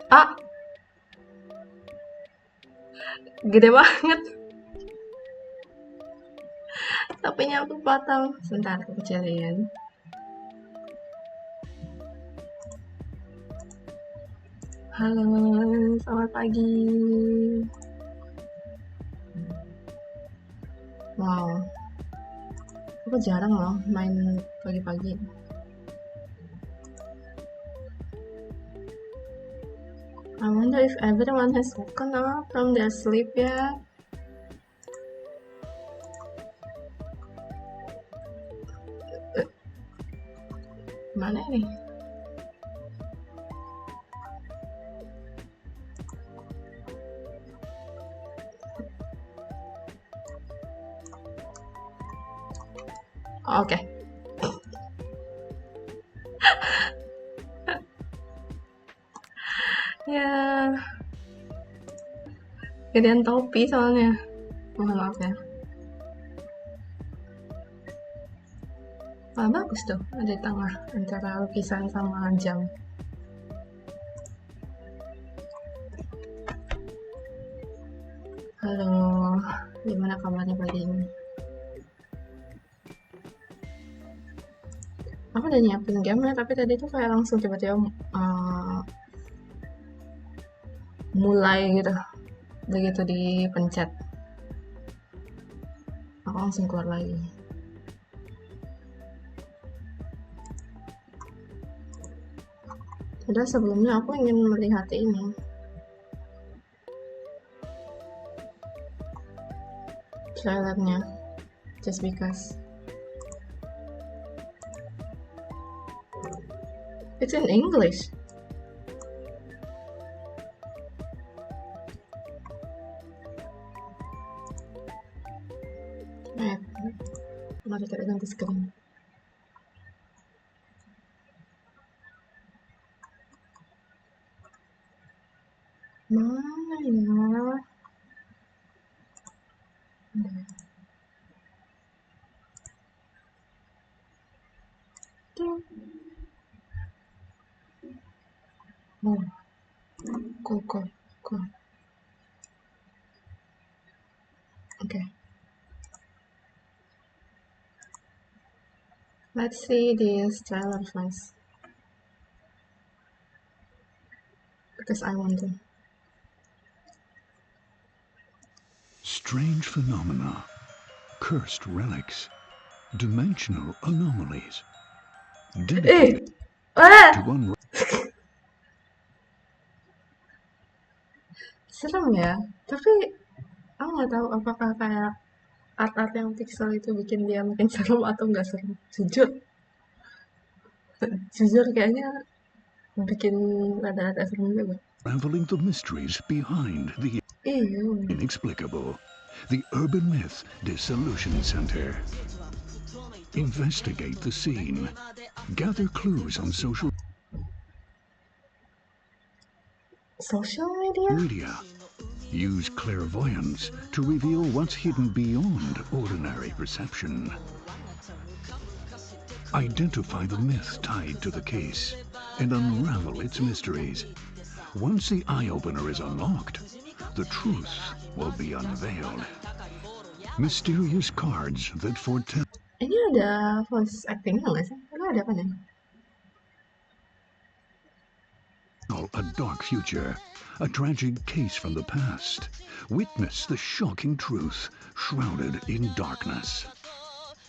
Ah, gede banget. Tapinya aku potong. Sebentar, aku kecilin. Halo, selamat pagi. Wow, aku jarang loh main pagi-pagi. I wonder if everyone has woken up from their sleep yet. Mana nih? Oke. Ya, gedean topi soalnya. Mohon maaf ya. Wah, bagus tuh, ada di tengah antara lukisan sama jam. Halo, gimana kabarnya pagi ini? Aku udah nyiapin game ya, tapi tadi tuh kayak langsung tiba-tiba mulai gitu. Begitu dipencet, aku langsung keluar lagi. Padahal sebelumnya aku ingin melihat ini. Trailernya, just because. It's in English. Mari kita ganti screen. Mana ya? Oh, cool. Okay. Let's see this trailer first. Because I want to. Strange phenomena, cursed relics, dimensional anomalies. Dedicated to one. Serem ya, tapi aku nggak tahu apakah kayak art-art yang pixel itu bikin dia makin serem atau nggak serem. Jujur kayaknya bikin rada-rada serem juga. Unraveling the mysteries behind the inexplicable. The Urban Myth Dissolution Center. Investigate the scene. Gather clues on social media. Use clairvoyance to reveal what's hidden beyond ordinary perception. Identify the myth tied to the case and unravel its mysteries. Once the eye-opener is unlocked, the truth will be unveiled. Mysterious cards that foretell. Ini ada voice acting nggak sih? Ini ada apa nih? A dark future, a tragic case from the past. Witness the shocking truth shrouded in darkness.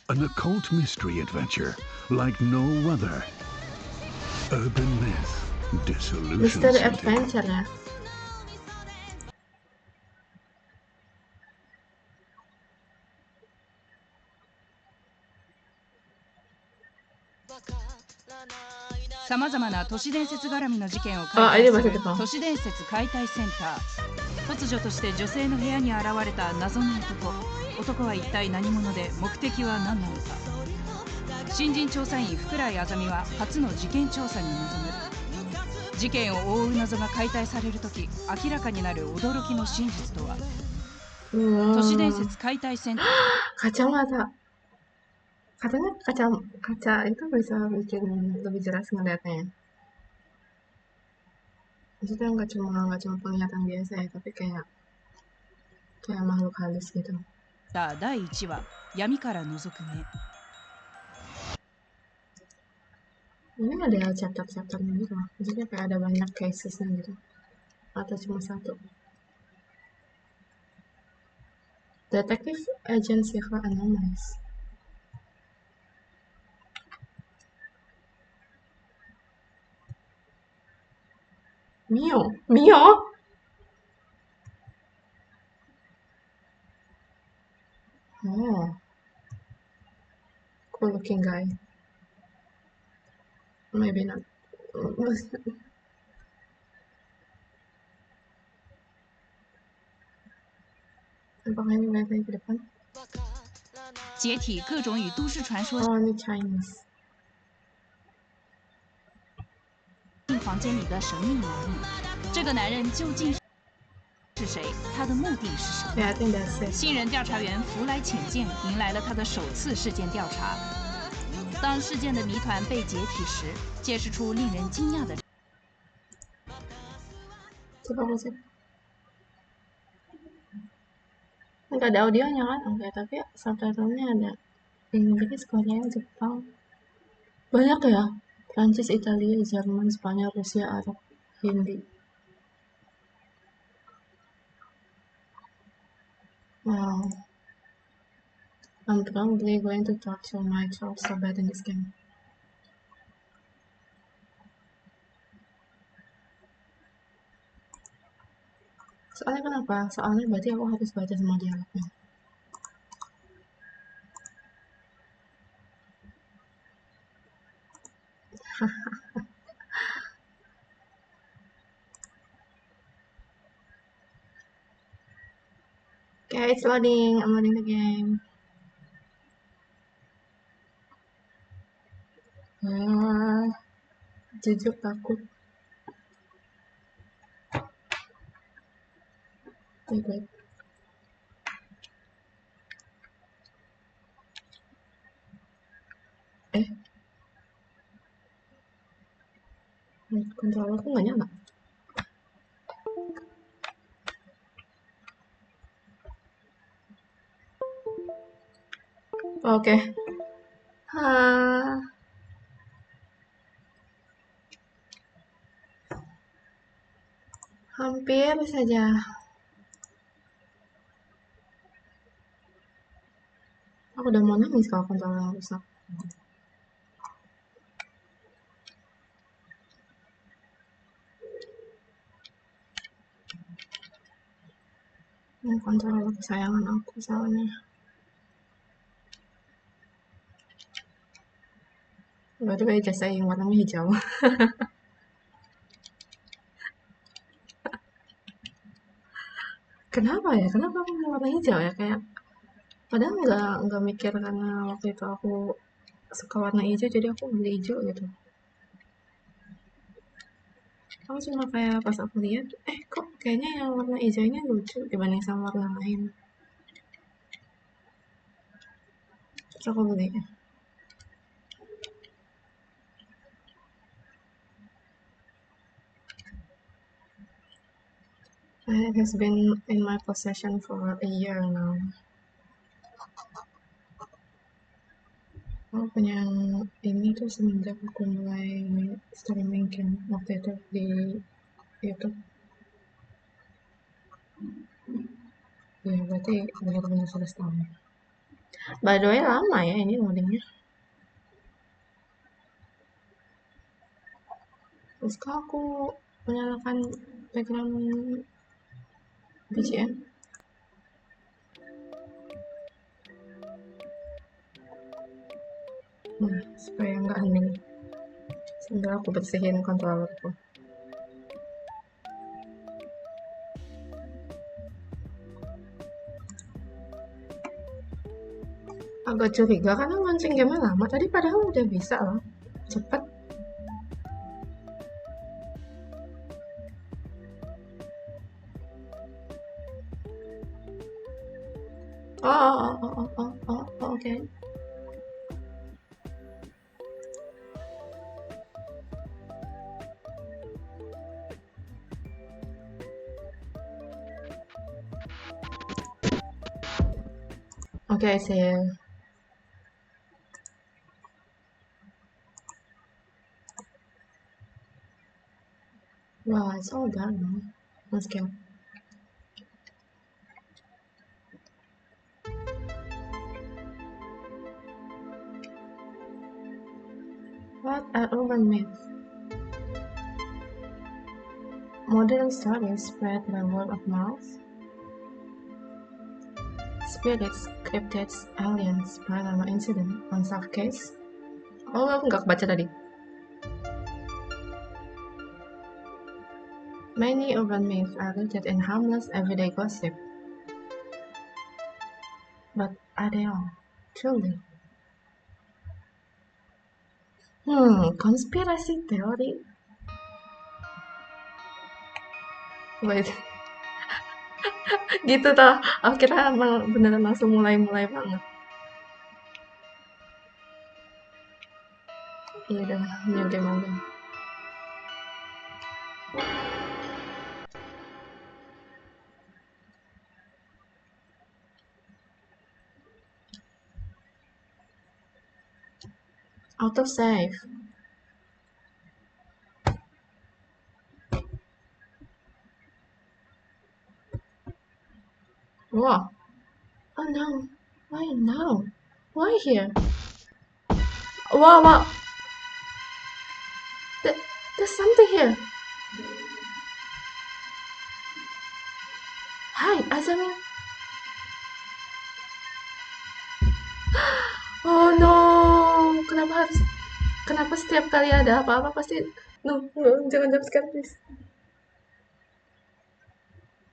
An occult mystery adventure like no other. Urban Myth Dissolution Mystery Center. adventure ya.さまざまな都市伝説絡みの事件を解体する都市伝説解体センター。突如として女性の部屋に現れた謎の男は一体何者で目的は何なのか。新人調査員福来あざみは初の事件調査に臨む。事件を覆う謎が解体されるとき明らかになる驚きの真実とは。都市伝説解体センター。 Kacamata. Katanya kaca itu bisa bikin lebih jelas ngeliatnya. Maksudnya nggak cuma penglihatan biasa ya, tapi kayak makhluk halus gitu. 第1話闇から覗く目 Ini ada chapter-chapternya gitu, maksudnya kayak ada banyak casesnya gitu, atau cuma satu. Detective Agency for Anomalies. Mio? Oh, cool looking guy. Maybe not. Apakah ini lihat lagi ke depan? 解体各种与都市传说 Oh, ini Chinese. 房间里的神秘男人，这个男人究竟是谁？他的目的是什么？ Yeah, I think that's it. 新人调查员福来浅见，迎来了他的首次事件调查。当事件的谜团被解体时，揭示出令人惊讶的。 Coba musik. Nggak ada audionya kan? Oke, tapi subtitlenya ada Inggris, Korea, Jepang. Banyak ya? Prancis, Italia, Jerman, Spanyol, Rusia, Arab, Hindi. Wow. I'm probably going to talk so much so bad in this game. Soalnya kenapa? Soalnya berarti aku harus baca semua dialognya. Okay, it's loading. I'm loading the game. Jujur takut. Wait. Controllerku nggak nyala. Oke. Hampir saja. Aku udah mau nangis kalau controller rusak. Ini controller kesayangan aku soalnya. By the way, jasa yang warnanya hijau. Kenapa ya? Kenapa aku warna hijau ya? Kayak padahal nggak mikir karena waktu itu aku suka warna hijau jadi aku beli hijau gitu. Aku cuma kayak pas aku lihat, kok kayaknya yang warna hijau ini lucu dibanding sama warna lain. Terus aku beli. It has been in my possession for a year now. Aku punya ini tuh semenjak aku mulai streaming kan waktu itu di YouTube. Ya berarti benar-benar 11 tahun. By the way lama ya ini loadingnya. Terus kalau aku menyalakan background BGM. Nah, supaya nggak hening. Sambil aku bersihin controllerku. Agak curiga karena launching game lama. Tadi padahal udah bisa loh. Cepet. Oh, oke. Okay, I see. Wow, it's all dark now. Let's go. What are urban myths? Modern stories spread by word of mouth. Spirits, cryptids, aliens, paranormal incident, unsolved case. Oh, aku nggak baca tadi. Many urban myths are rooted in harmless everyday gossip. But are they all? Truly? Konspirasi teori? Wait, gitu toh. Aku kira beneran langsung mulai banget. Iya udah, new game aja. Autosave. Whoa. Oh no. Why now? Why here? Wow. There's something here. Hi, Azami. Oh no. Kenapa setiap kali ada apa-apa pasti no, jangan jump scare please.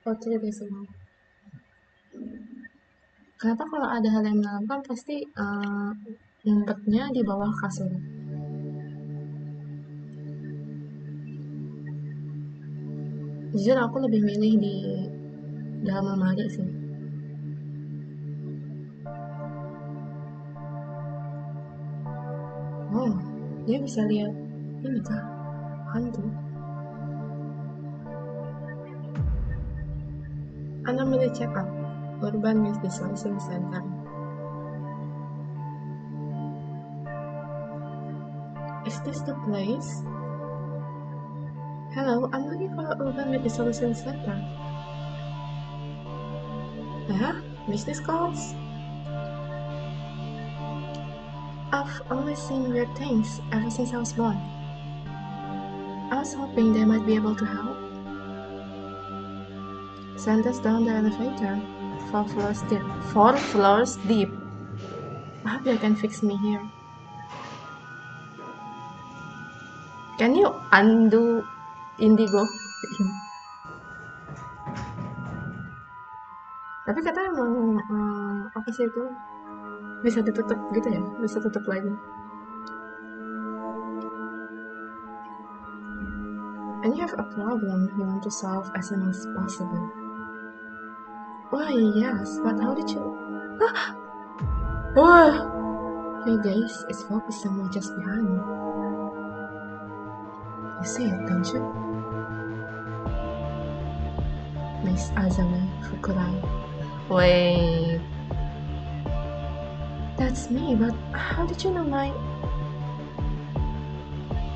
Oh, tidak semua. Kenapa kalau ada hal yang menyeramkan pasti ngumpetnya di bawah kasur? Jujur aku lebih milih di dalam lemari sih. Oh, dia bisa lihat ini kah? Hantu. Anomaly check-up, Urban Myth Dissolution Center. Is this the place? Hello, I'm looking for Urban Myth Dissolution Center. Huh? Business calls? I've always seen weird things ever since I was born. I was hoping they might be able to help. Send us down the elevator. 4 floors deep. 4 floors deep. I hope you can fix me here. Can you undo Indigo? Tapi katanya emang apa sih itu bisa ditutup gitu ya, bisa tutup lagi. And you have a problem you want to solve as soon as possible. Why yes, but how did you? Oh, your gaze is focused somewhere just behind me. You see it, don't you? Miss Azami Fukurai. Wait. That's me, but how did you know my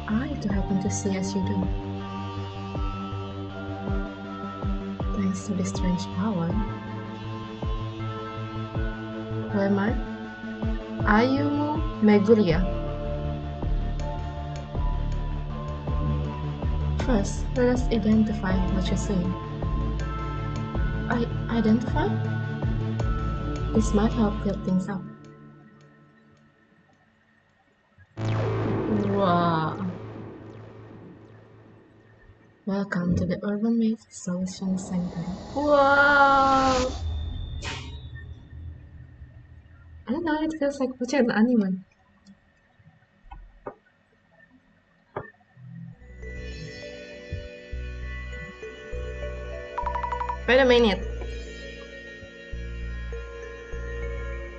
eye to happen to see as you do? Thanks to this strange power. Who am I? Ayumu Meguria. First, let us identify what you're seeing. Identify? This might help clear things up. Wow. Welcome to the Urban Myth Dissolution Center. Wow. I don't know, it feels like watching an anime. Wait a minute.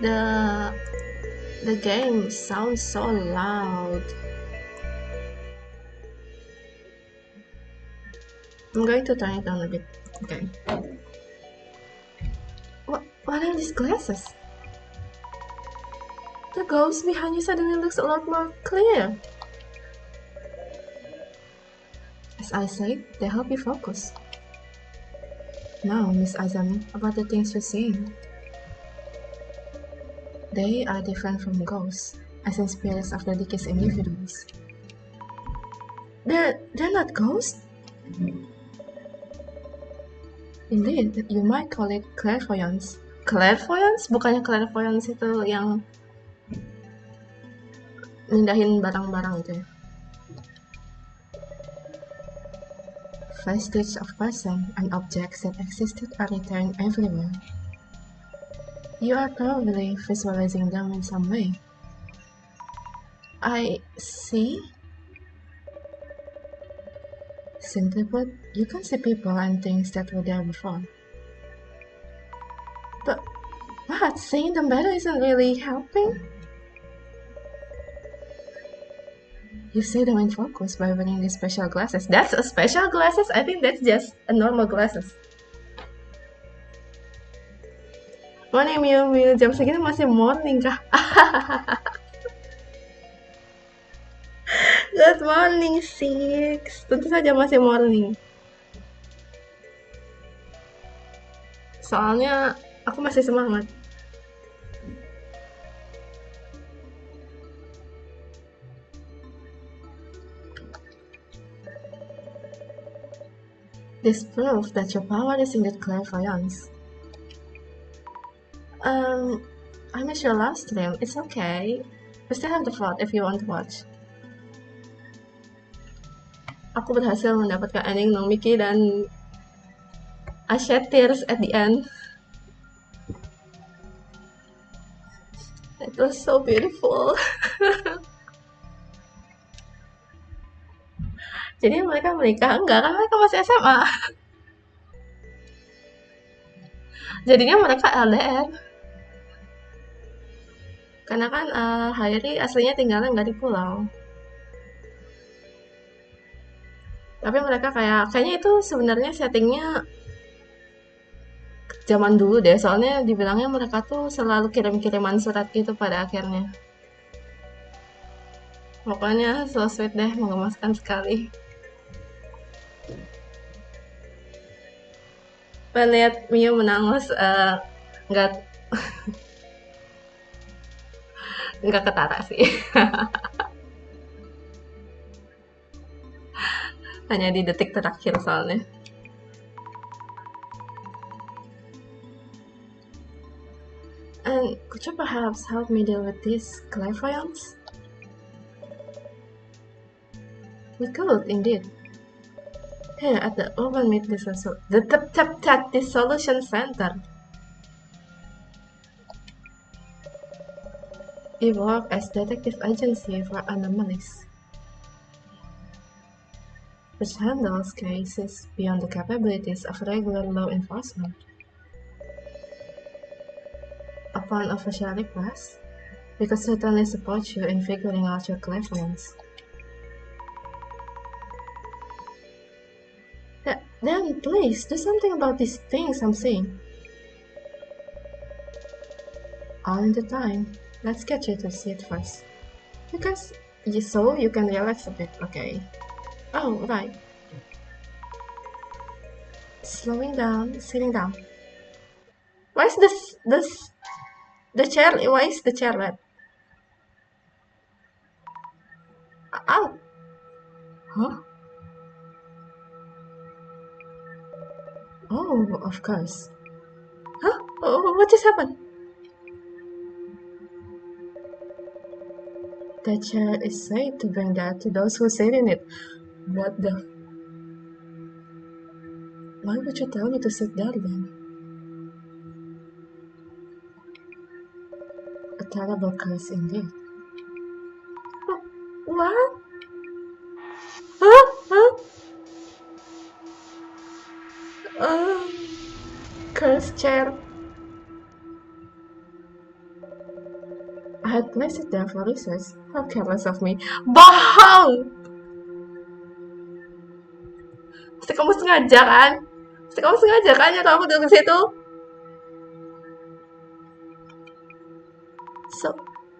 The game sounds so loud. I'm going to turn it down a bit. Okay. What are these glasses? The ghost behind you suddenly looks a lot more clear. As I said, they help you focus. Now, Miss Azami, about the things you're seeing. They are different from ghosts, as in spirits of the deceased individuals. They're not ghosts? Indeed, you might call it clairvoyance. Clairvoyance? Bukannya clairvoyance itu yang mindahin barang-barang itu ya? Vestige of person and objects that existed or returned everywhere. You are probably visualizing them in some way. I see. Simply put, you can see people and things that were there before. But seeing them better isn't really helping. You see them in focus by wearing these special glasses. That's a special glasses? I think that's just a normal glasses. Morning, Miu, jam segini masih morning kah? Good morning, Six. Tentu saja masih morning. Soalnya aku masih semangat. This proves that your power is indeed clairvoyance. I missed your last stream. It's okay. We still have the VOD if you want to watch. Aku berhasil mendapatkan ending Nomiki dan I shed tears at the end. It was so beautiful. Jadi mereka menikah? Enggak, kan mereka masih SMA. Jadinya mereka LDR. Karena kan Hayri aslinya tinggalnya nggak di pulau. Tapi mereka kayaknya itu sebenarnya settingnya zaman dulu deh. Soalnya dibilangnya mereka tuh selalu kirim-kiriman surat gitu pada akhirnya. Pokoknya so sweet deh, menggemaskan sekali. Lihat Mio menangis nggak nggak ketara sih. Hanya di detik terakhir soalnya. And could you perhaps help me deal with this clairvoyance? We could, indeed. Here at the Urban Myth Dissolution Center. We work as detective agency for anomalies, which handles cases beyond the capabilities of regular law enforcement. Upon official request, we could certainly support you in figuring out your clairvoyance. Then please do something about these things I'm seeing. All in the time. Let's get you to see it first. Because you can relax a bit, okay? Oh, right. Slowing down, sitting down. Why is the chair? Why is the chair red? Ow! Huh? Oh, of course. Huh? Oh, what just happened? That chair is said to bring death to those who sit in it. What the? Why would you tell me to sit there then? A terrible curse indeed. What? Huh? Curse chair. I had placed it there for research. How careless of me. Bohong! Pasti kamu sengaja kan? Nyuruh aku duduk di situ?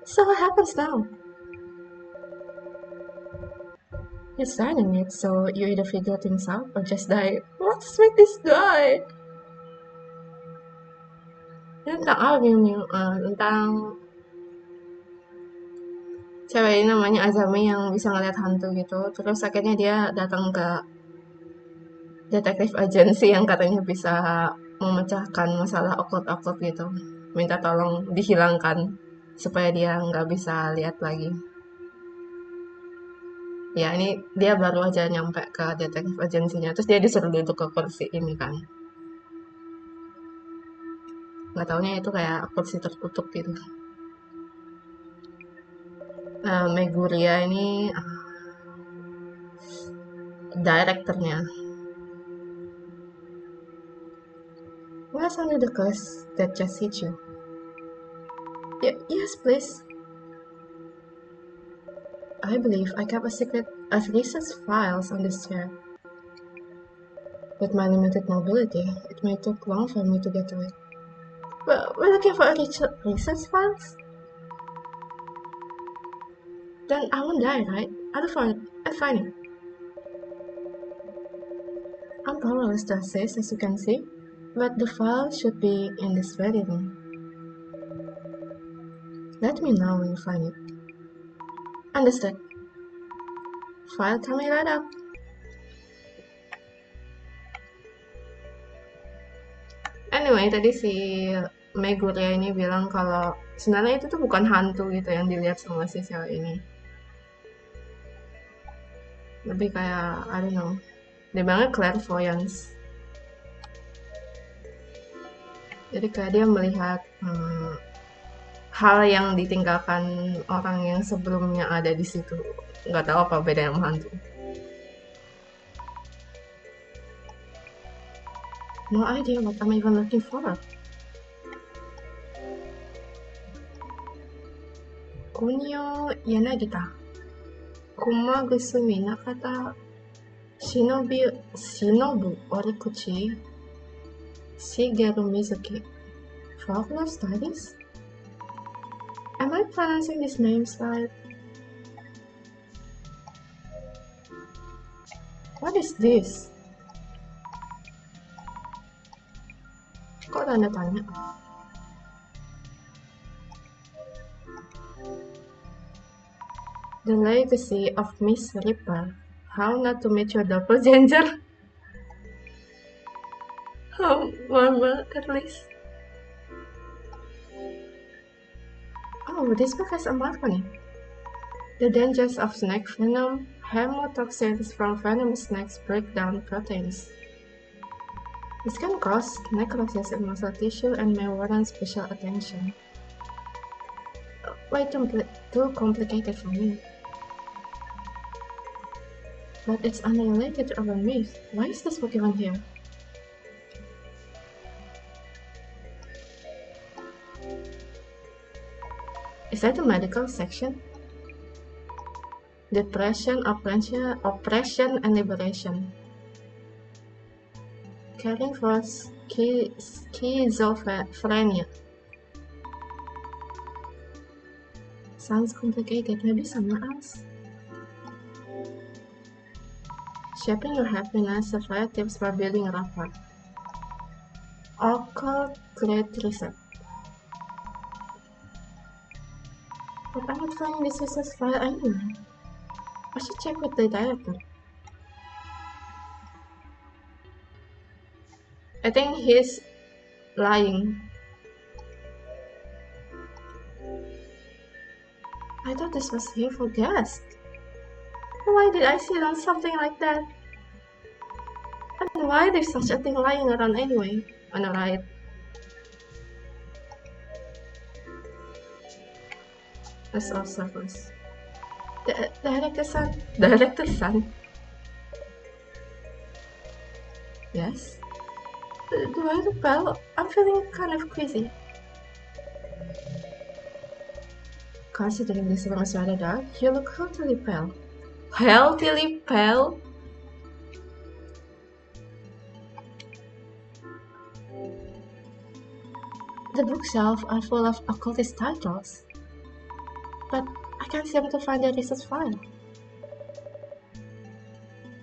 So what happens now? You're starting it, so you either figure things out or just die. Let's make this die! Ini tentang apa nih? Tentang cewek ini namanya Azami yang bisa ngeliat hantu gitu. Terus akhirnya dia datang ke detektif agensi yang katanya bisa memecahkan masalah occult gitu. Minta tolong dihilangkan supaya dia nggak bisa lihat lagi. Ya ini dia baru aja nyampe ke detektif agensinya, terus dia disuruh duduk ke kursi ini kan. Nggak taunya itu kayak kursi tertutup gitu. Nah, Meguria ini direkturnya. What's under the curse that just hit you? Yes, please. I believe I kept a secret of research files on this chair. With my limited mobility, it may take long for me to get to it. Well, we're looking for research files? Then I won't die, right? I'll find it. I'm powerless to assist, as you can see, but the file should be in this very room. Let me know when you find it. Understood. File coming right up. Anyway, tadi si Meguria ini bilang kalau sebenarnya itu tuh bukan hantu gitu yang dilihat sama si cewek ini. Lebih kayak, I don't know, dia bilangnya clairvoyance. Jadi kayak dia melihat hal yang ditinggalkan orang yang sebelumnya ada di situ. Nggak tahu apa bedanya sama hantu. No idea what I'm even looking for. Kunio Yanagita. Kumagusumi Nakata. Shinobu Orikuchi. Shigeru Mizuki. Folklore studies? Am I pronouncing these names right? What is this? Kok tanda tanya? The legacy of Miss Ripper. How not to meet your doppelganger? Mama, at least. Oh, this book has a mark. The dangers of snake venom. Hemotoxins from venomous snakes break down proteins. This can cause necrosis in muscle tissue and may warrant special attention. Way too complicated for me. But it's unrelated to Urban Myth. Why is this book even here? Is that the medical section? Depression, oppression, and liberation. Caring for schizophrenia. Sounds complicated, maybe somewhere else. Shaping your happiness, Sapphire tips for building rapport. Occult great reset. But I'm not finding this research file anywhere. I should check with the director. I think he's lying. I thought this was here for guests. Why did I see it on something like that? And why there's such a thing lying around anyway? On the right. That's all surface. Director's son? Yes? Do I look well? I'm feeling kind of queasy. Considering this room is rather dark, you look healthily pale. Healthily pale? The bookshelves are full of occultist titles. but I can't seem to find the research file.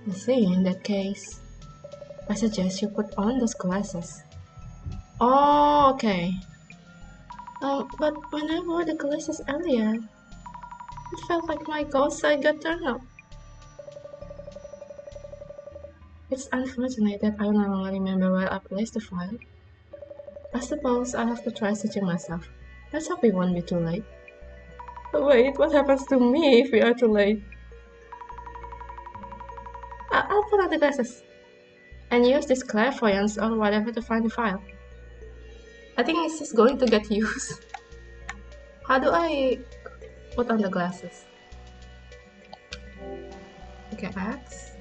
I see, in that case, I suggest you put on those glasses. Oh, okay. But when I wore the glasses earlier, it felt like my ghost side got turned up. It's unfortunate that I no longer remember where I placed the file. I suppose I'll have to try searching myself. Let's hope it won't be too late. But wait, what happens to me if we are too late? I'll put on the glasses and use this clairvoyance or whatever to find the file. I think it's just going to get used. How do I put on the glasses? Okay, X.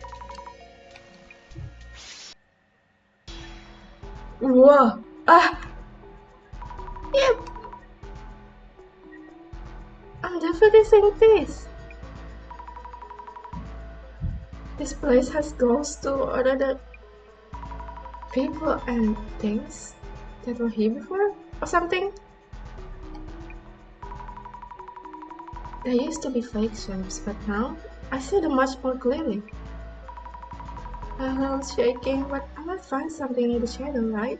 Whoa! Yep! I'm definitely seeing this. This place has ghosts too, or other people and things that were here before, or something. There used to be fake shapes, but now I see them much more clearly. I'm shaking, but I might find something in the shadow, right?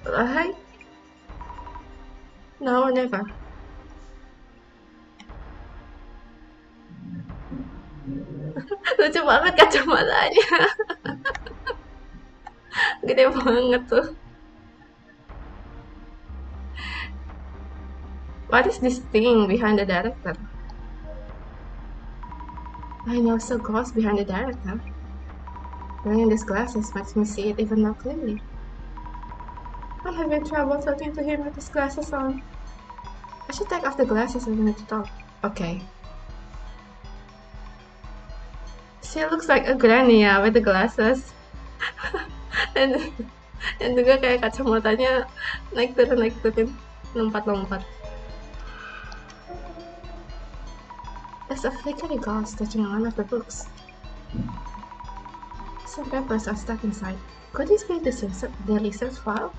Right? Now or never. Lucu banget kacamatanya. Gede banget tuh. What is this thing behind the director? I know so ghost behind the director. Wearing these glasses makes me see it even more clearly. I'm having trouble talking to him with his glasses on. I should take off the glasses when we need to talk. Okay. She looks like a granny ya with the glasses. and juga kayak kacamatanya naik turun lompat. There's a flickering ghost touching one of the books. Some papers are stuck inside. Could this be the research file?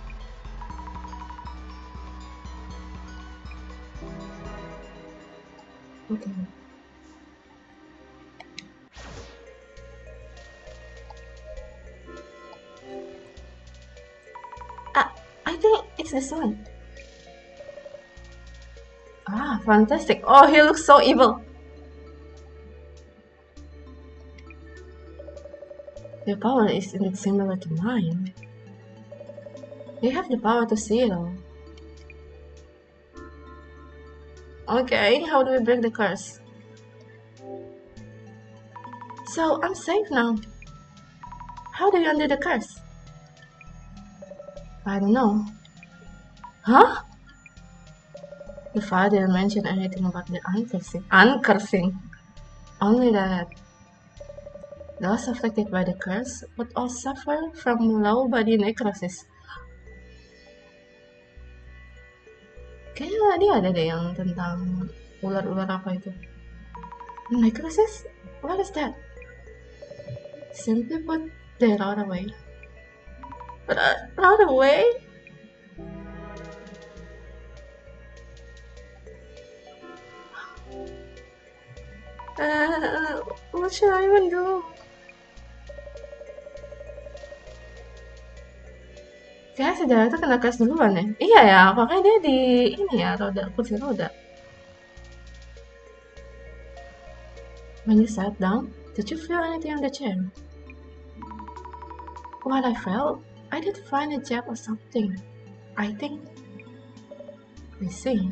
Okay. I think it's this one. Ah, fantastic. Oh, he looks so evil. Your power is indeed similar to mine. You have the power to see it all. Okay, how do we break the curse? So, I'm safe now. How do you undo the curse? I don't know. Huh? The file didn't mention anything about the uncursing. Only that those affected by the curse would all suffer from low body necrosis. Kayaknya dia ada deh yang tentang ular-ular apa itu. Necrosis? What is that? Simply put, they rot away. Rot away? What should I even do? Kayaknya sejarah itu kena curse duluan ya? Iya ya, makanya dia di ini ya, kursi roda. When you sat down, did you feel anything on the chair? What I felt? I did find a jab or something. I think. I see.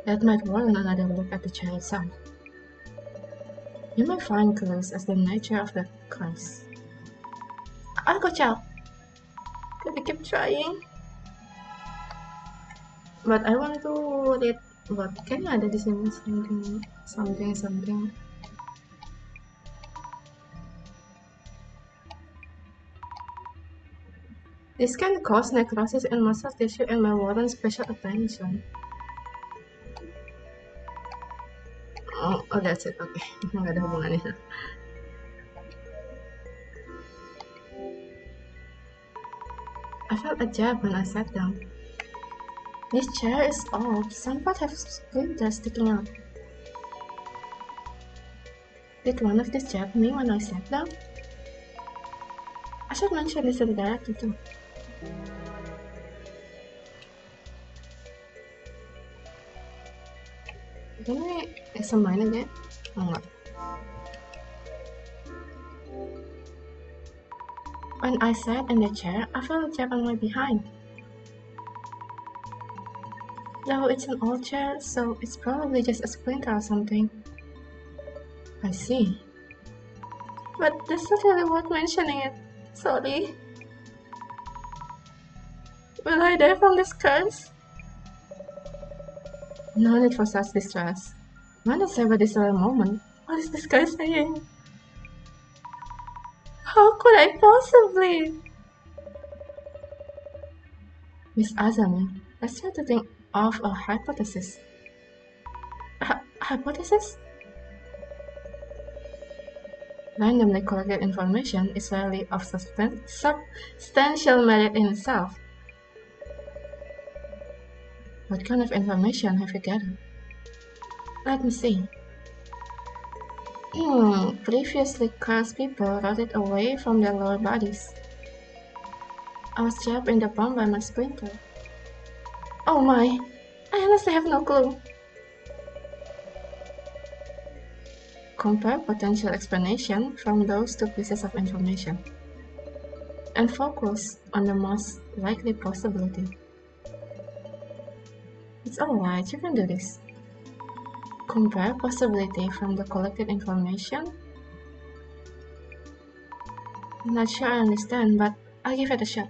That might warrant another look at the chair itself. You may find clues as the nature of the curse. I'll go check. Gotta keep trying. But I want to read what kayaknya ada di sini something. This can cause necrosis in muscle tissue and may warrant special attention. Oh, that's it. Okay, nggak ada hubungannya. I felt a jab when I sat down. This chair is old. Some parts have splinters sticking out. Did one of these jab me when I sat down? I should mention this to the director too. Can we examine again? Oh, no. When I sat in the chair, I felt a jab on my behind. Though it's an old chair, so it's probably just a splinter or something. I see. But that's not really worth mentioning it. Sorry. Will I die from this curse? No need for such distress. When I savor this rare moment, what is this guy saying? How could I possibly? Miss Azami, let's try to think of a hypothesis. Hypothesis? Randomly collected information is rarely of substantial merit in itself. What kind of information have you gathered? Let me see. Previously cursed people rotted away from their lower bodies. I was trapped in the bomb by my splinter. Oh my! I honestly have no clue. Compare potential explanation from those two pieces of information, and focus on the most likely possibility. It's alright, you can do this. Compare possibility from the collected information. I'm not sure I understand, but I'll give it a shot.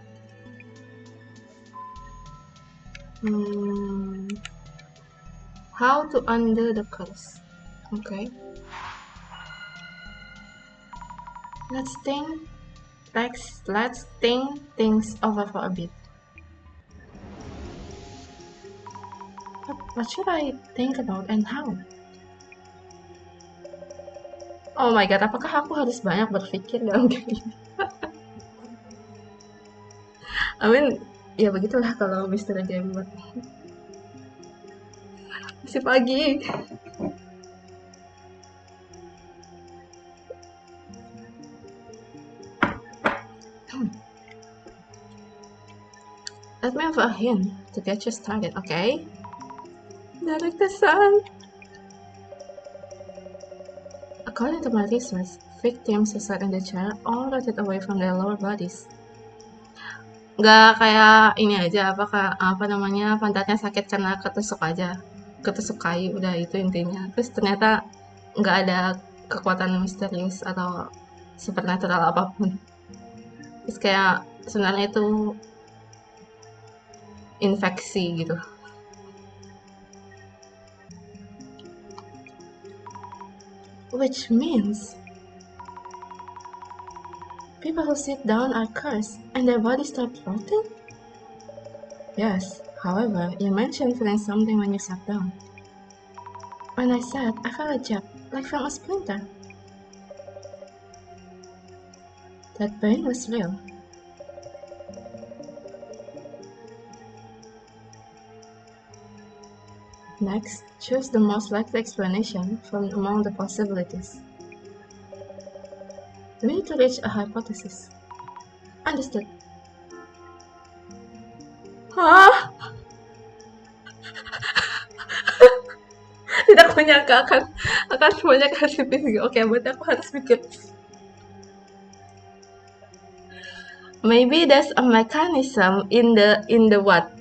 How to undo the curse? Okay. Let's think things over for a bit. What should I think about and how? Oh my god, apakah aku harus banyak berpikir dalam game ini? I mean, ya begitulah kalau misteri game buat. Masih pagi. Let me have a hint to get you started, okay? Director-san! According to my research, victims who sat in the chair all rotted away from their lower bodies. Nggak kayak ini aja, apa namanya, pantatnya sakit karena ketusuk aja. Ketusuk kayu, udah itu intinya. Terus ternyata nggak ada kekuatan misterius atau supernatural apapun. Terus kayak sebenarnya itu infeksi gitu. Which means people who sit down are cursed and their bodies start rotting? Yes, however, you mentioned feeling something when you sat down. When I sat, I felt a jab, like from a splinter. That pain was real. Next, choose the most likely explanation from among the possibilities. We need to reach a hypothesis. Understood. Hah? Tidak menyangka akan semuanya kasih pisau. Oke, berarti aku harus pikir. Maybe there's a mechanism in the what?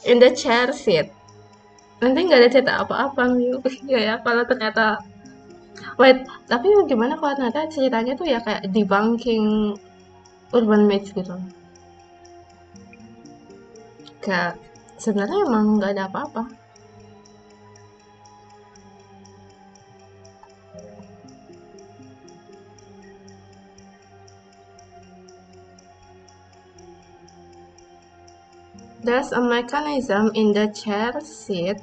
In the chair seat. Nanti nggak ada cerita apa-apa, ya kalau ternyata. Wait, tapi gimana kalau ternyata ceritanya tuh ya kayak debunking urban myths gitu. Kayak sebenarnya emang nggak ada apa-apa. There's a mechanism in the chair seat.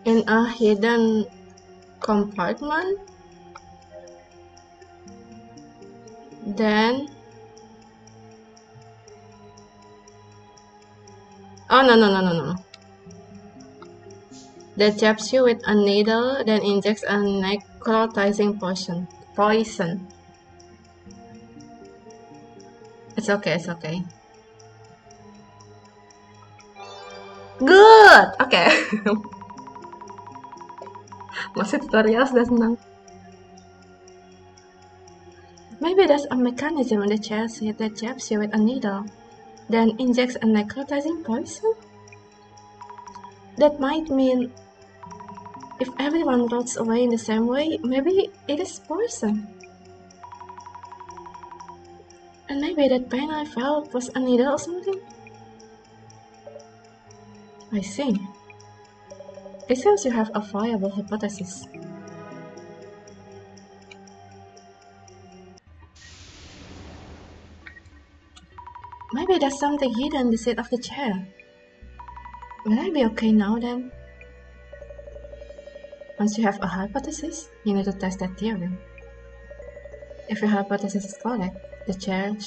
In a hidden compartment. Then Oh, no. That jabs you with a needle, then injects a necrotizing poison. It's okay. Good! Okay. Masih tutorial sudah senang. Maybe there's a mechanism in the chassis that jabs you with a needle, then injects a necrotizing poison? That might mean if everyone rots away in the same way, maybe it is poison. And maybe that pain I felt was a needle or something? I see. It seems you have a viable hypothesis. Maybe there's something hidden in the seat of the chair. Will I be okay now then? Once you have a hypothesis, you need to test that theory. If your hypothesis is correct, the chair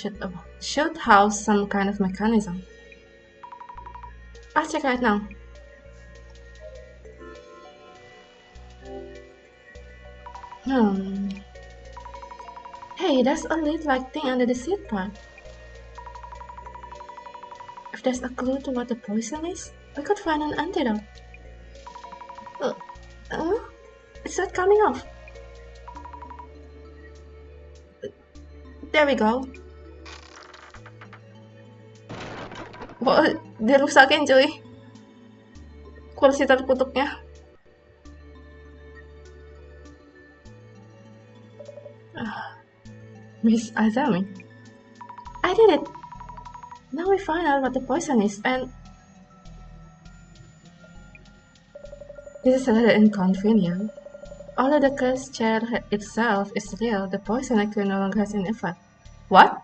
should house some kind of mechanism. I'll check right now. Hey, there's a lid-like thing under the seat part. If there's a clue to what the poison is, we could find an antidote. It's not coming off. There we go. Wah, dirusakin cuy. Kursi terkutuknya. Miss Azami. I did it! Now we find out what the poison is, and this is a little inconvenient. Although the cursed chair itself is real, the poison actually no longer has an effect. What?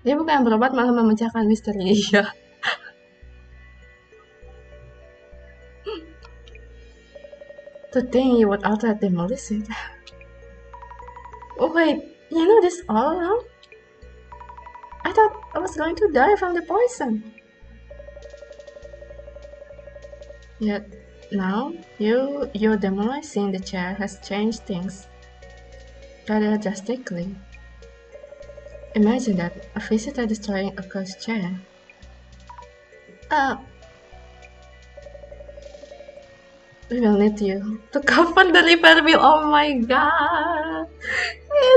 Dia bukan berobat, malah memecahkan misteri. Iya. To think you would outright demolish it. Oh wait, you know this all along? I thought I was going to die from the poison. Yet now, you demolishing the chair has changed things rather drastically. Imagine that, a visitor destroying a cursed chair. We will need you to cover the repair bill. Oh my god.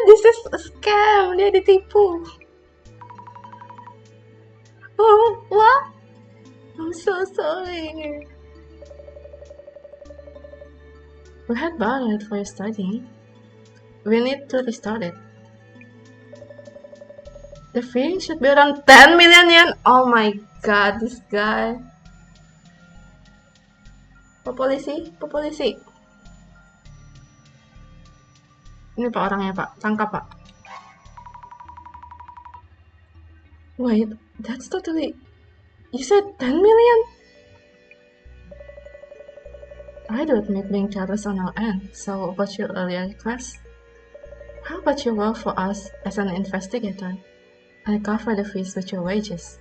This is a scam. Dia ditipu. Oh, what? I'm so sorry. We had borrowed for your study. We need to restore it. The fee should be around 10 million yen. Oh my god, this guy. Pak polisi. Ini pak orangnya pak, tangkap pak. Wait, that's totally... You said 10 million? I do admit being careless on our end, so about your earlier request? How about you work for us as an investigator and cover the fees with your wages?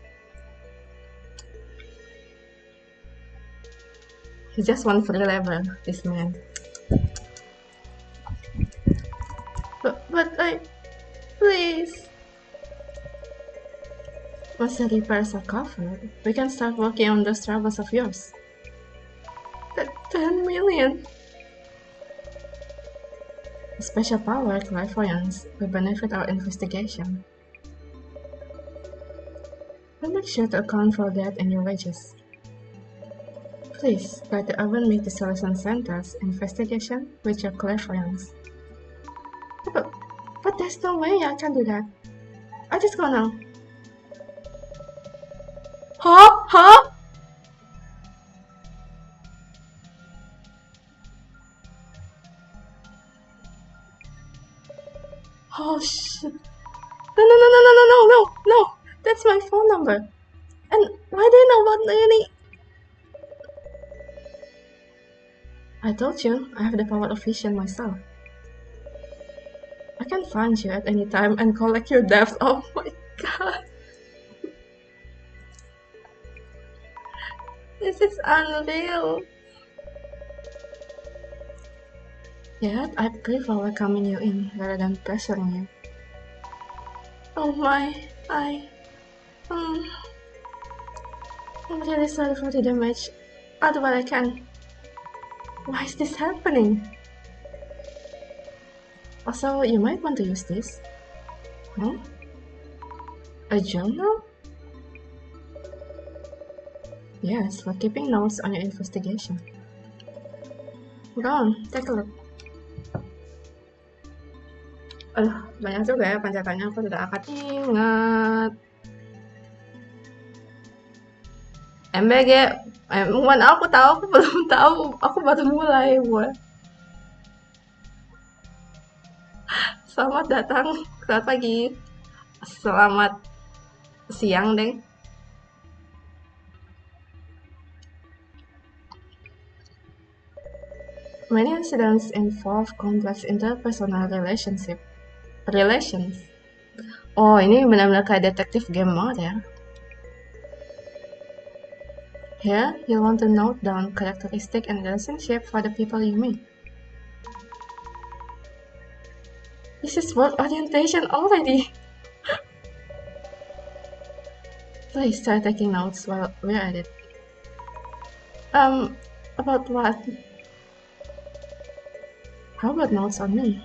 He just wants free labor, this man. But please. Once the repairs are covered, we can start working on those troubles of yours. That 10 million. A special power, clairvoyance, will benefit our investigation. We'll make sure to account for that in your wages. Please guide the Urban Myth Dissolution Center's investigation with your clairvoyance. But there's no way I can do that. I just go now. Huh? Oh shit. No. That's my phone number. And why do you know about any... I told you, I have the power of vision myself. I can find you at any time and collect your debts. Oh my god. This is unreal. Yet, I prefer welcoming you in rather than pressuring you. Oh my, I'm really sorry for the damage. I'll do what I can. Why is this happening? Also, you might want to use this. Huh? A journal? Yes, for keeping notes on your investigation. Go on, take a look. Aduh, banyak juga ya pancatannya, aku tidak akan ingat. MBG, mana aku tahu, aku belum tahu, aku baru mulai buat. Selamat datang, selamat pagi, selamat siang deh. Many incidents involve complex interpersonal relations. Oh, ini benar-benar kayak detektif game banget ya. Here, you'll want to note down characteristic and relationship for the people you meet. This is work orientation already. Please start taking notes while we're at it. About what? How about notes on me?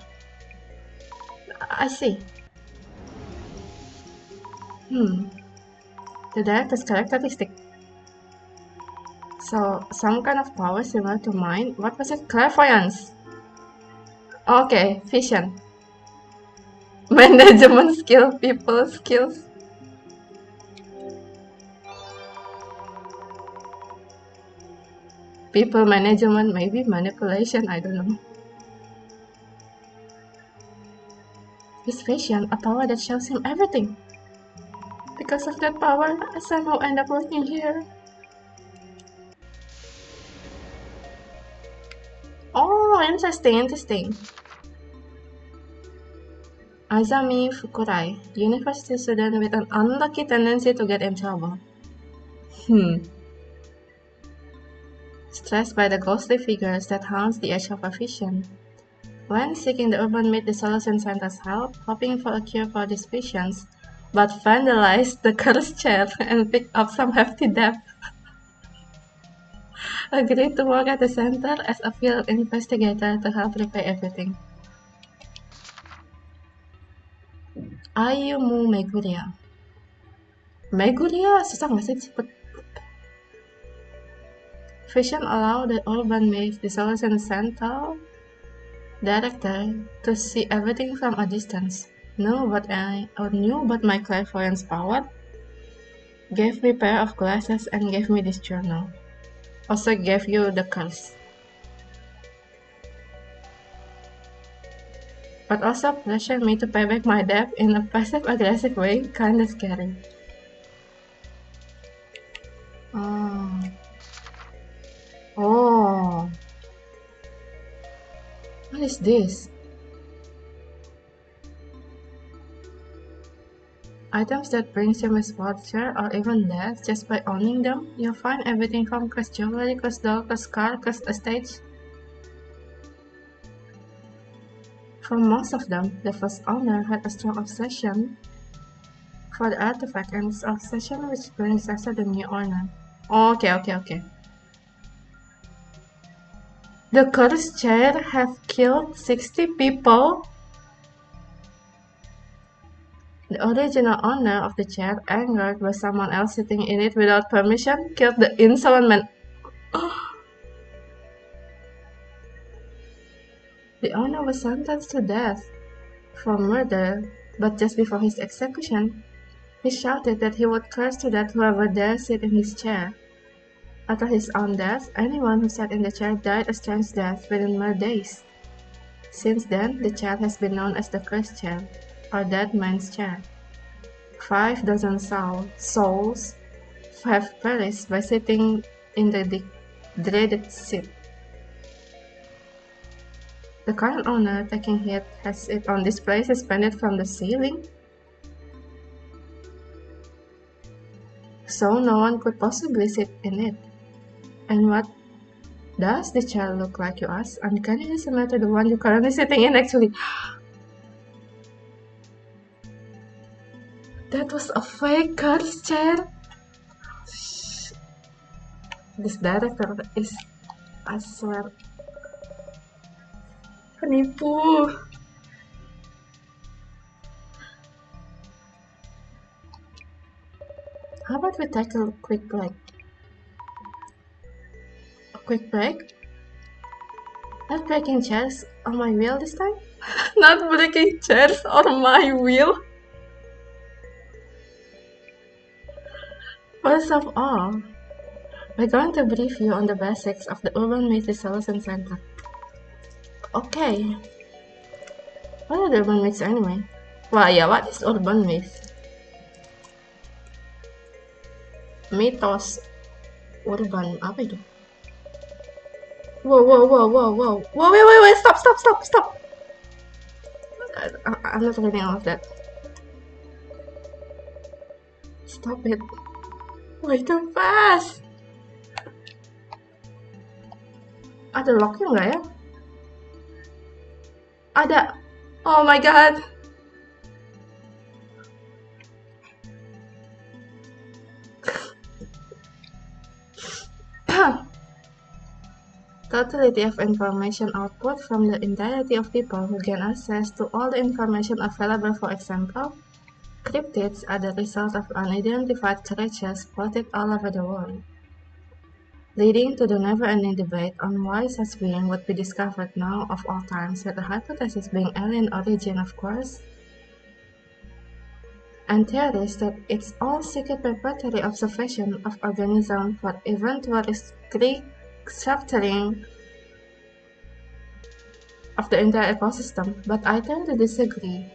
I see. The director's characteristic. So, some kind of power similar to mine. What was it? Clairvoyance. Okay, vision. Management skill, people skills. People management, maybe manipulation, I don't know. His vision, a power that shows him everything. Because of that power, I somehow end up working here. Oh, interesting. Azami Fukurai, university student with an unlucky tendency to get in trouble. Stressed by the ghostly figures that haunts the edge of her vision. When seeking the Urban Myth Dissolution Center's help, hoping for a cure for these visions, but vandalized the cursed chair and picked up some hefty debt. Agreed to work at the center as a field investigator to help repay everything. Ayumu Meguria. Meguria? Susah nggak sih disebut? Vision allow the Urban Myth Dissolution Center director to see everything from a distance. Knew but my clairvoyance power. Gave me a pair of glasses and gave me this journal. Also gave you the curse. But also pressured me to pay back my debt in a passive-aggressive way, kinda scary. Oh. What is this? Items that brings you misfortune or even death just by owning them. You'll find everything from cursed jewelry, cursed doll, cursed car, cursed estates. For most of them, the first owner had a strong obsession for the artifact, and this obsession which brings us to the new owner. Okay. The cursed chair have killed 60 people. The original owner of the chair, angered by someone else sitting in it without permission, killed the insolent man. The owner was sentenced to death for murder, but just before his execution, he shouted that he would curse to death whoever dare sit in his chair. After his own death, anyone who sat in the chair died a strange death within mere days. Since then, the chair has been known as the cursed chair, or dead man's chair. 5 dozen souls have perished by sitting in the dreaded seat. The current owner, taking it, has it on display suspended from the ceiling, so no one could possibly sit in it. And what does the chair look like, you ask? Uncannily similar to the one you're currently sitting in, actually. That was a fake girl's chair. This director is, I swear, penipu. How about we take a quick break? A quick break? Not breaking chairs on my wheel this time? Not breaking chairs on my wheel? First of all, we're going to brief you on the basics of the Urban Myth Dissolution Center. Okay. What are the urban myths anyway? Well, yeah, what is urban myth? Mitos urban, apa itu? Whoa, wait, stop! I'm not reading all of that. Stop it. Way too fast! Ada locknya nggak ya? Ada. Oh my god. Totality of information output from the entirety of people who gain access to all the information available. For example, cryptids are the result of unidentified creatures spotted all over the world, leading to the never-ending debate on why such being would be discovered now of all times, with the hypothesis being alien origin, of course, and theories that it's all secret preparatory observation of organisms for eventual restructuring of the entire ecosystem, but I tend to disagree.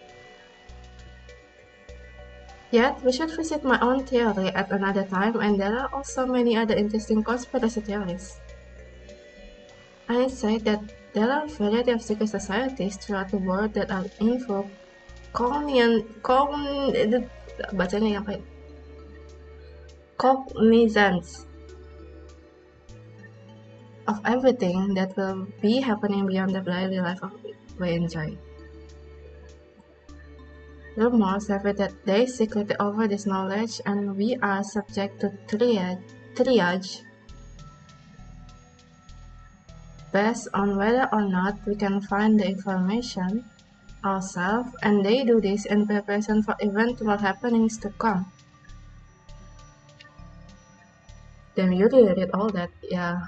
Yet, we should visit my own theory at another time, and there are also many other interesting conspiracy theories. I say that there are a variety of secret societies throughout the world that are invoke cognizance of everything that will be happening beyond the daily life we enjoy. Rumors have it that they secretly offer this knowledge, and we are subject to triage based on whether or not we can find the information ourselves, and they do this in preparation for eventual happenings to come. Then you really read all that, yeah.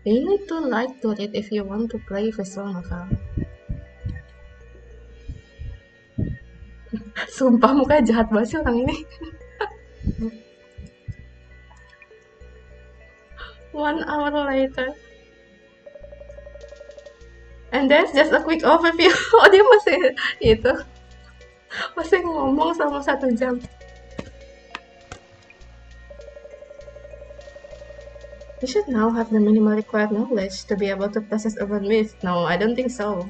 You need to like to read if you want to play visual novel. Sumpah mukanya jahat banget sih orang ini. 1 hour later. And that's just a quick overview. Oh, dia masih ngomong selama 1 jam. You should now have the minimal required knowledge to be able to process urban myths. No, I don't think so.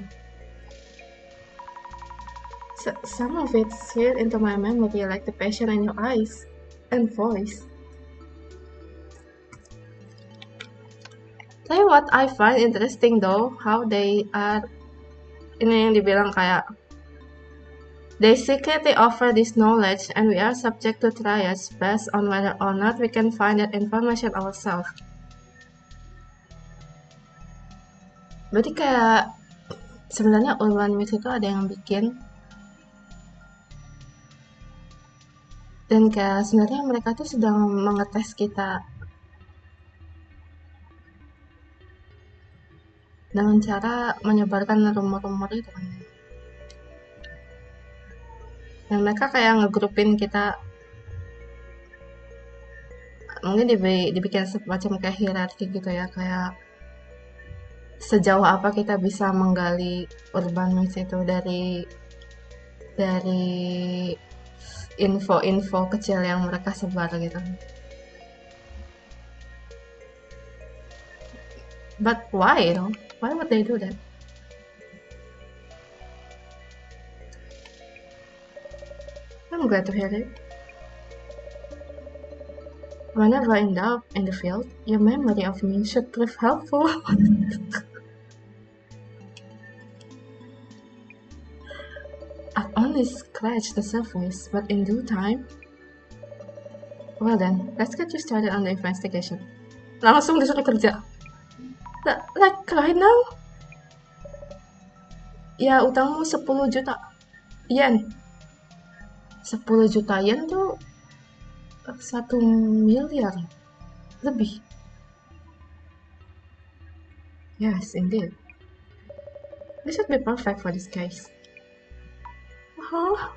Some of it seared into my memory, like the passion in your eyes and voice. Tell you what I find interesting though, how they are, ini yang dibilang kayak, they secretly offer this knowledge and we are subject to triage based on whether or not we can find that information ourselves. Berarti kayak sebenarnya urban myth itu ada yang bikin, dan kayak sebenarnya mereka tuh sedang mengetes kita dengan cara menyebarkan rumor-rumor itu kan. Dan mereka kayak ngegrupin kita, mungkin dibikin semacam kayak hierarki gitu ya, kayak sejauh apa kita bisa menggali urban myth itu dari info-info kecil yang mereka sebar gitu. But why, you know? Why would they do that? I'm glad to hear it. Whenever in doubt in the field, your memory of me should prove helpful. I've only scratched the surface, but in due time... Well then, let's get you started on the investigation. Langsung disuruh kerja. Like right now? Ya, utangmu 10 juta yen. 10 juta yen tuh 1 miliar lebih. Yes, indeed. This should be perfect for this case. Huh?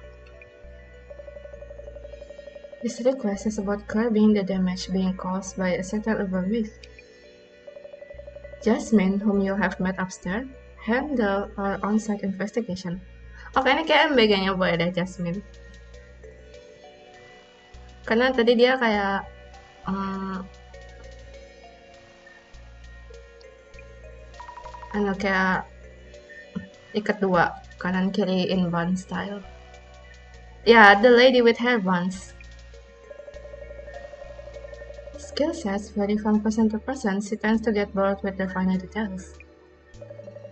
This request is about curbing the damage being caused by a certain urban myth. Jasmine, whom you have met upstairs, handle our on-site investigation. Oke, ini kayak MBG-nya boleh deh, Jasmine. Karena tadi dia kayak kayak ikat dua, kanan kiri in bun style. Yeah, the lady with hair buns. Skill sets vary from person to person. She tends to get bored with the finer details.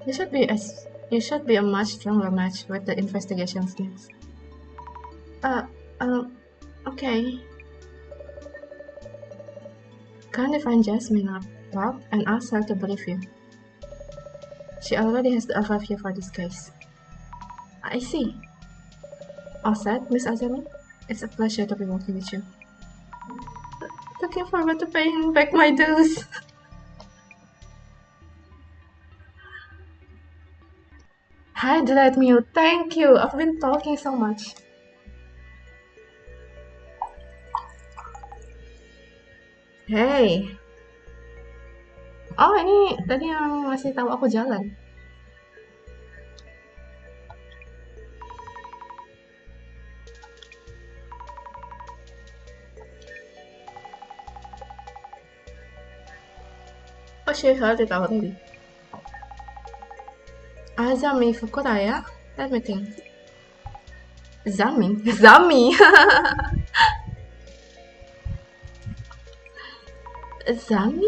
You should be a much stronger match with the investigation skills. Okay. Kindly find Jasmine up and ask her to brief you. She already has the overview for this case. I see. All set, Miss Azami? It's a pleasure to be working with you. Looking forward to paying back my dues. Hydrate me, thank you. I've been talking so much. Hey. Oh, ini tadi yang ngasih tahu aku jalan. Oh, she heard it already. Azami Fukuraya? Let me think. Zami? Zami! Zami?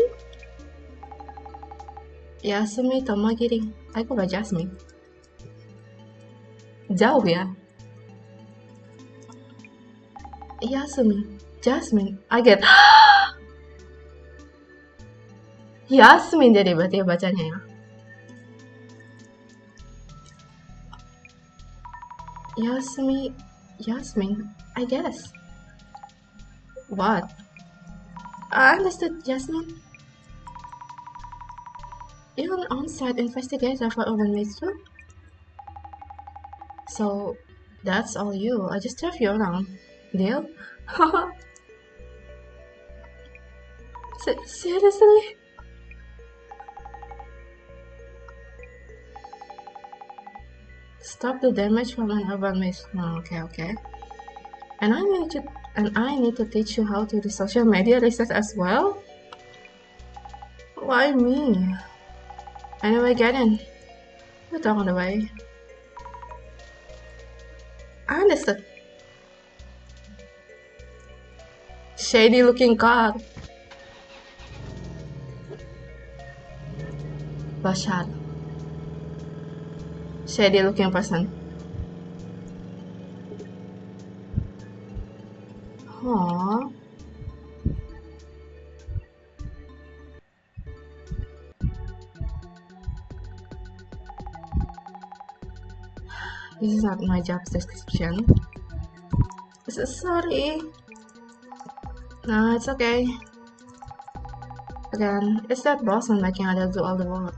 Yasumi Tomagiri. Aku gak Jasmine. Jauh ya? Yasumi. Jasmine. I get... Yasmin jadi berarti bacanya ya. Yasmin, I guess. What? I understood, Jasmine. You're an on-site investigator for Urban Myth too? So, that's all you. I just drove you around. Deal? Seriously? Stop the damage from an urban myth. Oh, okay. And I need to teach you how to do social media research as well? Why me? Anyway, get in. We'll talk on the way. I understood. Shady looking car. Bashar. Shady looking person. Aww. This is not my job description. Sorry. No, it's okay. Again, it's that Boston making others do all the work.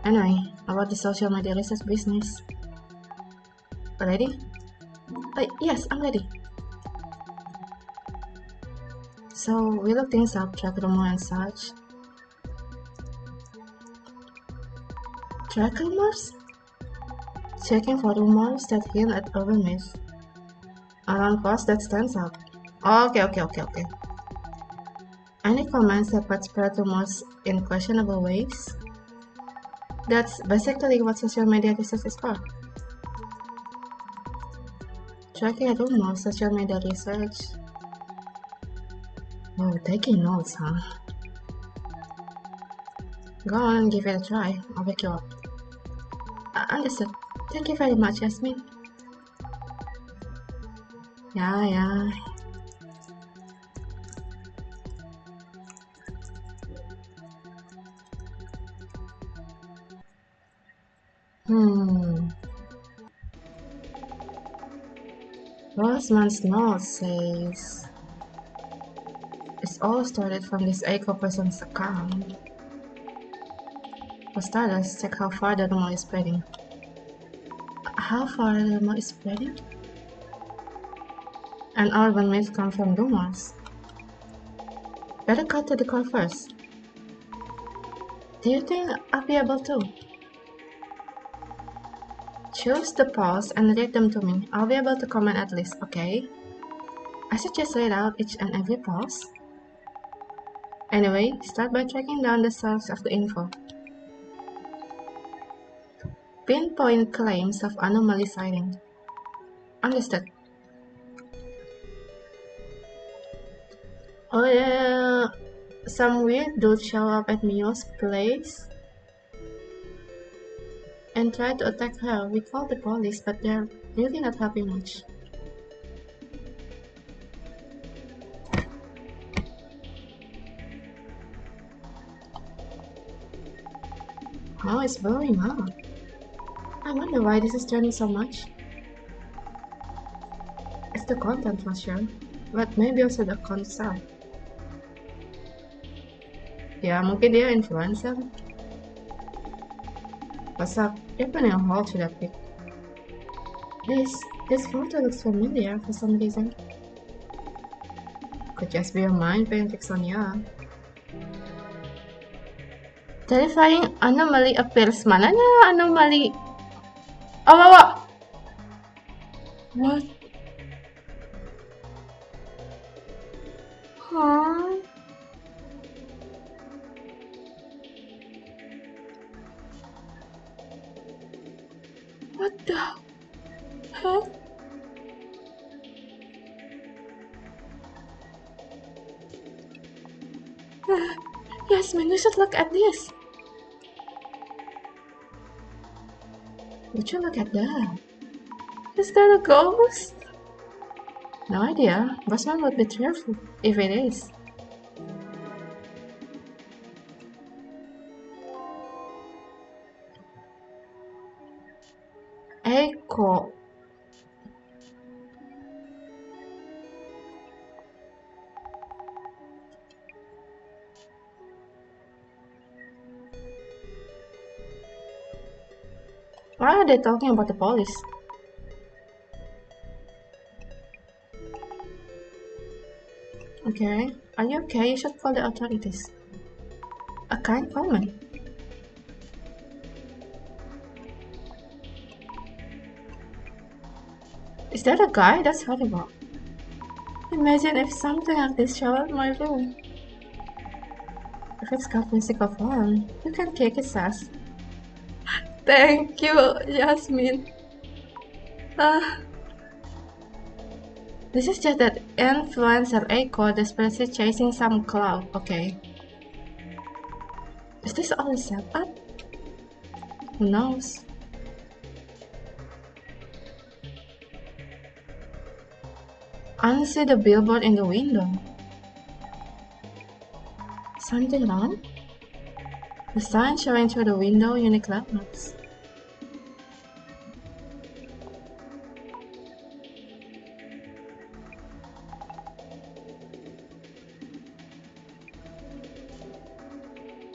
Anyway, about the social media research business. Ready? Yes, I'm ready. So, we look things up, track rumors and such. Track rumors? Checking for rumors that hint at urban myth. Around course that stands out. Okay. Any comments that could spread rumors in questionable ways? That's basically what social media research is for. Tracking rumors, social media research. Oh, taking notes, huh? Go on, give it a try. I'll wake you up. Understood. Thank you very much, Yasmin. Yeah. Roseman's note says it's all started from this Echo person's account. For starters, check how far the rumor is spreading. How far the rumor is spreading? An urban myth comes from rumors. Better cut to the core first. Do you think I'll be able to? Choose the pause and read them to me. I'll be able to comment at least, okay? I should just read out each and every pause. Anyway, start by tracking down the source of the info. Pinpoint claims of anomaly sighting. Understood. Oh yeah, some weird dude show up at Mio's place and try to attack her. We called the police, but they're really not helping much. Oh, it's blowing up. I wonder why this is trending so much. It's the content for sure, but maybe also the concept. Ya, mungkin dia influencer. What's up? You're putting a halt to that pic. This photo looks familiar for some reason. Could just be your mind playing tricks on ya. Terrifying anomaly appears. Mananya anomaly? Oh. What? Huh? What the heck? Yasmin, you should look at this. Would you look at that? Is that a ghost? No idea. Bossman would be careful if it is. Echo. Why are they talking about the police? Okay. Are you okay? You should call the authorities. A kind comment. Is that a guy? That's horrible. Imagine if something like this showed up in my room. If it's got physical form, you can kick its ass. Thank you, Yasmin. This is just that influencer Echo desperately chasing some cloud. Okay. Is this all a setup? Who knows? Unsee the billboard in the window. Something wrong? The sign showing through the window, unique landmarks.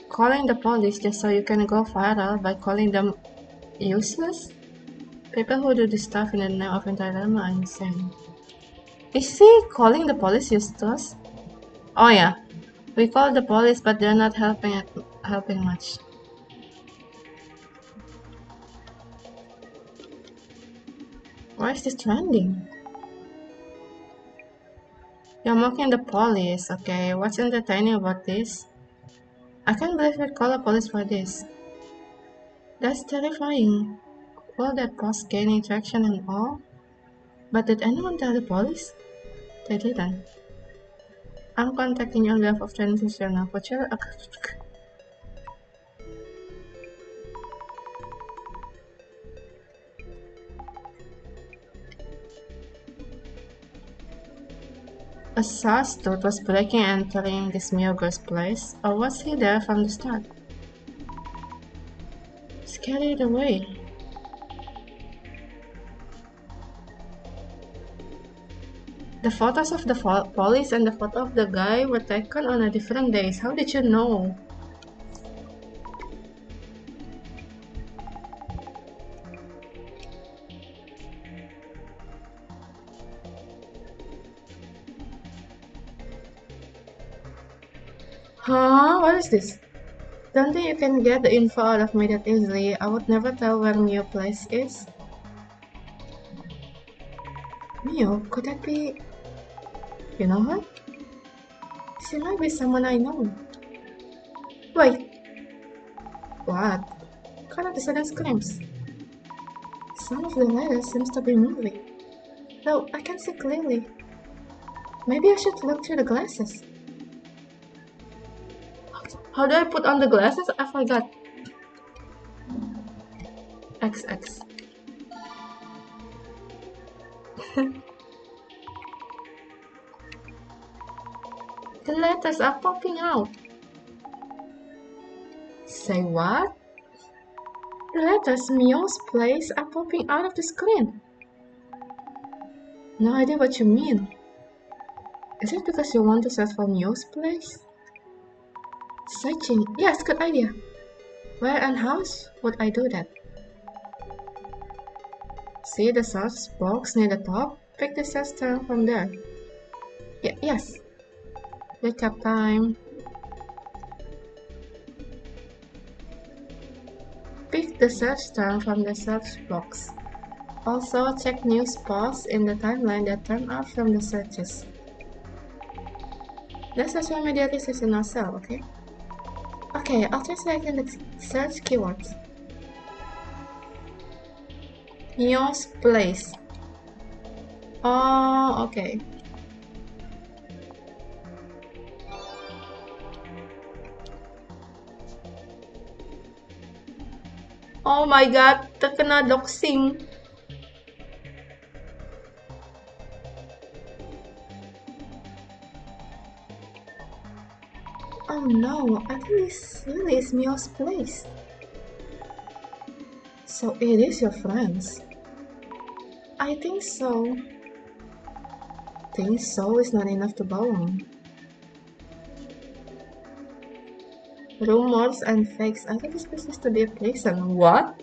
Calling the police just so you can go viral by calling them useless? People who do this stuff in the name of entertainment are insane. Is he calling the police useless? Oh yeah, we called the police but they're not helping much. Why is this trending? You're mocking the police, okay? What's entertaining about this? I can't believe we'd call the police for this. That's terrifying. All that post gaining traction and all. But did anyone tell the police? They didn't. I'm contacting you on behalf of transitional future. A sawtooth was breaking and entering this Miyogur's place, or was he there from the start? Scared away. The photos of the police and the photo of the guy were taken on a different days. How did you know? Huh? What is this? Don't think you can get the info out of me that easily. I would never tell where Mio place is. Mio? Could that be... You know her? She might be someone I know. Wait. What? Kind of the sudden screams. Some of the letters seems to be moving. Though I can see clearly. Maybe I should look through the glasses. How do I put on the glasses? I forgot. XX. The letters are popping out. Say what? The letters Mio's place are popping out of the screen. No idea what you mean. Is it because you want to search for Mio's place? Searching? Yes, good idea. Where and how would I do that? See the search box near the top? Pick the search term from there. Yes. Recap time. Pick the search term from the search box. Also, check news posts in the timeline that turn up from the searches. Let's social media research in our cell, okay? Okay, I'll try selecting the search keywords. Mio's place. Oh, okay. Oh my god, terkena doxing. Oh no, I think this really is Mio's place. So it is your friends. I think so. Think so is not enough to go on. Rumors and fakes. I think this place used to be a prison. What?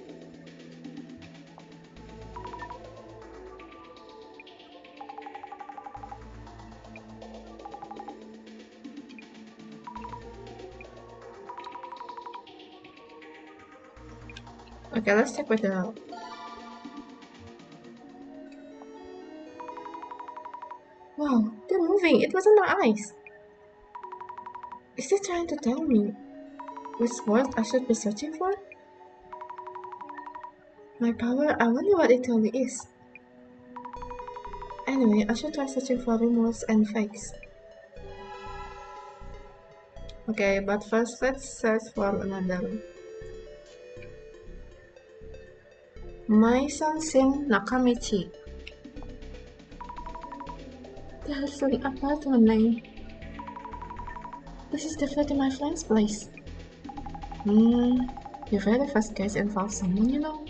Okay, let's check with the... Wow, they're moving. It wasn't my eyes. Is it trying to tell me which word I should be searching for? My power, I wonder what it really is. Anyway, I should try searching for rumors and fakes. Okay, but first let's search for another. Maison Shin Nakamichi. There's an apartment name. This is definitely my friend's place. Your very first case involves someone you know?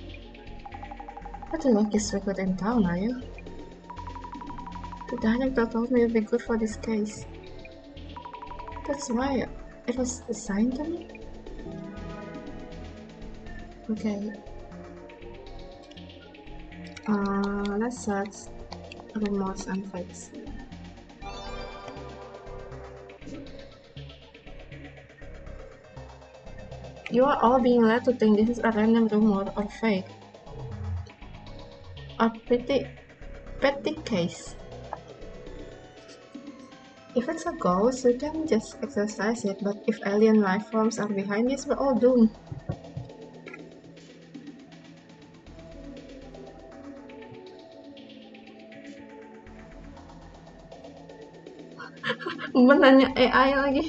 What the luckiest recruit in town, are you? The director told me it'd be good for this case. That's why it was assigned to me? Okay. Let's search rumors and fakes. You are all being led to think this is a random rumor or fake. A pretty petty case. If it's a ghost, we can just exercise it, but if alien life forms are behind this, we're all doomed. Nanya AI lagi.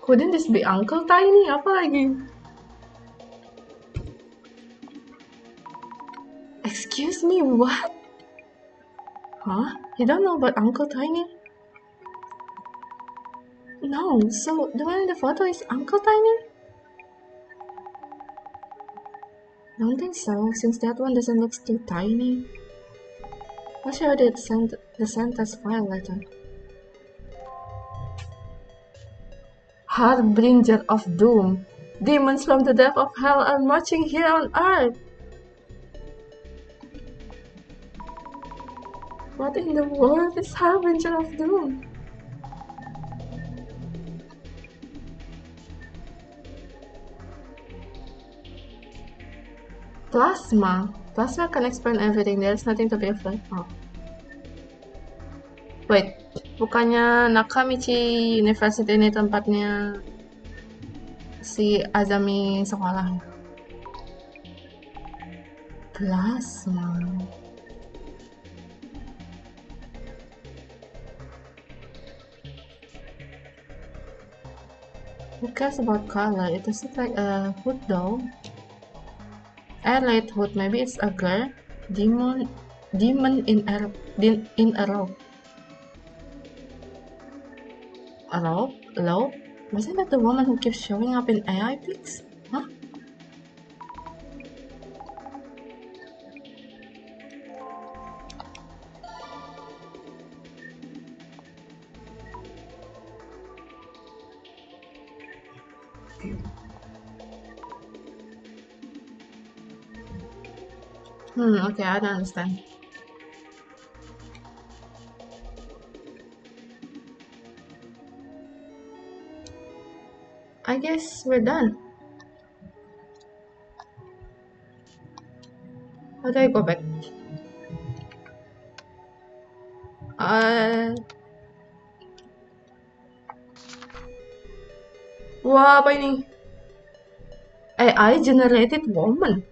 Couldn't this be Uncle Tiny? Apa lagi? Excuse me, what? Huh? You don't know about Uncle Tiny? No, so the one in the photo is Uncle Tiny? Don't think so, since that one doesn't look too tiny. I'll show you the sentence file later. Harbinger of Doom. Demons from the depth of hell are marching here on Earth. What in the world is Harbinger of Doom? Plasma. Plasma can explain everything. There's nothing to be afraid of. Wait, bukannya Nakamichi University ini tempatnya si Azami sekolah? Plasma. Who cares about color? It looks like a hood though. Airlight hood, maybe it's a girl. Demon in a robe. A robe? Lobe? Wasn't that the woman who keeps showing up in AI pics? Huh? Okay, I don't understand. I guess we're done. How do I go back? Wah, apa ini? AI generated woman.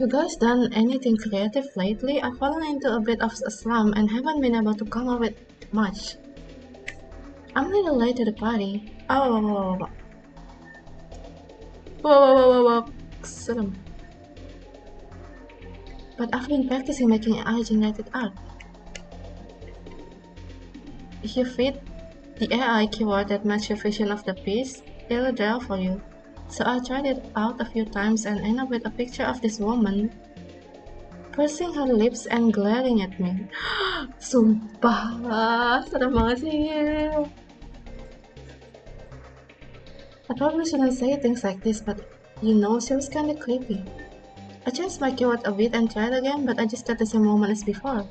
You guys done anything creative lately? I've fallen into a bit of a slump and haven't been able to come up with much. I'm a little late to the party. Whoa. Serem. But I've been practicing making AI-generated art. If you feed the AI keyword that matches your vision of the piece, it'll draw for you. So I tried it out a few times and ended up with a picture of this woman pursing her lips and glaring at me. Sumpah, serem banget sih. I probably shouldn't say things like this, but you know, she was kinda creepy. I changed my keyword a bit and tried again, but I just got the same woman as before.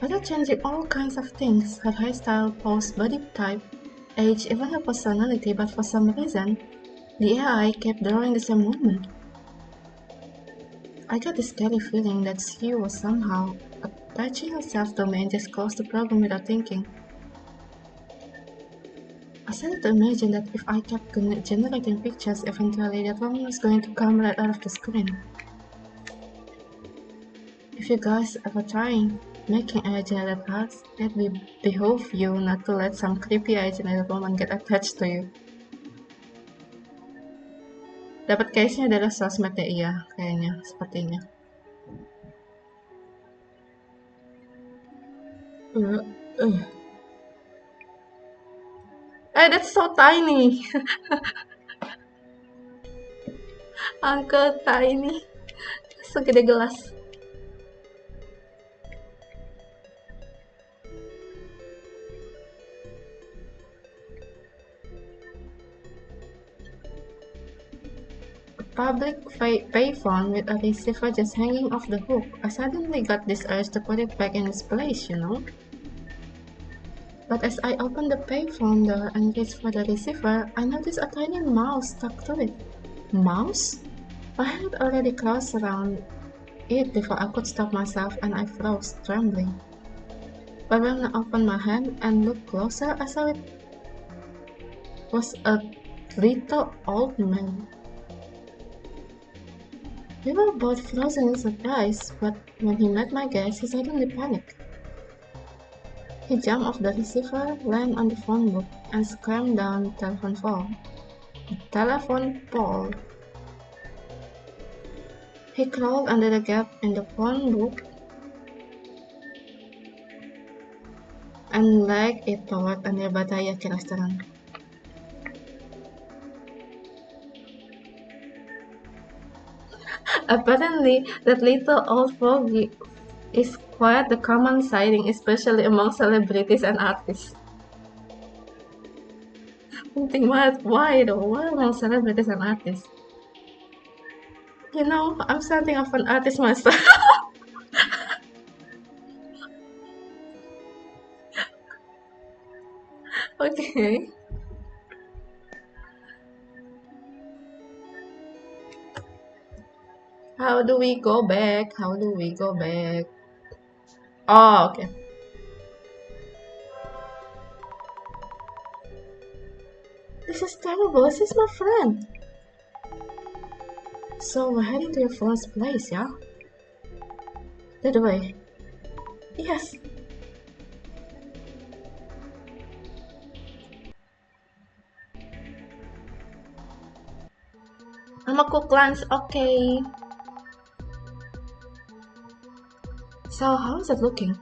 I tried changing all kinds of things, her hairstyle, pose, body type, age, even her personality, but for some reason, the AI kept drawing the same woman. I got this scary feeling that she was somehow attaching herself to me and just closed the program without thinking. I started to imagine that if I kept generating pictures, eventually that woman was going to come right out of the screen. If you guys ever trying making AI-generated art, it will behoove you not to let some creepy AI-generated woman get attached to you. Dapat case-nya adalah sosmednya, iya, kayaknya, sepertinya. That's so tiny! Uncle Tiny. Segede gelas. Public payphone with a receiver just hanging off the hook. I suddenly got this urge to put it back in its place, you know? But as I opened the payphone door and reached for the receiver, I noticed a tiny mouse stuck to it. Mouse? My hand already closed around it before I could stop myself and I froze, trembling. But when I opened my hand and looked closer, I saw it was a little old man. We were both frozen in surprise, but when he met my gaze, he suddenly panicked. He jumped off the receiver, landed on the phone book, and scrambled down the telephone pole. He crawled under the gap in the phone book and legged it toward a nearby taiyaki restaurant. Apparently, that little old fogey is quite the common sighting, especially among celebrities and artists. Think why though? Why among celebrities and artists? You know, I'm something of an artist myself. Okay. How do we go back? How do we go back? Oh, okay. This is terrible. This is my friend. So we're heading to your friend's place, yeah? That way. Yes. I'm a cook lunch, okay. So how is it looking?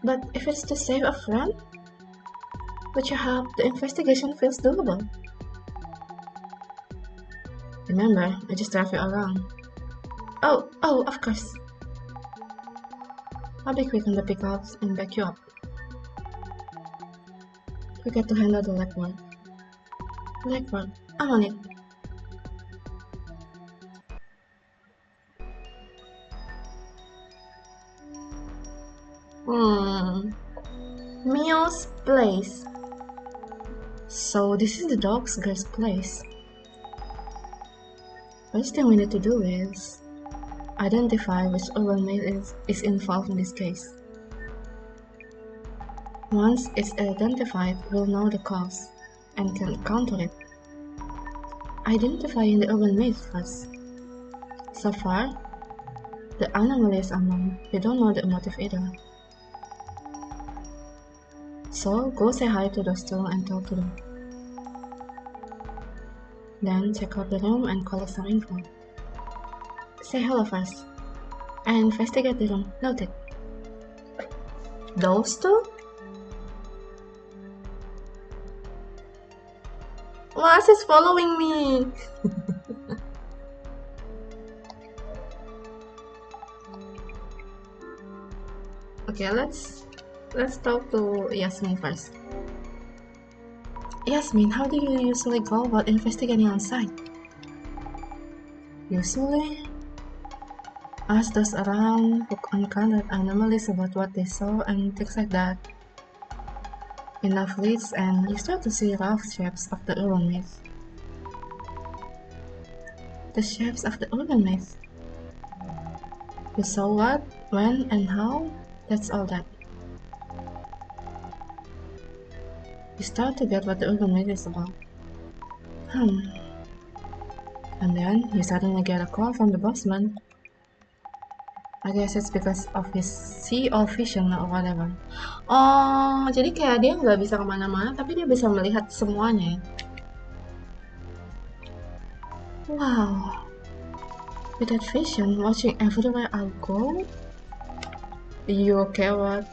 But if it's to save a friend, with your help, the investigation feels doable. Remember, I just drive you around. Oh, of course. I'll be quick on the pickups and back you up. We got to handle the legwork. Legwork, I'm on it. Mio's place. So this is the dog's girl's place. First thing we need to do is identify which urban myth is involved in this case. Once it's identified, we'll know the cause and can counter it. Identifying the urban myth first. So far, the anomalies are known. We don't know the motive either. So go say hi to those two and talk to them. Then check out the room and collect some info. Say hello first. And investigate the room. Noted. Those two? Why is it following me? Okay, let's talk to Yasmin first. Yasmin, how do you usually go about investigating on site? Usually, ask those around who encountered anomalies about what they saw and things like that. Enough leads and you start to see rough shapes of the urban myth. The shapes of the urban myth. You saw what, when, and how? That's all that. You start to get what the urban myth is about. And then you suddenly get a call from the bossman. I guess it's because of his see-all vision or whatever. Oh, jadi kayak dia nggak bisa kemana-mana, tapi dia bisa melihat semuanya. Wow. With that vision, watching everywhere I go? You okay, what?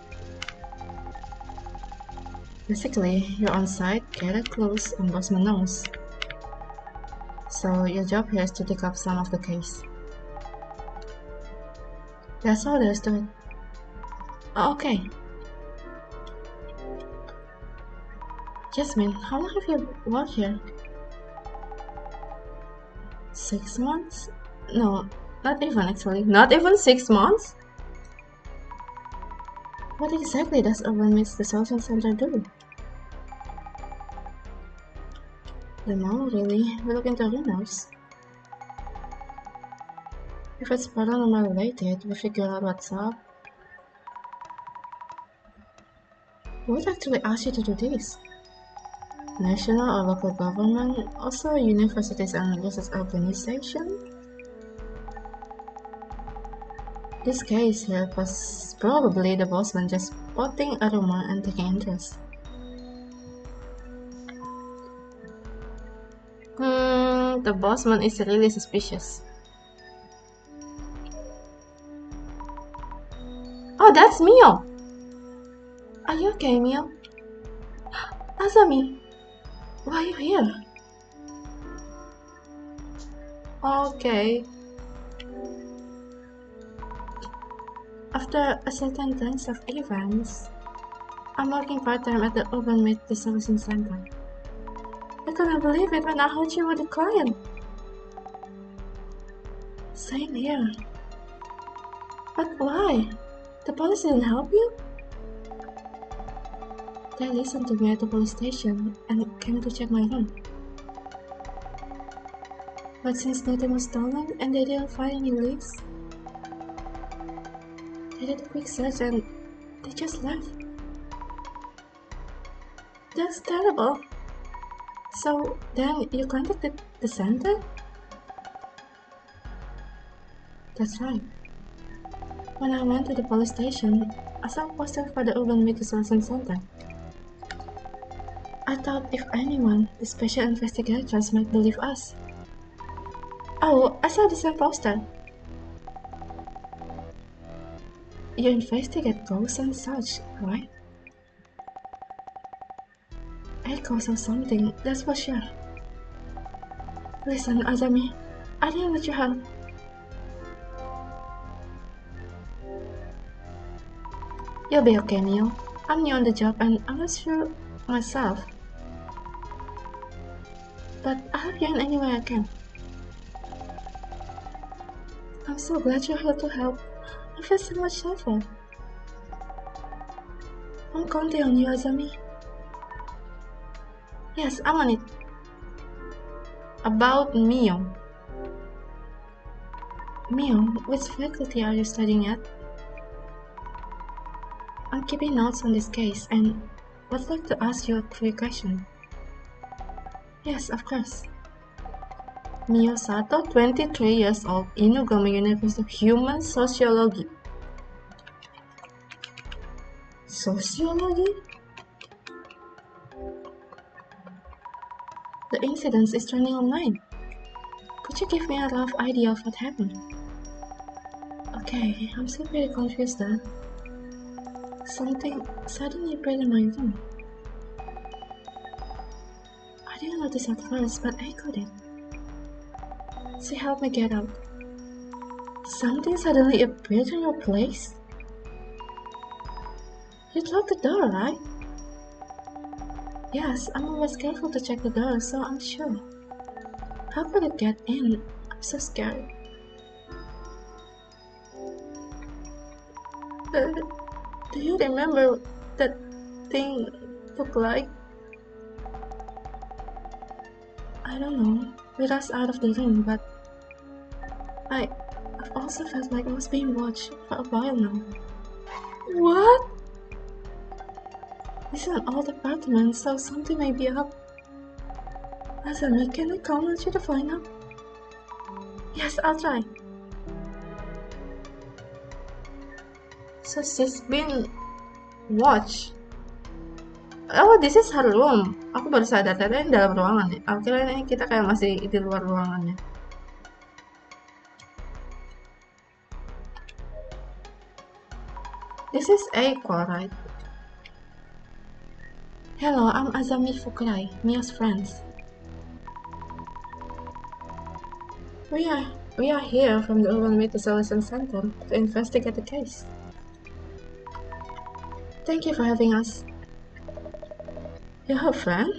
Basically, you're on site, get it close, and bossman knows. So your job here is to pick up some of the case. That's all there is to it. Oh, okay. Jasmine, how long have you worked here? 6 months? No, not even actually. Not even 6 months? What exactly does Urban Myth Dissolution Center do? Don't know, really. We look into rumors. If it's paranormal related, we figure out what's up. What actually asked you to do this? national or local government, also universities and research organizations. This case here was probably the bossman just spotting a rumor and taking interest. The bossman is really suspicious. Oh, that's Mio! Are you okay, Mio? Azami! Why are you here? Okay. After a certain turns of events, I'm working part-time at the Urban Myth Dissolution Center. I couldn't believe it when I heard you were the client. Same here. But why? The police didn't help you? They listened to me at the police station and came to check my room. But since nothing was stolen and they didn't find any leaks, they did a quick search and they just left. That's terrible. So then you contacted the center? That's right. When I went to the police station, I saw a poster for the Urban Myth Dissolution Center. I thought if anyone, the special investigators might believe us. Oh, I saw the same poster. You investigate ghosts and such, right? Echoes or something, that's for sure. Listen, Azami, I didn't let you help. You'll be okay, Mio. I'm new on the job and I'm not sure myself. But I'll help you in any way I can. I'm so glad you're here to help. I feel so much safer. I'm counting on you, Azami. Yes, I'm on it. About Mio. Mio, which faculty are you studying at? I'm keeping notes on this case and would like to ask you a quick question. Yes, of course. Mio Sato, 23 years old, Inugama University of Human Sociology. Sociology? The incident is trending online. Could you give me a rough idea of what happened? Okay, I'm still pretty confused though. Something suddenly appeared in my room. I didn't notice at first, but I got it. She helped me get out. Something suddenly appeared in your place? You locked the door, right? Yes, I'm always careful to check the door, so I'm sure. How could it get in? I'm so scared. Do you remember that thing looked like? I don't know. We rushed out of the room, but I've also felt like I was being watched for a while now. What? This is an old apartment, so something may be up. Azami, can I call on you to find out? Yes, I'll try. So she's been watched. Oh, this is her room. Aku baru sadar ternyata ini dalam ruangan ya. Aku kira ini kita kayak masih di luar ruangannya. This is Eiko, right? Hello, I'm Azami Fukurai, Mio's friends. We are here from the Urban Myth Dissolution Center to investigate the case. Thank you for having us. You're her friend?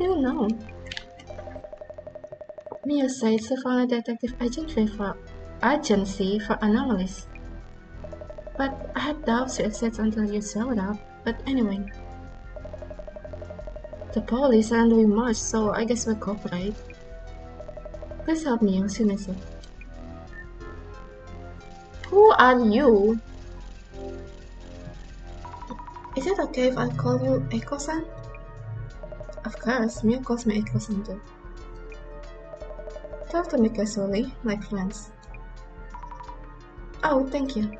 You don't know. Mio said she found a detective agency for anomalies. But I had doubts you exist until you showed up. But anyway. The police aren't doing much, so I guess we'll cooperate. Please help me, Shinichi. Who are you? Is it okay if I call you Eiko-san? Of course, Mio calls me Echo Center. Talk to me casually, like friends. Oh, thank you.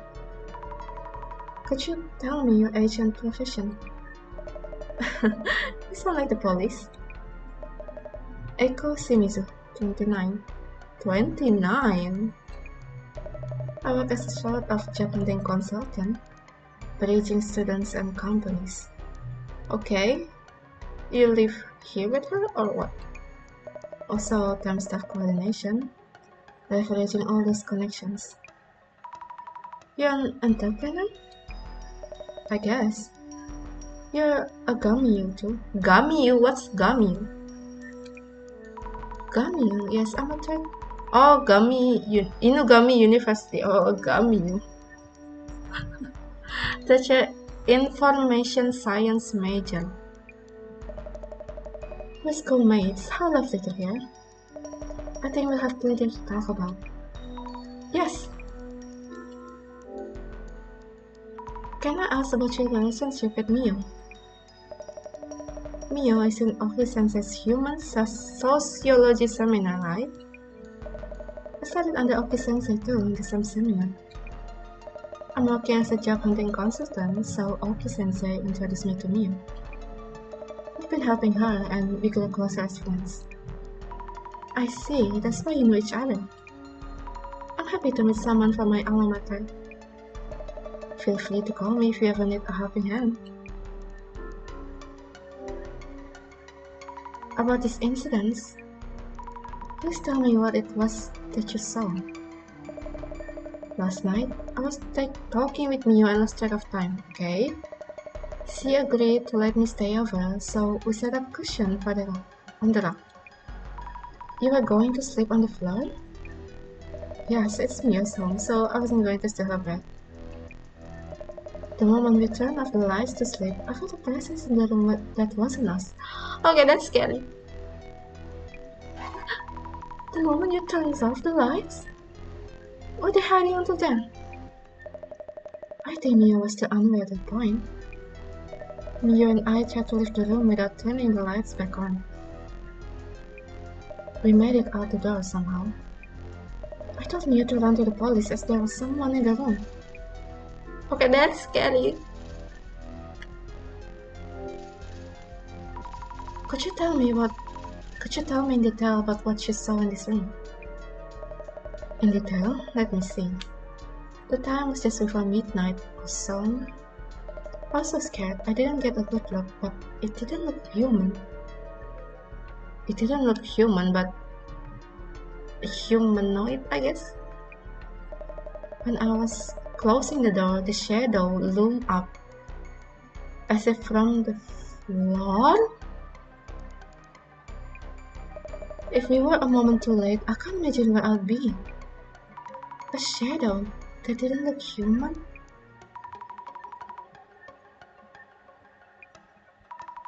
Could you tell me your age and profession? You sound like the police. Echo Shimizu, 29. 29? I work as a sort of job hunting consultant, bridging students and companies. Okay. You live here with her or what? Also, term staff coordination, leveraging all those connections. You're an entrepreneur? I guess. You're a Gamiu too. Gamiu? What's Gamiu? Gamiu? Yes, I'm a tech. Oh, Inugami University. Oh, Gamiu. That's your information science major. We're schoolmates. How lovely to hear. I think we'll have plenty to talk about. Yes. Can I ask about your relationship with Mio? Mio is in Oki-sensei's human sociology seminar, right? I studied under Oki-sensei too in the same seminar. I'm working as a job hunting consultant, so Oki-sensei introduced me to Mio. I've been helping her and we grew closer as friends. I see, that's why you know each other. I'm happy to meet someone from my alma mater. Feel free to call me if you ever need a helping hand. About these incidents, please tell me what it was that you saw. Last night, I was talking with Mio and lost track of time, okay? She agreed to let me stay over, so we set up cushion for on the rock. You were going to sleep on the floor? Yes, it's Mio's home, so I wasn't going to steal her bed. The moment we turned off the lights to sleep, I felt a presence in the room that wasn't us. Okay, that's scary. The moment you turned off the lights? Were they hiding until then? I think Mio was still unaware at that point. Mio and I tried to leave the room without turning the lights back on. We made it out the door somehow. I told Mio to run to the police as there was someone in the room. Okay, that's scary. Could you tell me in detail about what you saw in this room? In detail? Let me see. The time was just before midnight or so. I was so scared I didn't get a good look, but it didn't look human. It didn't look human, but humanoid, I guess. When I was closing the door, the shadow loomed up, as if from the floor? If we were a moment too late, I can't imagine where I'd be. A shadow that didn't look human?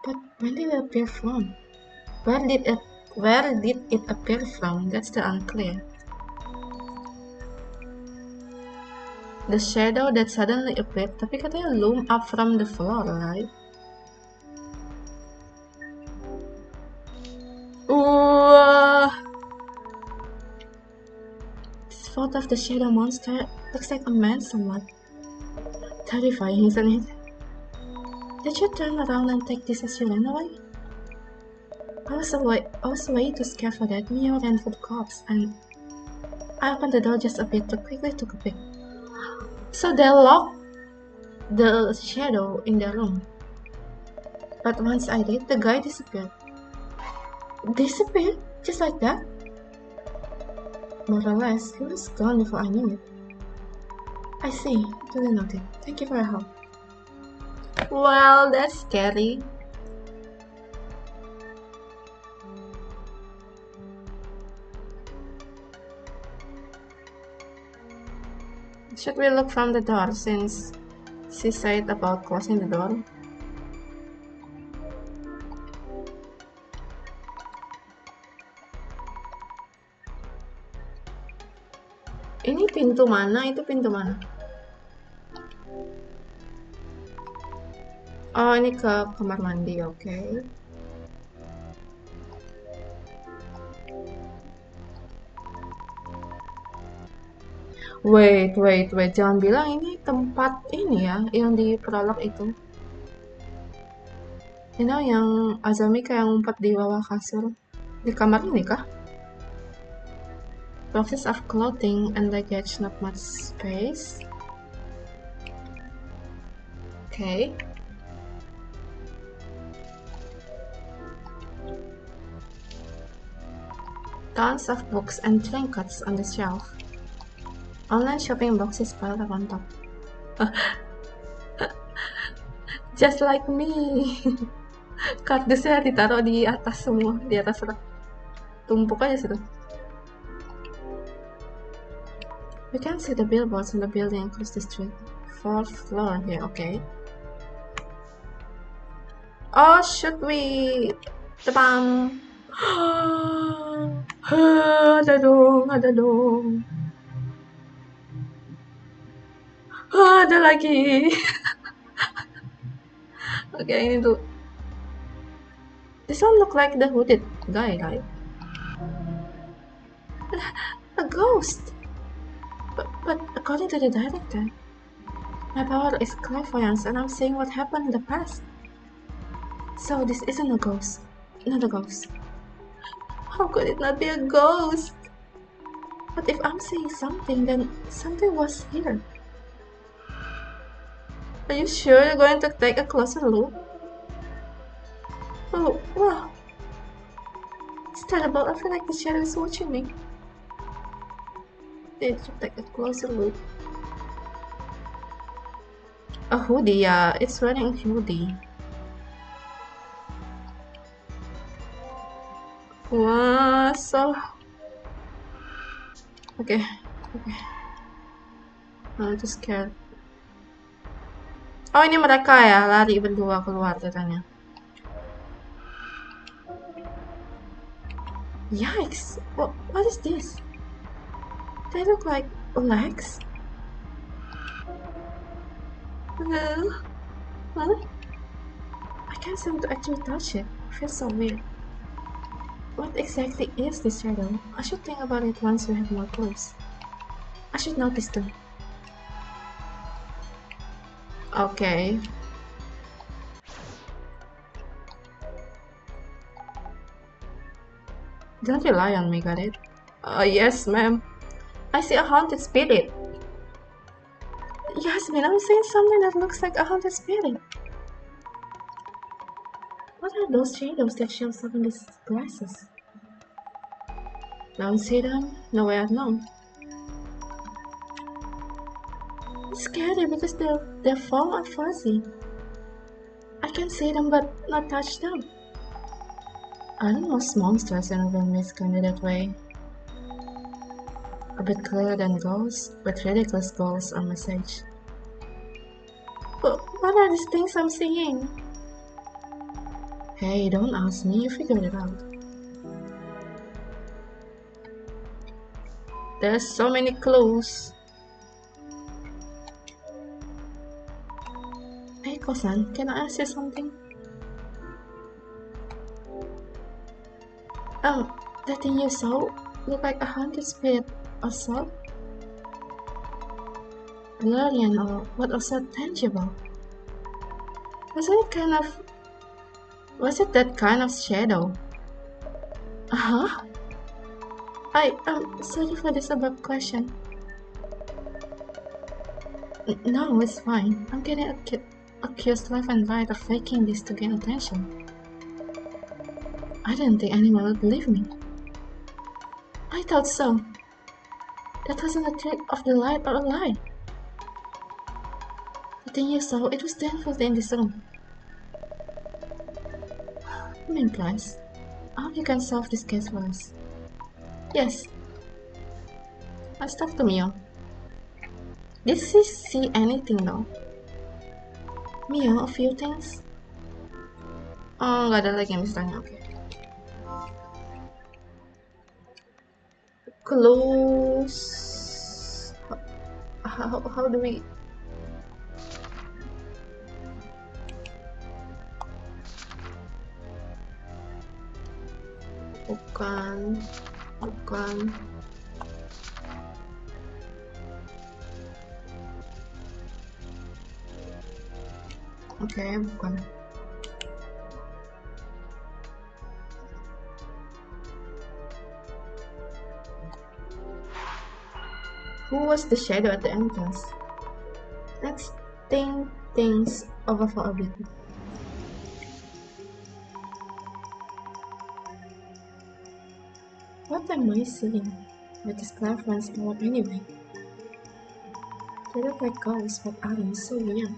But when did it appear from? Where did it appear from? That's still unclear. The shadow that suddenly appeared, tapi katanya loom up from the floor, right? This photo of the shadow monster looks like a man somewhat. Terrifying, isn't it? Did you turn around and take this as you ran away? I was way too scared for that. Mio ran for the cops, and I opened the door just a bit to quickly took a peek. So they locked the shadow in the room. But once I did, the guy disappeared. Disappeared? Just like that? More or less, he was gone before I knew it. I see. Duly noted. Thank you for your help. Well, that's scary. Should we look from the door since she said about closing the door? Ini pintu mana? Itu pintu mana? Oh, ini ke kamar mandi, okay. Wait. Jangan bilang ini tempat ini ya, yang di prolog itu. You know, yang Azami kayak ngumpet di bawah kasur. Di kamar ini kah? Boxes of clothing and luggage, not much space. Okay. Tons of books and trinkets on the shelf. Online shopping boxes piled up on top. Just like me. Kardusnya ditaruh di atas semua, di atas rak. Tumpuk aja situ. We can see the billboards in the building across the street. 4th floor here, okay. Oh, should we... Tabam! Ada dong. Ada lagi. Okay, I need to... This one look like the hooded guy, right? A ghost! But according to the director, my power is clairvoyance and I'm seeing what happened in the past. So this isn't a ghost. Not a ghost. How could it not be a ghost? But if I'm seeing something, then something was here. Are you sure you're going to take a closer look? Oh, wow. It's terrible. I feel like the shadow is watching me. Need to take a closer look. A hoodie, yeah. It's wearing a hoodie. Wow, so... Okay. I'm just scared. Oh, ini mereka ya, lari berdua keluar katanya. Yikes! What is this? They look like legs? Huh? I can't seem to actually touch it. It feels so weird. What exactly is this shadow? I should think about it once we have more clues. I should notice them. Okay. Don't rely on me, got it? Yes, ma'am. I see a haunted spirit. Yes, man, I'm seeing something that looks like a haunted spirit. What are those shadows that shows up in these glasses? Don't see them? No way I'd know. It's scary because they're foam and fuzzy. I can see them but not touch them. I don't know, Monstrous and Urban Myth kinda that way. A bit clearer than ghosts, but ridiculous goals or message. But what are these things I'm seeing? Hey, don't ask me, you figured it out. There's so many clues. Hey, Kosan, can I ask you something? That thing you saw looked like a haunted spirit or so? Blurry and all, but also tangible. Was it that kind of shadow? Uh-huh. I'm sorry for this abrupt question. No, it's fine. I'm getting accused left and right of faking this to gain attention. I didn't think anyone would believe me. I thought so. That wasn't a trick of the light or a lie. The thing you saw, it was definitely in this room. I'm impressed. I hope you can solve this case for us. Yes. Let's talk to Mio. Did she see anything though? Mio, a few things? Oh, nggak ada lagi yang bisa tanya, oke. Clues. How do we... Bukan. Oke, bukan. Who was the shadow at the entrance? Let's think things over for a bit. What am I seeing with this clairvoyance power anyway? They look like ghosts, but aren't so weird.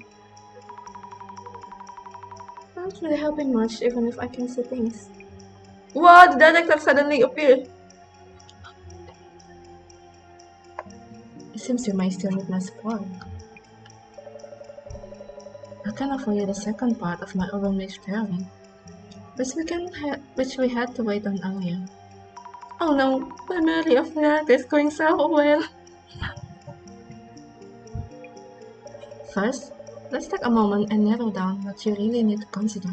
Not really helping much, even if I can see things. Wow, the director suddenly appeared! It seems you may still need my support. I can offer you the second part of my Urban Myth theory, which we had to wait on earlier. Oh no, my memory of that is going so well. First, let's take a moment and narrow down what you really need to consider.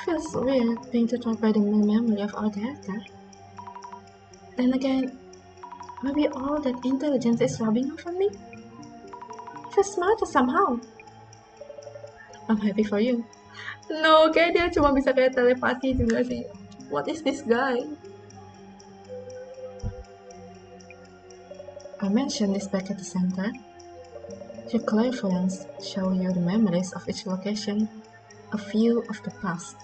Feels weird being tortured in the memory of our director. Then again, maybe all that intelligence is rubbing off on me? Feels smarter somehow. I'm happy for you. No, kayak dia cuma bisa kayak telepati juga sih. What is this guy? I mentioned this back at the center. Your clairvoyants show you the memories of each location, a view of the past.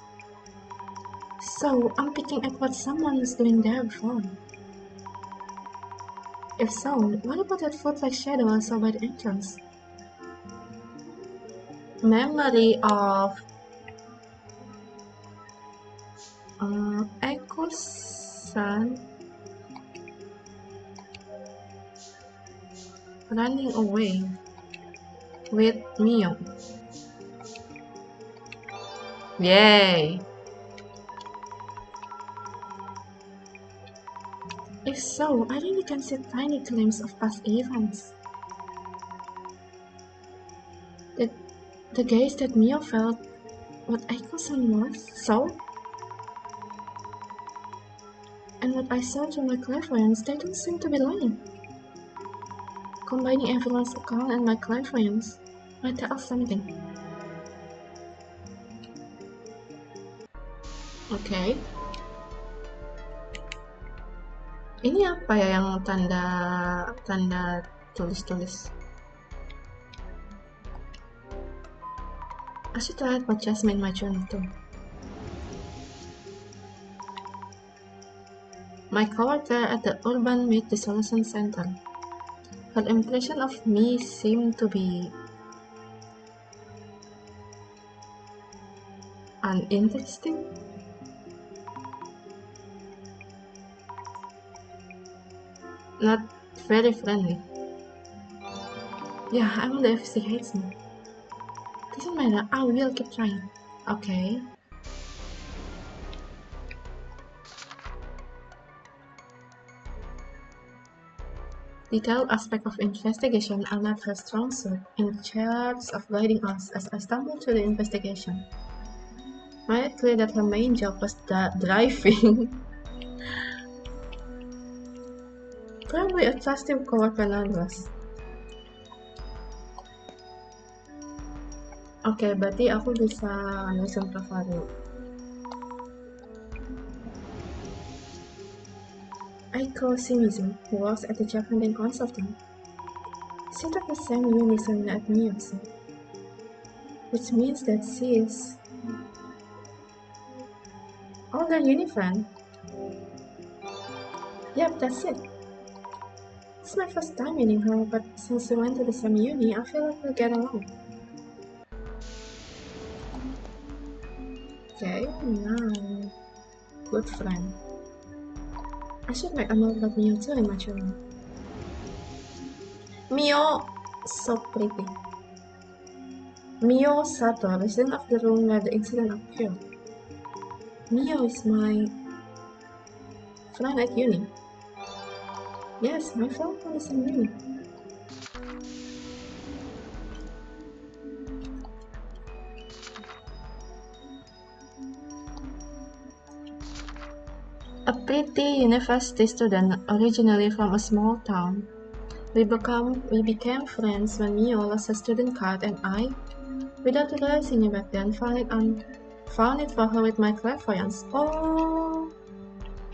So, I'm picking at what someone was doing there before. If so, what about that foot-like shadow I saw by the entrance? Memory of Echo-san running away with Mio. Yay! If so, I really can see tiny glimpses of past events. The gaze that Mio felt, what Echo-san saw, and what I saw through my clairvoyance, they don't seem to be lying. Combining everyone's account and my clairvoyance might tell us something. Okay. Ini apa ya yang tanda tulis-tulis? I should write what Jasmine in my journal too. My coworker at the Urban Myth Dissolution Center. Her impression of me seemed to be uninteresting. Not very friendly. Yeah, I wonder if she hates me. Doesn't matter, I will keep trying. Okay. Detailed aspects of investigation are not her strong suit, in charge of guiding us as I stumbled through the investigation. Made it clear that her main job was driving. Probably a trusty coworker nonetheless. Oke, berarti aku bisa nulisin profile dulu. Aiko Shimizu, who works at the Japan Consulting. She took the same uni seminar at me also, which means that she is older uni friend. Yep, that's it. It's my first time meeting her, but since we went to the same uni, I feel like we'll get along. Okay, now, good friend. I should make a note about Mio too in my journal. Mio, so pretty. Mio Sato, resident of the room where the incident occurred. Mio is my friend at uni. Yes, my friend from the same uni. A pretty university student originally from a small town. We became friends when Mio lost her student card and I Without realizing it back then, found it for her with my clairvoyance. Oh,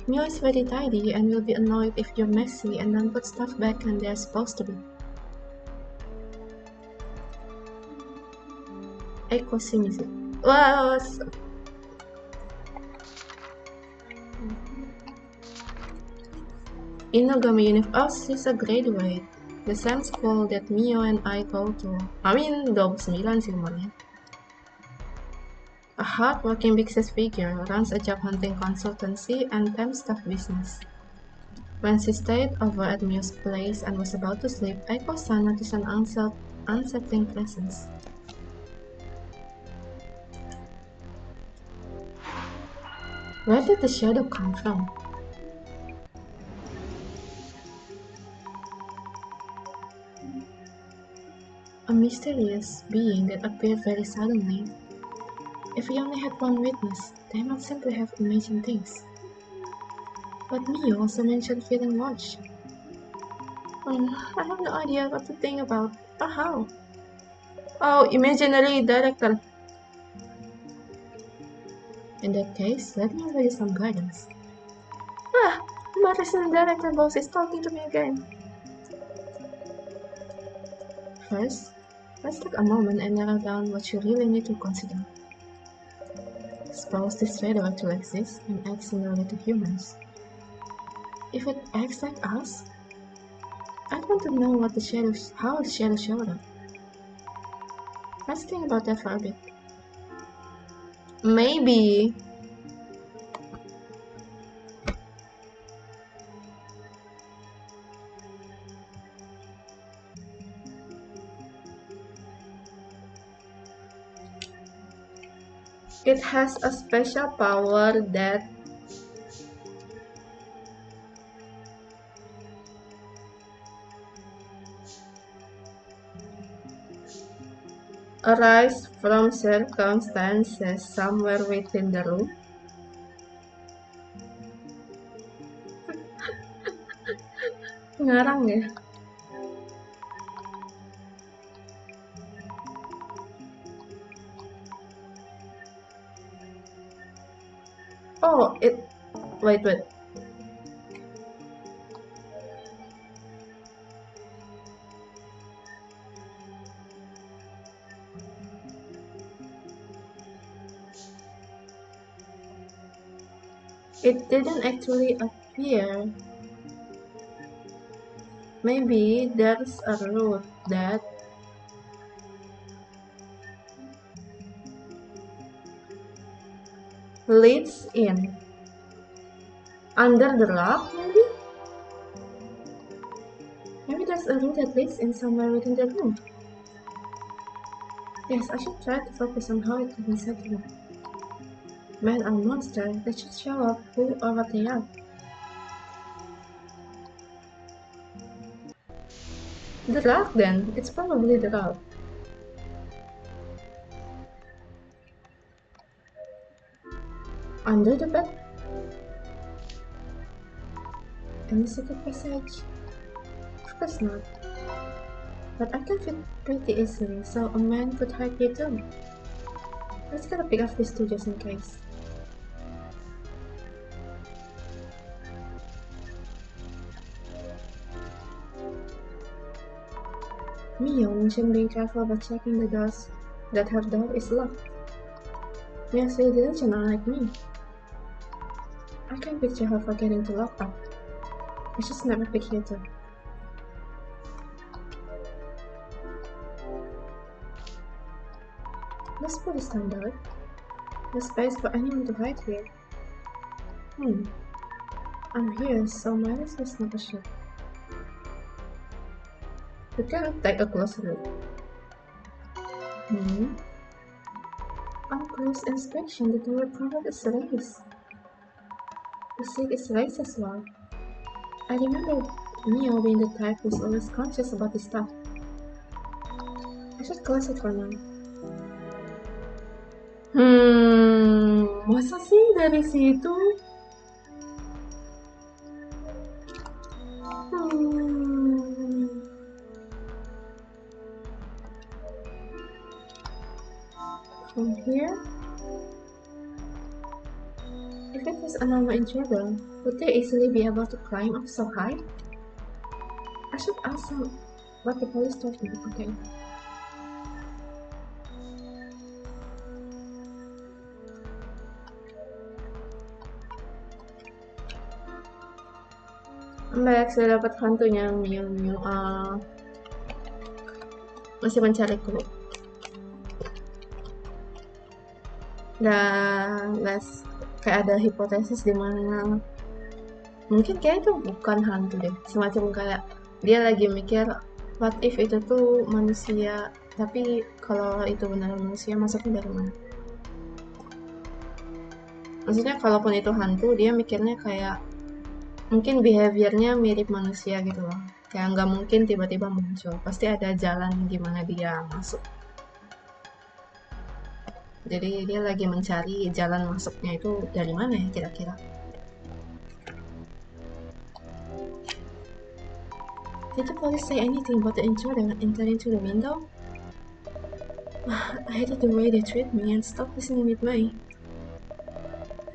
Mio is very tidy and will be annoyed if you're messy and don't put stuff back when they're supposed to be. Equanimity. Well, Inugami Univ. Oh, she's a graduate. The same school that Mio and I go to. I mean, 29 sih umurnya. A hard-working big six figure, runs a job hunting consultancy and temp staff business. When she stayed over at Mio's place and was about to sleep, Aiko-san noticed an unsettling presence. Where did the shadow come from? A mysterious being that appeared very suddenly. If we only had one witness, they might simply have imagined things. But Mio also mentioned feeling watched. I have no idea what to think about or how. Oh, imaginary director. In that case, let me offer you some guidance. My resident director boss is talking to me again. First, let's take a moment and narrow down what you really need to consider. Suppose this shadow actually exists and acts similarly to humans. If it acts like us, I'd want to know how the shadow showed up. Let's think about that for a bit. Maybe it has a special power that arises from circumstances somewhere within the room. Ngarang ya. Oh, wait. It didn't actually appear. Maybe there's a route that leads in. Under the rock, maybe? Maybe there's a route that leads in somewhere within the room. Yes, I should try to focus on how it got inside the room. Man or monster, they should show up who or what they are. The rock then, it's probably the rock. Under the bed? In the secret passage? Of course not. But I can fit pretty easily, so a man could hide here too. Let's get a pic of these two just in case. Mio mentioned being careful about checking the doors, that her door is locked. Mia's religion unlike me. I can picture her forgetting to lock up. I should snap a pic here too. Let's put it standard. No space for anyone to hide here. I'm here, so might as well snap a shot. We can take a closer look. On close inspection, the door covered is raised. The seat is raised as well. I remember Mio being the type who's always conscious about his stuff. I should close it for now. Masa sih dari situ? From here? If it was a normal intruder, would they easily be able to climb up so high? I should ask them what the police told me. Okay. Baik, sudah dapat hantunya Miu. Masih mencari clue. Dan kayak ada hipotesis di mana mungkin kayak itu bukan hantu deh, semacam kayak dia lagi mikir what if itu tuh manusia, tapi kalau itu benar manusia masuknya dari mana? Maksudnya kalaupun itu hantu, dia mikirnya kayak mungkin behaviornya mirip manusia gitu loh, kayak nggak mungkin tiba-tiba muncul, pasti ada jalan gimana dia masuk. Jadi dia lagi mencari jalan masuknya itu dari mana ya kira-kira. Did the police say anything about the intruder entering through the window? I hated the way they treated me and stopped listening with me.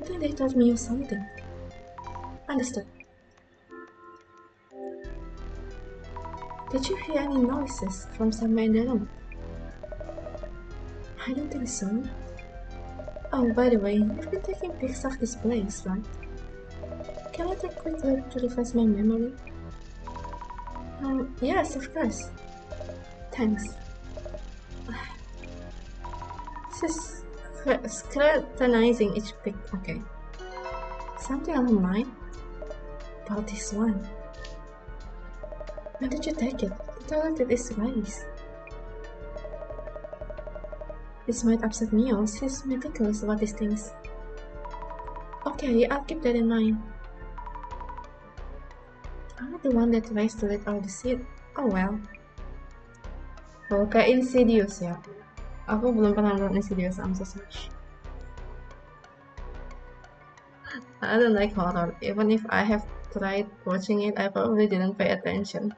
I think they told me something. Understood. Did you hear any noises from somewhere in the room? I don't think so. Oh, by the way, you've been taking pics of this place, right? Can I take a quick look to refresh my memory? Yes, of course. Thanks. This is scrutinizing each pic. Okay. Something on my mind? About this one. When did you take it? The toilet is nice. This might upset Mio. She's meticulous about these things. Okay, I'll keep that in mind. I'm not the one that tries to let out the seed. Oh well. Oh, kayak Insidious ya. Aku belum pernah nonton Insidious, I'm so sorry. I don't like horror. Even if I have tried watching it, I probably didn't pay attention.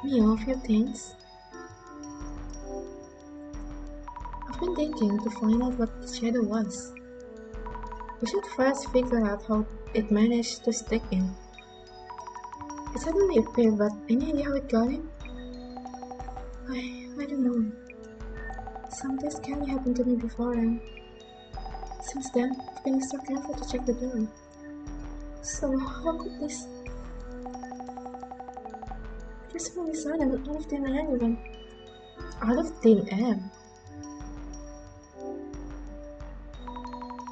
Mio, a few things. I've been thinking to find out what the shadow was. We should first figure out how it managed to stick in. It suddenly appeared, but any idea how it got in? I don't know. Something scary happened to me before, and since then, I've been so careful to check the door. So, how could this? It was really sudden, out of thin air even. Out of thin air?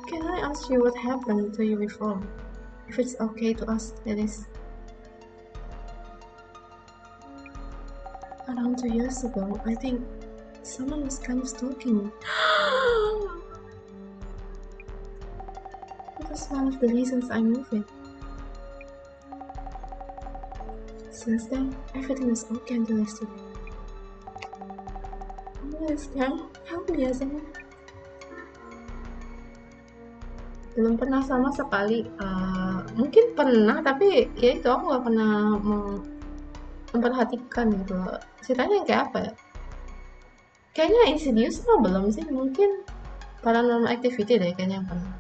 Can I ask you what happened to you before? If it's okay to ask, that is. Around 2 years ago, I think someone was kind of stalking me. That was one of the reasons I moved in. Since then, everything was okay until yesterday. Help me, Azana. Belum pernah sama sekali. Mungkin pernah, tapi ya itu aku gak pernah memperhatikan gitu. Ceritanya kayak apa ya? Kayaknya Insidious mah belum sih. Mungkin Paranormal Activity deh kayaknya yang pernah.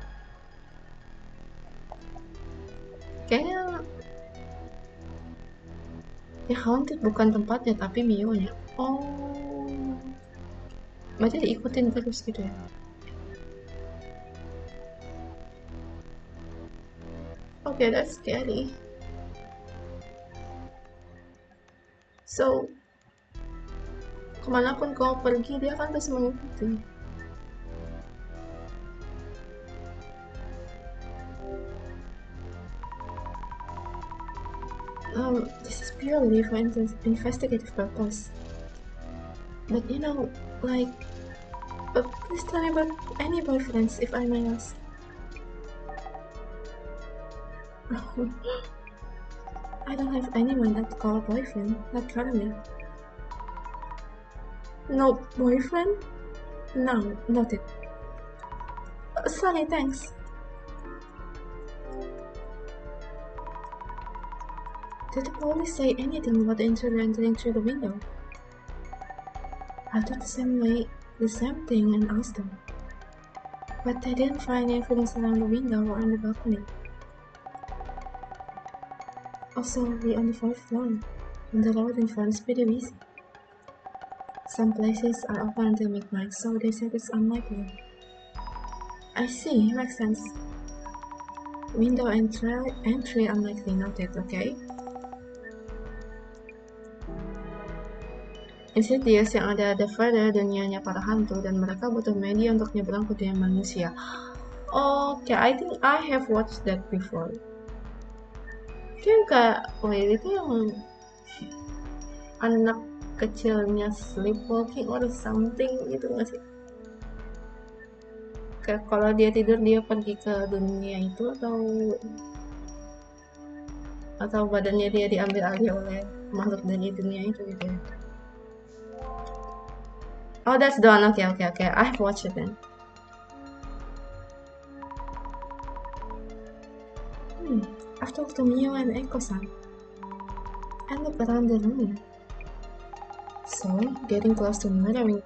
Kayaknya ya haunted bukan tempatnya tapi Mio-nya. Oh, berarti diikutin terus gitu ya. Okay, that's scary. So, kemanapun kau pergi, dia akan terus mengikuti. This is purely for investigative purpose. But you know, like, please tell me about any boyfriends, if I may ask. I don't have anyone that call boyfriend, not currently. No boyfriend? No, noted. Sorry, thanks. Did the police say anything about the intruder entering through the window? I thought the same thing and asked them. But they didn't find any evidence around the window or on the balcony. Also, we're on the 4th floor, and the road in front is pretty busy. Some places are open until midnight, so they said it's unlikely. I see, makes sense. Window entry unlikely, noted, okay? Insidious yang ada further dunianya para hantu dan mereka butuh media untuk nyebrang ke dunia manusia. Okay, I think I have watched that before. Kayak, itu yang anak kecilnya sleepwalking or something gitu nggak sih? Kayak kalau dia tidur dia pergi ke dunia itu atau badannya dia diambil alih oleh makhluk dari dunia itu gitu ya. Oh, that's done. Okay. I've watched it then. I've talked to Mio and Eiko-san. I look around the room. So, getting close to murdering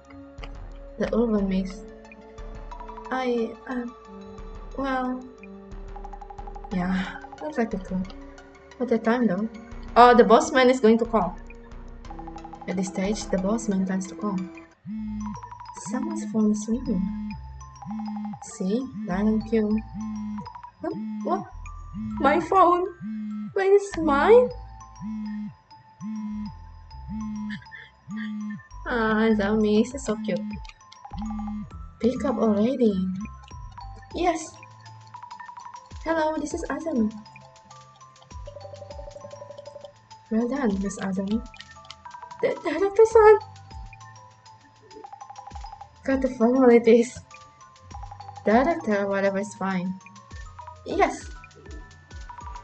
the Urban Myth. Well, yeah, looks like it could. At the time though. Oh, the boss man is going to call. At this stage, the boss man tries to call. Someone's phone is ringing. See? Dial Q. Huh? What? My phone? Wait, it's mine? Zami, this is so cute. Pick up already. Yes. Hello, this is Azami. Well done, Miss Azami. The director-san. Got the formalities. Director, whatever is fine. Yes.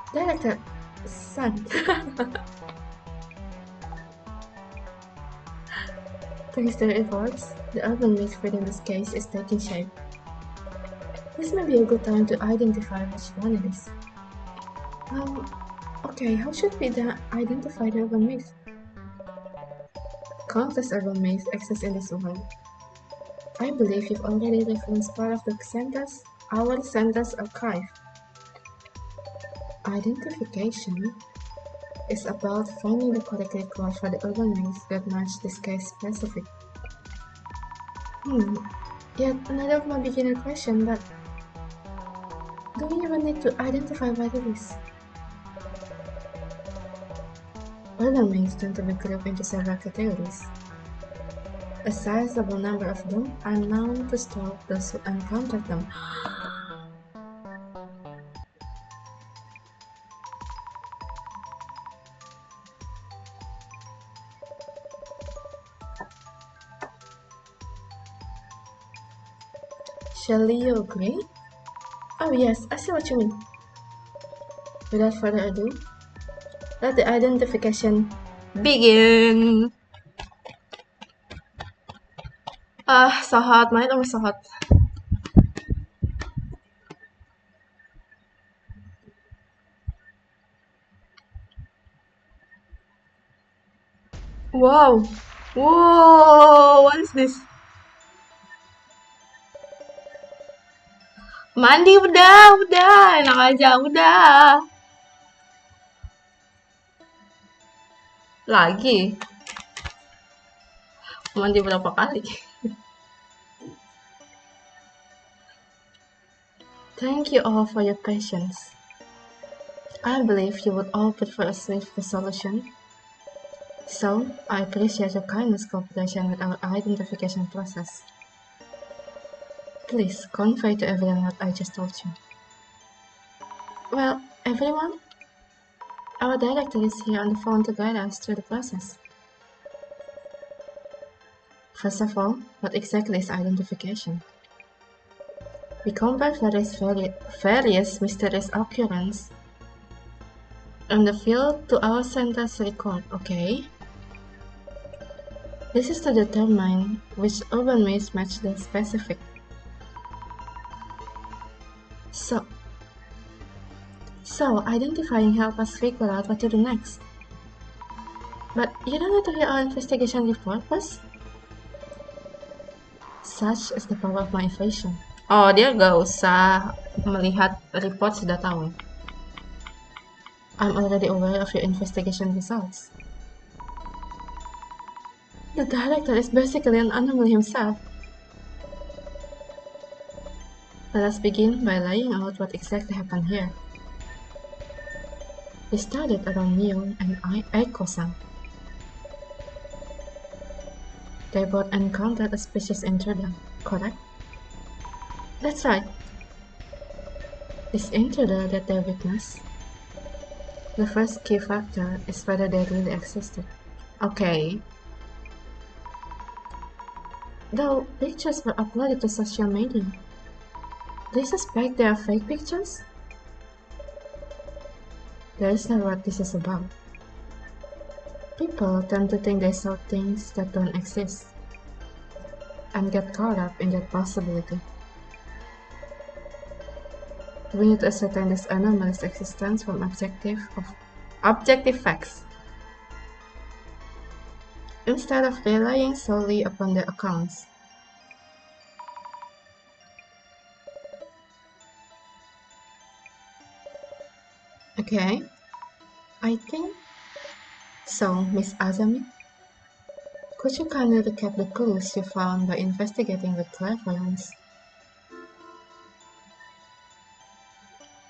Director-san. Thanks to the efforts, the urban myth within this case is taking shape. This may be a good time to identify which one it is. Okay, how should we identify the urban myth? Countless urban myths exist in this world. I believe you've already referenced part of our center's archive. Identification is about finding the correct record for the urban myths that match this case specific. Yet another of my beginner question, but do we even need to identify what it is? Urban myths tend to be grouped into several categories. A sizable number of them are known to stalk those who encounter them. Shall you agree? Oh yes, I see what you mean. Without further ado, let the identification begin! So hot, my arm is so hot. Wow! Whoa! What is this? Mandi udah, enak aja, udah. Lagi? Mandi berapa kali? Thank you all for your patience. I believe you would all prefer a swift resolution. So, I appreciate your kindness cooperation with our identification process. Please convey to everyone what I just told you. Well, everyone, our director is here on the phone to guide us through the process. First of all, what exactly is identification? We compare various mysterious occurrences in the field to our center's record, okay? This is to determine which urban myths match the specific. So identifying helps us figure out what to do next. But you don't need to hear our investigation report first? Such is the power of my invasion. Oh, dia gak usah melihat report, sudah tahu. I'm already aware of your investigation results. The director is basically an anomaly himself. Let us begin by laying out what exactly happened here. We started around Mio and Aiko-san. They both encountered a species intruder, correct? That's right. This intruder that they witnessed, the first key factor is whether they really existed. Okay. Though pictures were uploaded to social media, do you suspect they are fake pictures? That is not what this is about. People tend to think they saw things that don't exist, and get caught up in that possibility. We need to ascertain this anomaly's existence from objective facts, instead of relying solely upon their accounts. Okay, I think so. Miss Azami, could you kindly recap the clues you found by investigating with clairvoyance?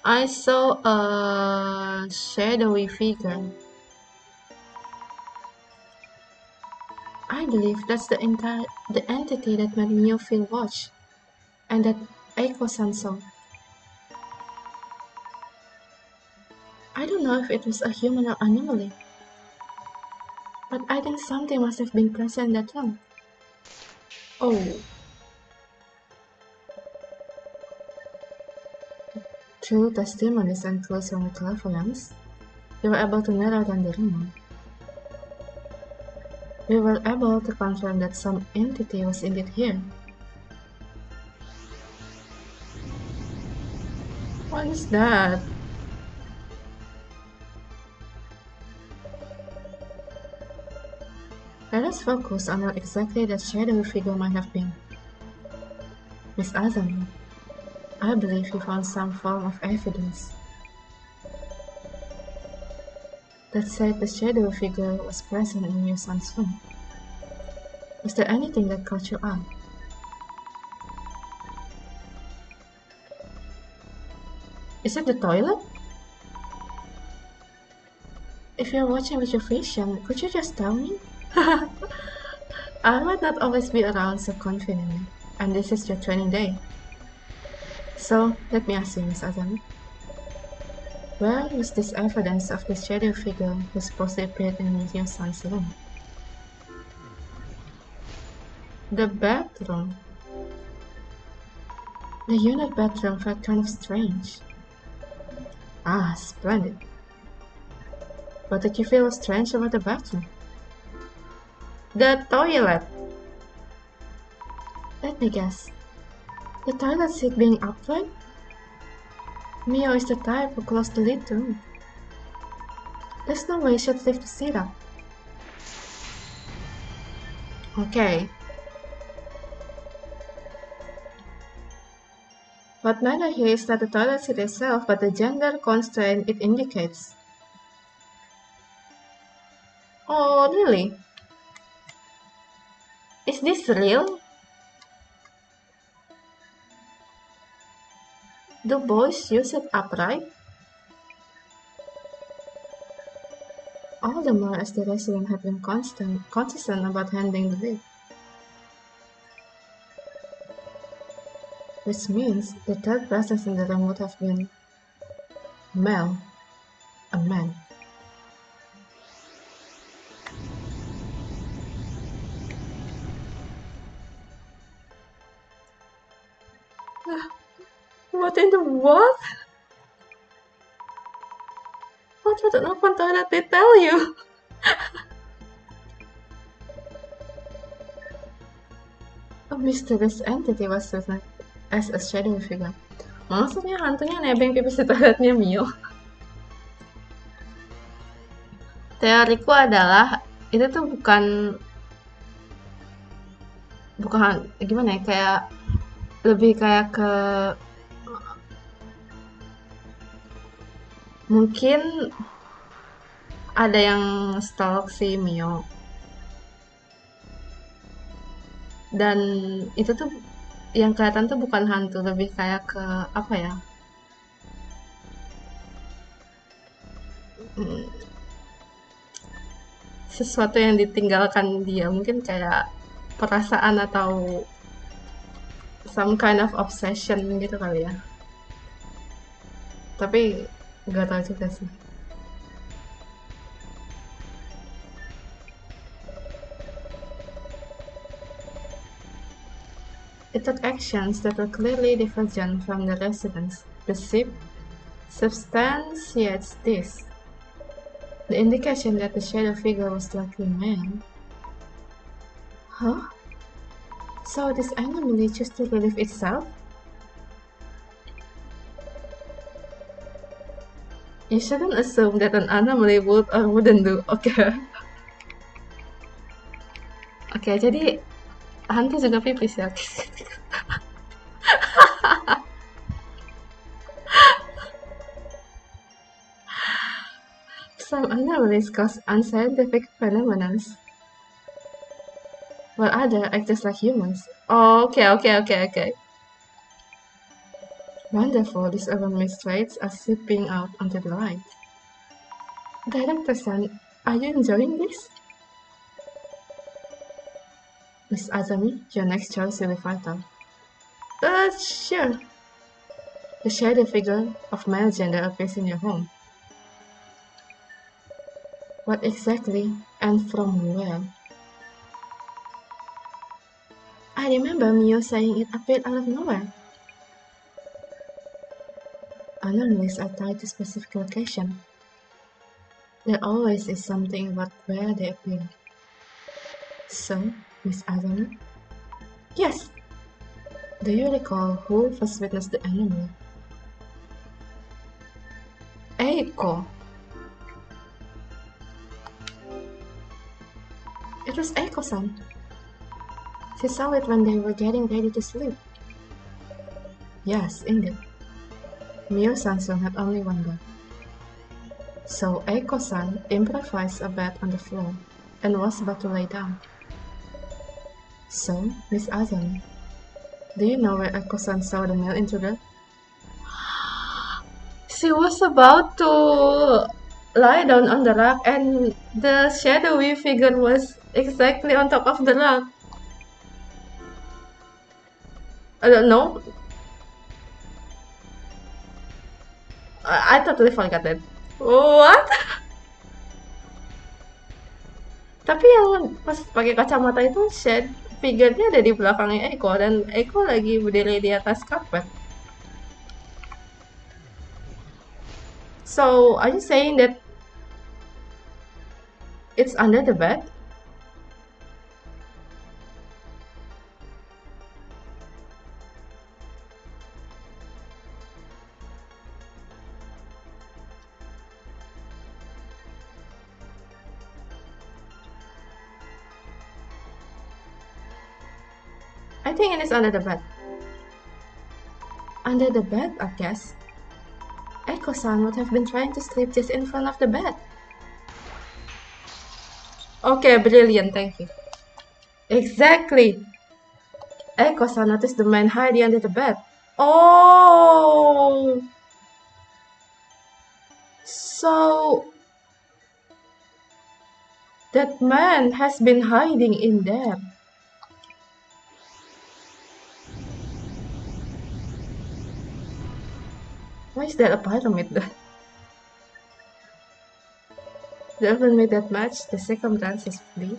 I saw a shadowy figure. I believe that's the entity that made Mio feel watched, and that Aiko-san saw. I don't know if it was a human or anomaly, but I think something must have been present in that room. Oh. Through testimonies and clues from the clairvoyance, we were able to narrow down the rumor. We were able to confirm that some entity was indeed here. What is that? Let us focus on what exactly that shadowy figure might have been. Miss Azami, I believe you found some form of evidence that said the shadowy figure was present in your son's room. Was there anything that caught your eye? Is it the toilet? If you're watching with your vision, could you just tell me? I might not always be around so confidently, and this is your training day. So, let me ask you, Miss Azami. Where was this evidence of the shadow figure who supposedly appeared in your son's room? The bedroom. The unit bedroom felt kind of strange. Ah, splendid. What did you feel strange about the bathroom? The toilet. Let me guess. The toilet seat being upright? Mio is the type who closed the lid too. There's no way she'd lift the seat up. Okay. What matters here is not the toilet seat itself, but the gender constraint it indicates. Oh, really? Is this real? Do boys use it upright? All the more as the resident had been consistent about handling the lid. Which means the third presence in the room would have been Mel, a man. What in the what? What would an open toilet they tell you? A mysterious entity was present as a shadow figure. Maksudnya hantunya nebeng pipis di toiletnya Mio. Teoriku adalah itu tuh bukan bukan gimana ya, kayak lebih kayak ke mungkin ada yang stalk si Mio, dan itu tuh yang kelihatan tuh bukan hantu, lebih kayak ke apa ya, hmm, sesuatu yang ditinggalkan dia, mungkin kayak perasaan atau some kind of obsession gitu kali ya, tapi nggak tahu juga sih. It took actions that were clearly divergent from the residents. The ship substantiates this. The indication that the shadow figure was likely man. Huh? So this anomaly chose to relive itself? You shouldn't assume that an anomaly would or wouldn't do. Okay. Oke, jadi hantu juga pipis ya. Some anomalies cause unscientific phenomena, while others act just like humans. Oh, okay. Wonderful, these urban myth traits are seeping out onto the light. Director-san, are you enjoying this? Miss Azami, your next choice will be vital. Sure. The shadow figure of male gender appears in your home. What exactly and from where? I remember Mio saying it appeared out of nowhere. Anomalies are tied to specific location. There always is something about where they appear. So, Miss Azami? Yes. Do you recall who first witnessed the anomaly? Eiko. It was Eiko-san. She saw it when they were getting ready to sleep. Yes, indeed. Mio-san saw not only one bed. So Eiko-san improvised a bed on the floor and was about to lay down. So, Miss Azami, do you know where Eiko-san saw the male intruder? She was about to lie down on the rug and the shadowy figure was exactly on top of the rug. I don't know. I totally forgot that. What? Tapi yang pas pakai kacamata itu figure-nya ada di belakangnya Eko dan Eko lagi berdiri di atas karpet. So, are you saying that it's under the bed? I think it is under the bed. Under the bed, I guess. Eiko-san would have been trying to sleep just in front of the bed. Okay, brilliant, thank you. Exactly. Eiko-san noticed the man hiding under the bed. Oh! So... that man has been hiding in there. Why is that a pyramid? The Urban Myth that match the circumstances be?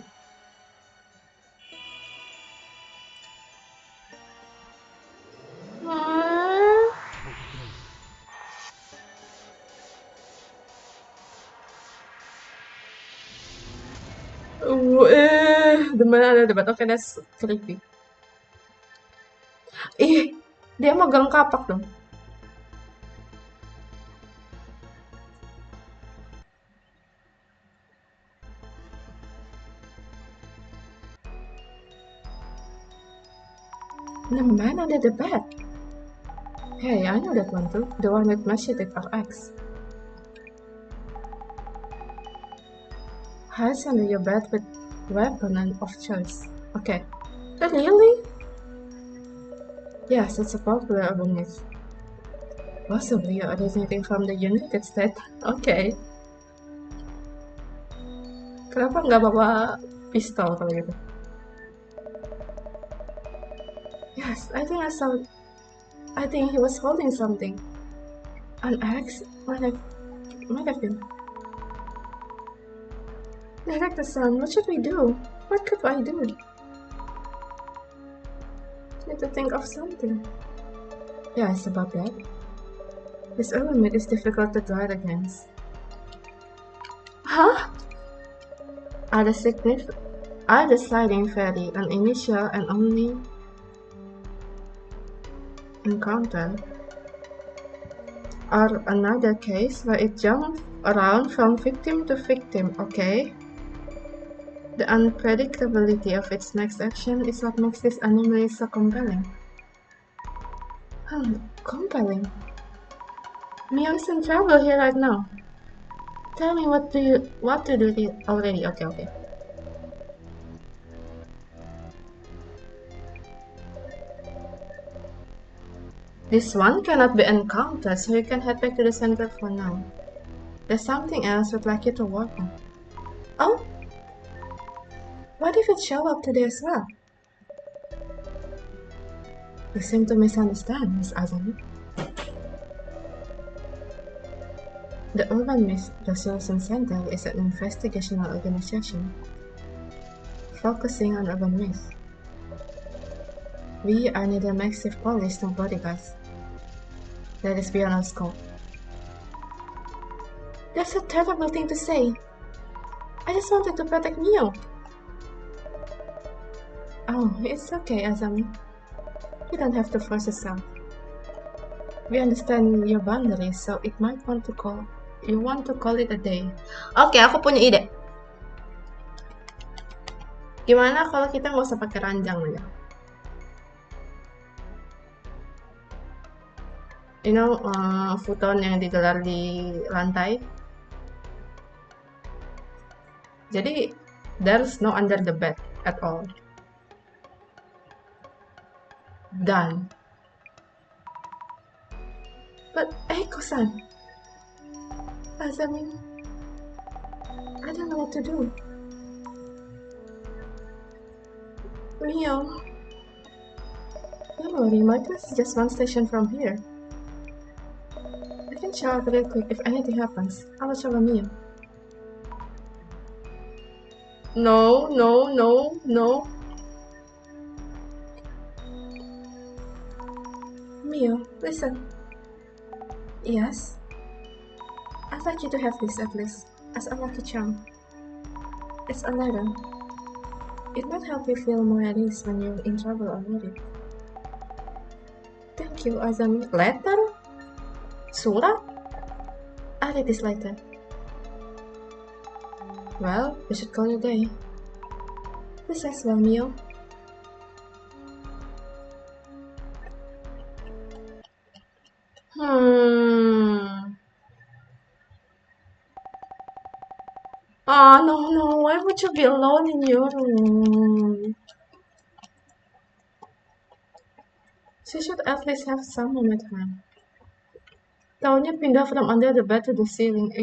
The man under the bed. Okay, that's creepy. Ih, dia megang kapak dong. The man under the bed. Hey, I know that one too. The one with machete or axe. Hides under your bed with weapon and of choice. Okay. But really? Yes, it's a popular urban myth. Possibly originating from the United States. Okay. Kenapa nggak bawa pistol kalau gitu? Yes, I think he was holding something. An axe? Might have been. Director-san, what should we do? What could I do? Need to think of something. Yeah, it's about that. This urban myth is difficult to guard against. Huh? Are the sliding fairy an initial and only encounter? Or another case where it jumps around from victim to victim, okay? The unpredictability of its next action is what makes this anomaly so compelling. Compelling? Mio is in trouble here right now. Tell me what to do already. Okay. This one cannot be encountered, so you can head back to the center for now. There's something else we'd like you to work on. Oh? What if it show up today as well? You seem to misunderstand, Miss Azami. The Urban Myth Dissolution Center is an investigational organization focusing on urban myths. We are neither massive police nor bodyguards. That is beyond our scope. That's a terrible thing to say. I just wanted to protect Mio. Oh, it's okay, Azami. You don't have to force yourself. We understand your boundaries, so you want to call it a day. Oke, aku punya ide. Gimana kalau kita nggak usah pakai ranjang aja? You know, futon yang digelar di lantai. Jadi, there's no under the bed at all. Done. But, Kosan. Azami, I don't know what to do. Mio. Don't worry, my place is just one station from here. I can show up real quick if anything happens. I'll show Mio. No. Mio, listen. Yes? I'd like you to have this at least, as a lucky charm. It's a letter. It might help you feel more at ease when you're in trouble or worried. Thank you, Azami. Letter? Surat? I'll read this later. Well, we should call it a day. This as well, Mio. Oh, no, why would you be alone in your room? She should at least have someone with her. Taunya pindah from under the bed to the ceiling.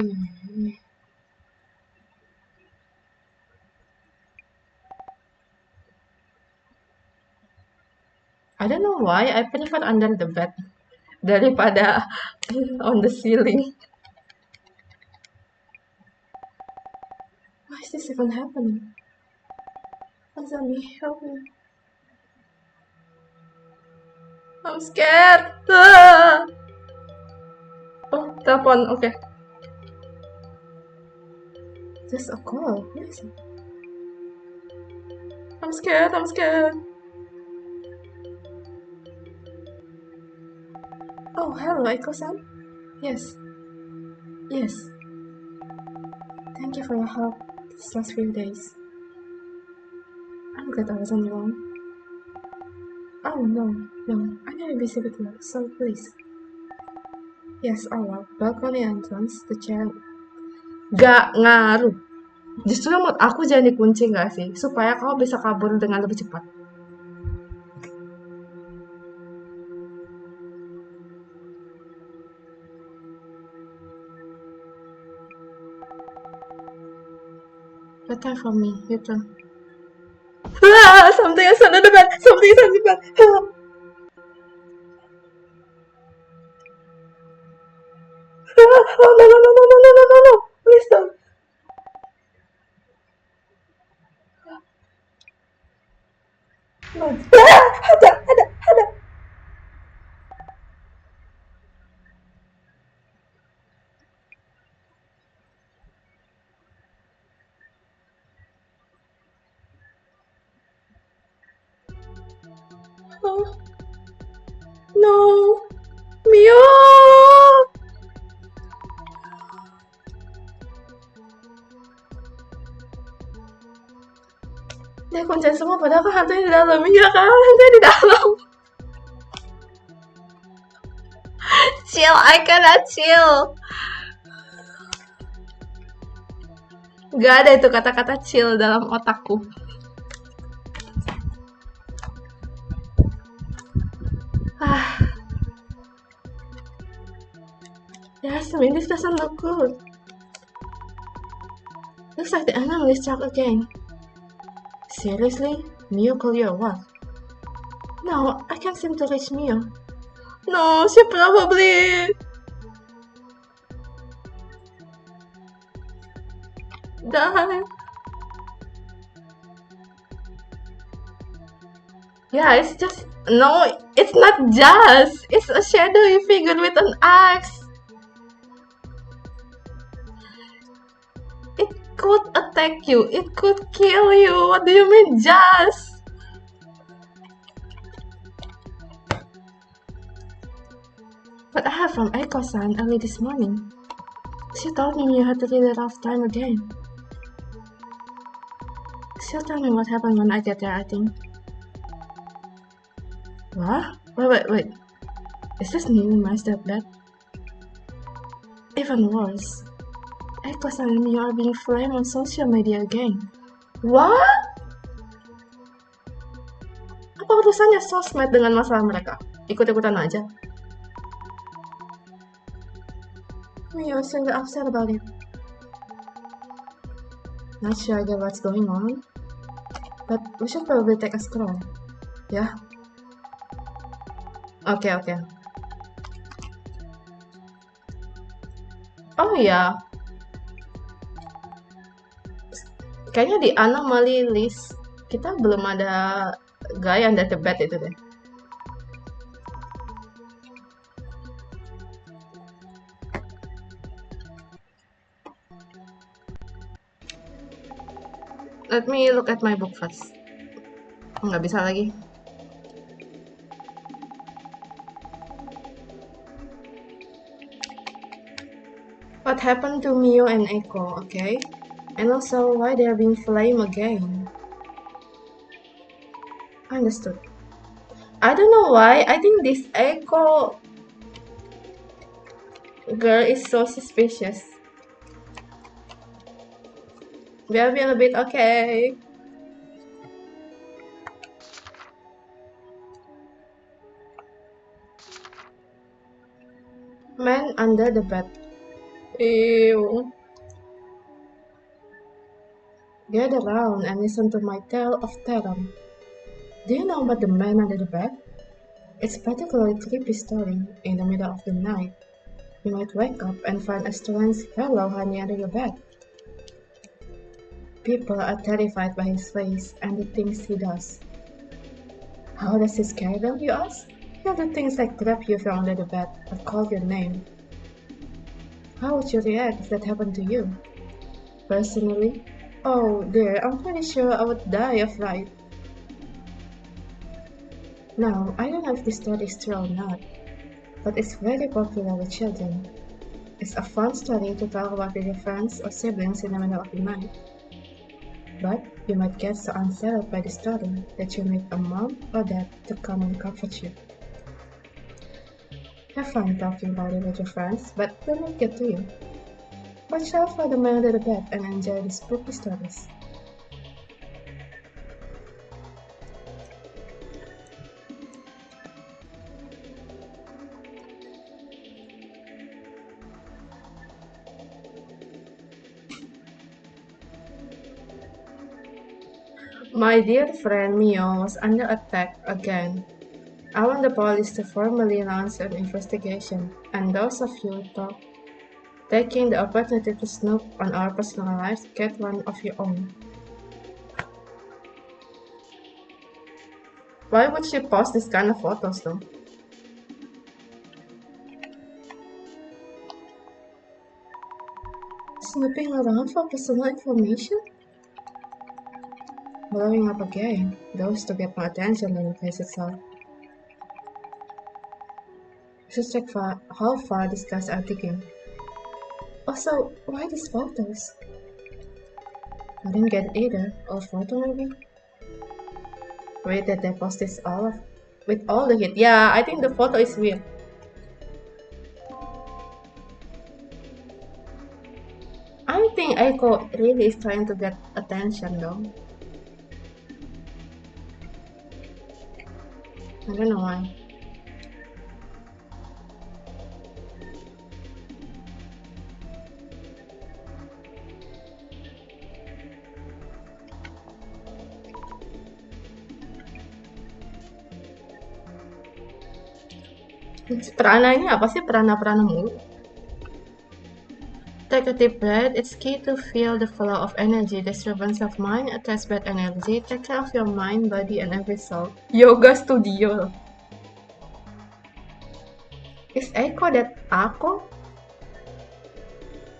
I don't know why I prefer under the bed daripada on the ceiling. Why is this even happening? Azami, help me. I'm scared. Oh, telepon. Okay. There's a call. Who is it? I'm scared. Oh, hello, Eiko-san. Yes. Thank you for your help these last few days. I'm glad I wasn't wrong. Oh no, I never visit you, so please. Yes, Allah. Balcony entrance, the chair. Gak ngaruh. Justru menurut aku jangan dikunci gak sih? Supaya kau bisa kabur dengan lebih cepat. Better for me, you too. Something is under the bed. Something is under the bed. Oh no. Please don't. No. Ada. Oh. No. Mio. Dia kuncen semua padahal kan hantunya di dalam. Iya kan, hantunya di dalam. Chill, I cannot chill. Gak ada itu kata-kata chill dalam otakku. Yes, I mean, this doesn't look good. Looks like the anomalies struck again. Seriously? Mio call you or what? No, I can't seem to reach Mio. No, she probably... died. Yeah, it's just... No, it's not just. It's a shadowy figure with an axe. It could attack you. It could kill you. What do you mean, just? But I heard from Eiko-san early this morning. She told me you had a really rough time again. She'll tell me what happened when I get there, I think. What? Wait. Is this new messed up bad? Even worse. Eiko-san and me are being framed on social media again. What? Apa urusannya sosmed dengan masalah mereka? Ikut-ikutan aja. Mio is really upset about it. Not sure I get what's going on, but we should probably take a stroll. Yeah? Okay. Oh iya. Kayaknya di anomaly list kita belum ada guy under the bed itu deh. Let me look at my book first. Nggak bisa lagi. What happened to Mio and Eiko, okay? And also why they are being flamed again. Understood. I don't know why. I think this Eiko girl is so suspicious. We are being a bit okay. Man under the bed. Ew. Get around and listen to my tale of terror. Do you know about the man under the bed? It's a particularly creepy story. In the middle of the night, you might wake up and find a strange fellow hanging under your bed. People are terrified by his face and the things he does. How does he scare them, you ask? He'll do things like grab you from under the bed or call your name. How would you react if that happened to you? Personally, oh dear, I'm pretty sure I would die of fright. Now, I don't know if this story is true or not, but it's very popular with children. It's a fun story to talk about with your friends or siblings in the middle of the night. But You might get so unsettled by the story that you meet a mom or dad to come and comfort you. Have fun talking about it with your friends, but don't let it get to you. Watch out for the man under the bed and enjoy the spooky stories. My dear friend Mio was under attack again. I want the police to formally launch an investigation, and those of you taking the opportunity to snoop on our personal lives, get one of your own. Why would she post this kind of photos though? Snooping around for personal information? Blowing up again, those to get more attention than the case itself. Just check how far these guys are digging. Also, why these photos? I didn't get it either. Old photo maybe? Wait, that they post this all with all the hit. Yeah, I think the photo is weird. I think Echo really is trying to get attention though. I don't know why. Perananya apa sih? Perana-perana mulu. Take a deep breath. It's key to feel the flow of energy. Disturbance of mind attracts bad energy. Take care of your mind, body, and every soul. Yoga studio. Is Echo that Ako?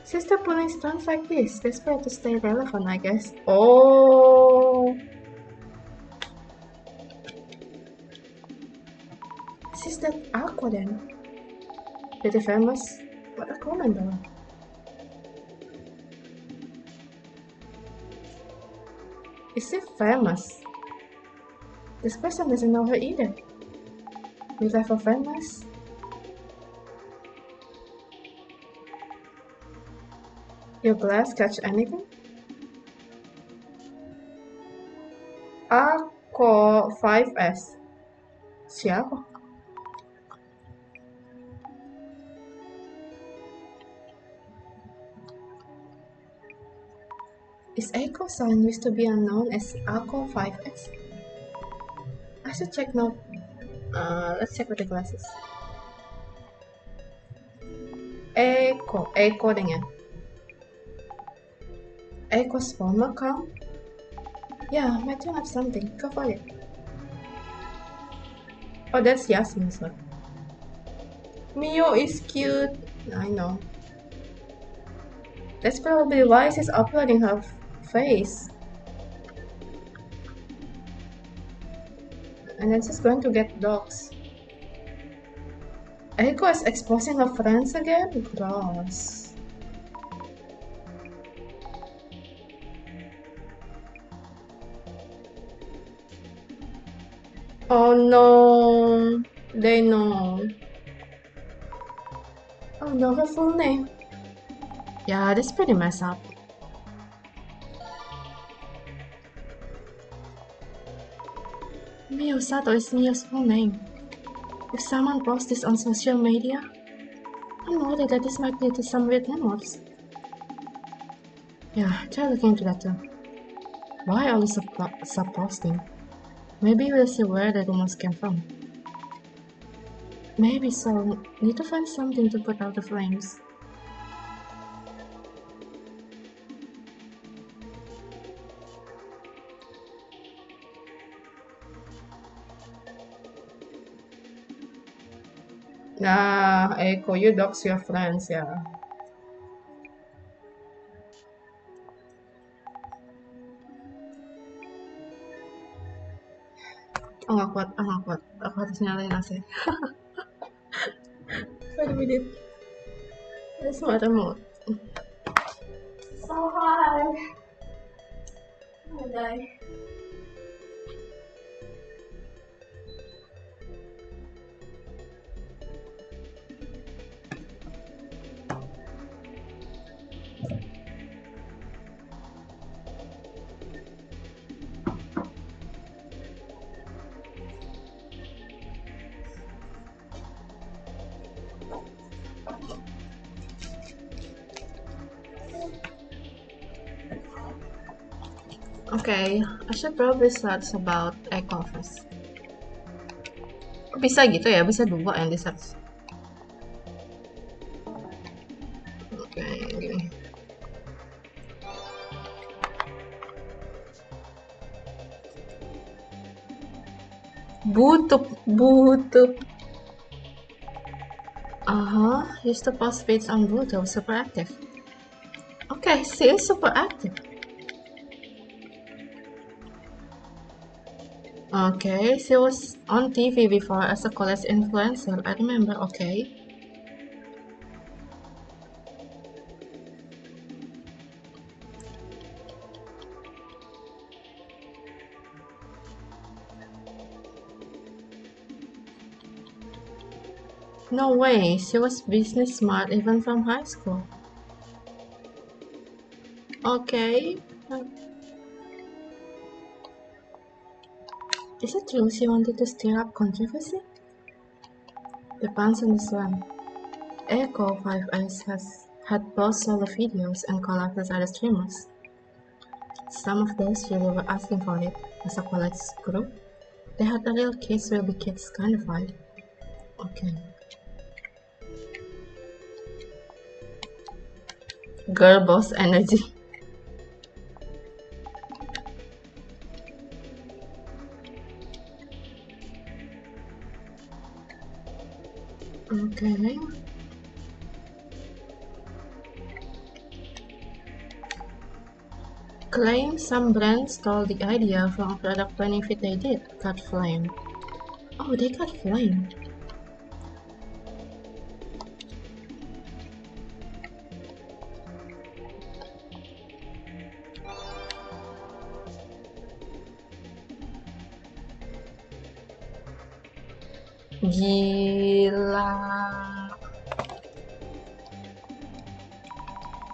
Sister pulling stunts like this. Desperate to stay relevant, I guess. Oh. Is that Ako then? Pretty famous? What a comment though. Is she famous? This person doesn't know her either. We level famous? Your glass catch anything? Ako 5S. Siapa? Is Echo-san used to be unknown as Ako 5S? I should check now. Let's check with the glasses. Echo din yan. Echo's phone account? Yeah, might turn up something. Go for it. Oh, that's Yasmin's one. Mio is cute. I know. That's probably why she's uploading her face. And then she's going to get dogs. Echo is exposing her friends again? Gross. Oh no. They know. Oh no, her full name. Yeah, that's pretty messed up. Mio Sato is Mio's full name. If someone posts this on social media, I'm worried that this might lead to some weird rumors. Yeah, try looking into that too. Why all this sub-posting? Maybe we'll see where the rumors came from. Maybe so. Need to find something to put out the flames. Nah, Echo, you dox your friends, yeah. Oh, nggak kuat. Aku harus nyalain AC. Wait a minute. It's not remote. So high. Okay, I should probably search about echo first. Bisa gitu ya, bisa dua yang di search. Oke, gini. Butup. Used to post feeds on Bluetooth, super active. Okay, she is super active. Okay, she was on TV before as a college influencer, I remember, okay. No way, she was business smart even from high school. Okay. Is it true she wanted to stir up controversy? Depends on the sun. Echo 5 Eyes has had both solo videos and collabs with other streamers. Some of those really were asking for it as a college group. They had a real kids will be kids kind of vibe. Okay. Girl boss energy. Okay. Claim some brands stole the idea from a product benefit they did. Got flamed. Oh, they got flamed. Gila.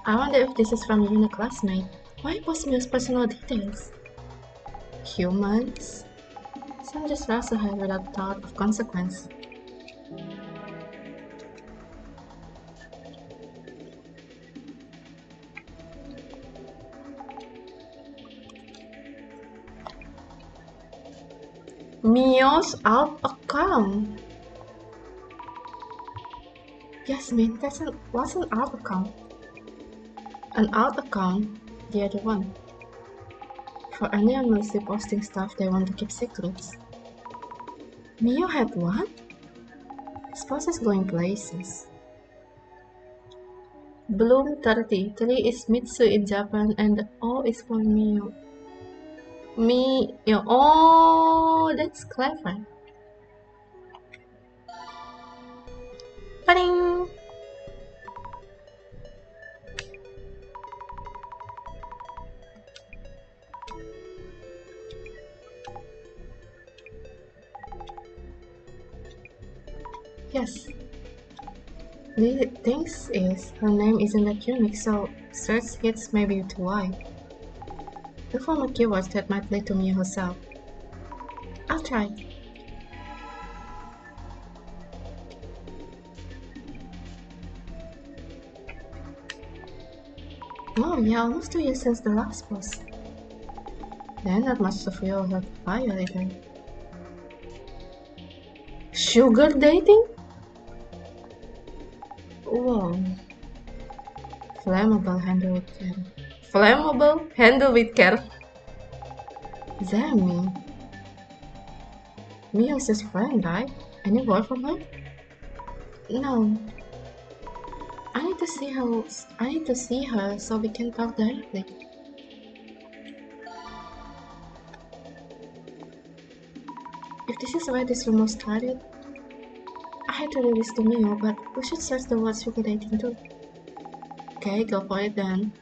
I wonder if this is from your classmate. Why post Mio's personal details? Humans? Some just rush ahead without thought of consequence. Mio's alt account. Yasmin, what's an alt account? An alt account, the other one. For anonymously posting stuff they want to keep secrets. Mio had one? Suppose it's going places. Bloom 30. 3 is Mitsu in Japan and the O is for Mio. Oh, that's clever. Ba-ding! Yes. The thing is, her name isn't that unique, so search hits may be too wide. Look for more keywords that might lead to Mio herself. I'll try. Oh yeah, almost 2 years since the last post. Then not much to feel her fire either. Sugar dating? Whoa. Flammable handle with care. Flammable handle with care. Is that me? Mio's his friend, right? Any word from her? No. I need to see her so we can talk directly. If this is where this rumor started, I hate to do this to Mio, but we should search the word sugar dating too. Okay, go for it then.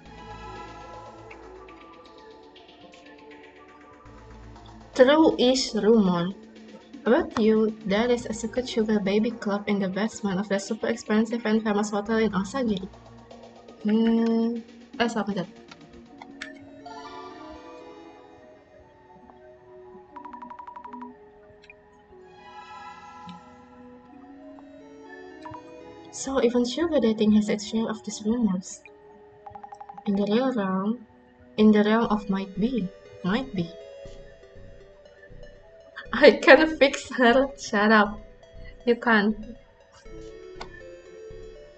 True-ish rumor about you, there is a secret sugar baby club in the basement of the super expensive and famous hotel in Osagiri. Stop that. So even sugar dating has its share of these rumors. In the realm of might be. I can fix her. Shut up. You can't.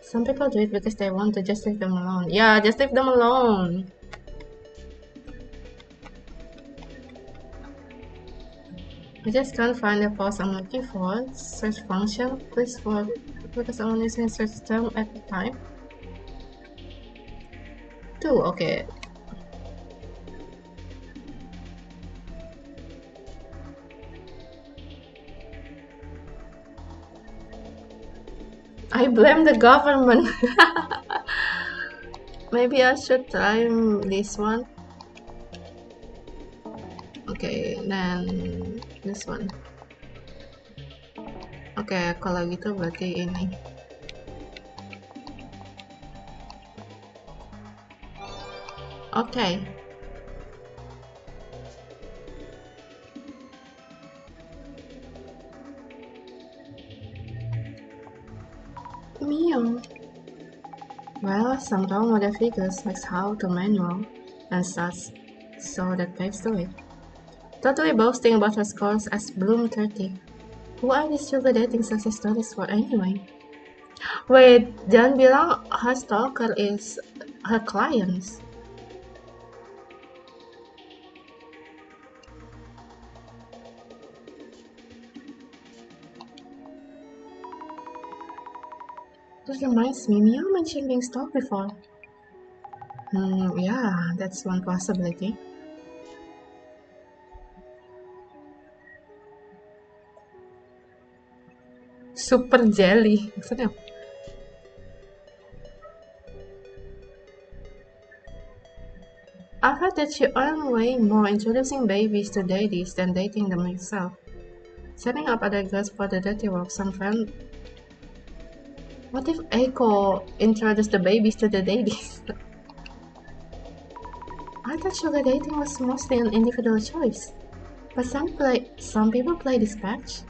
Some people do it because they want to just leave them alone. Yeah, just leave them alone. I just can't find the post I'm looking for. Search function. Please for because I'm only using search term at the time. 2, okay. I blame the government. Maybe I should try this one. Okay, then this one. Oke, kalau gitu berarti ini. Oke. Meow. Well, some role model figures like how to manual and such, so that paves the way. Totally boasting about her scores as Bloom 30. Who are these sugar dating success stories for anyway? Wait, jangan bilang her stalker is her clients. That reminds me, Mia mentioned being stalked before. Yeah, that's one possibility. Super jelly. Maksudnya apa? I heard that you earn way more introducing babies to daddies than dating them yourself. Setting up other girls for the dirty work, some friend. What if Eiko introduced the babies to the daddies? I thought sugar dating was mostly an individual choice. But some people play dispatch.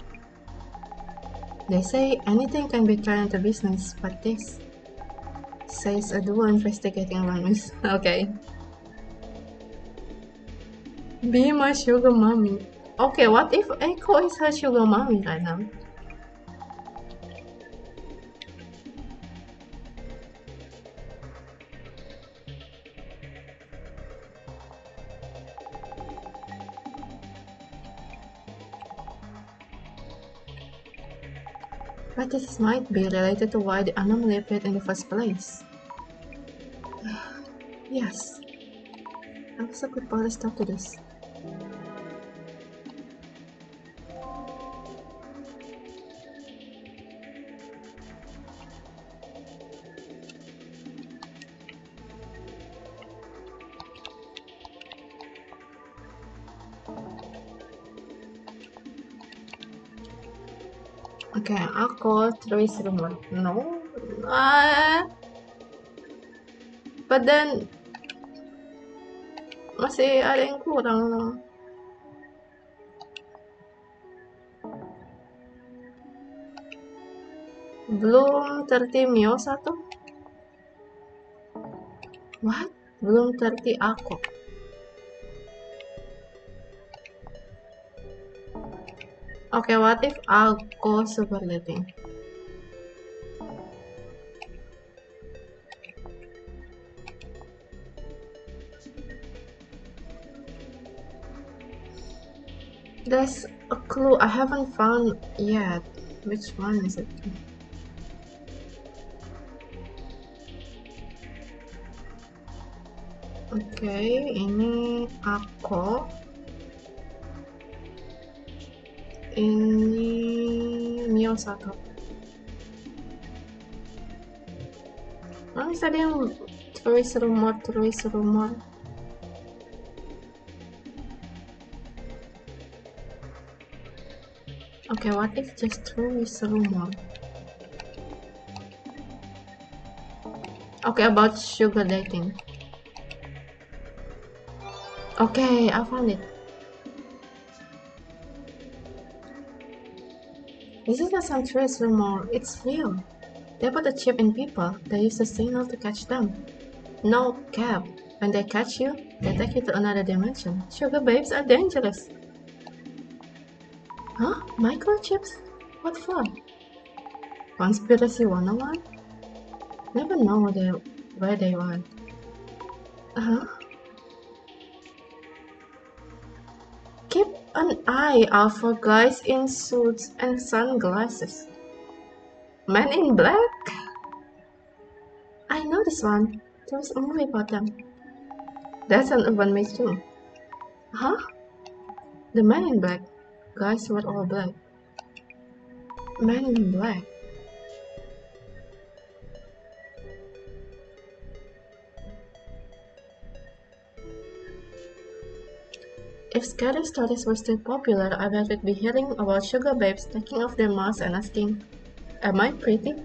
They say anything can be turned into business, but this says a duo investigating Urban Myth. Okay. Be my sugar mommy. Okay, what if Echo is her sugar mommy right now? But this might be related to why the anomaly appeared in the first place. Yes. I also could put a stop to this. Okay, occult trace rumor. No. But then masih ada yang kurang. Belum 30 Mio 1. What? Belum 30 aku. Okay, what if aku super dating? There's a clue I haven't found yet. Which one is it? Okay, ini aku. Ini Mio 1. Mana tadi yang trace rumor. Okay, what if just true is a rumor? Okay, about sugar dating. Okay, I found it. This is not some trace rumor, it's real. They put a chip in people, they use a signal to catch them. No cap. When they catch you, they take you to another dimension. Sugar babes are dangerous. Huh? Microchips? What for? Conspiracy 101? Never know where they are. Uh-huh. Keep an eye out for guys in suits and sunglasses. Men in Black? I know this one. There's a movie about them. That's an urban myth too. Huh? The Men in Black. Guys were all black. Men in Black. If scary stories were still popular, I bet we'd be hearing about sugar babes taking off their masks and asking, am I pretty?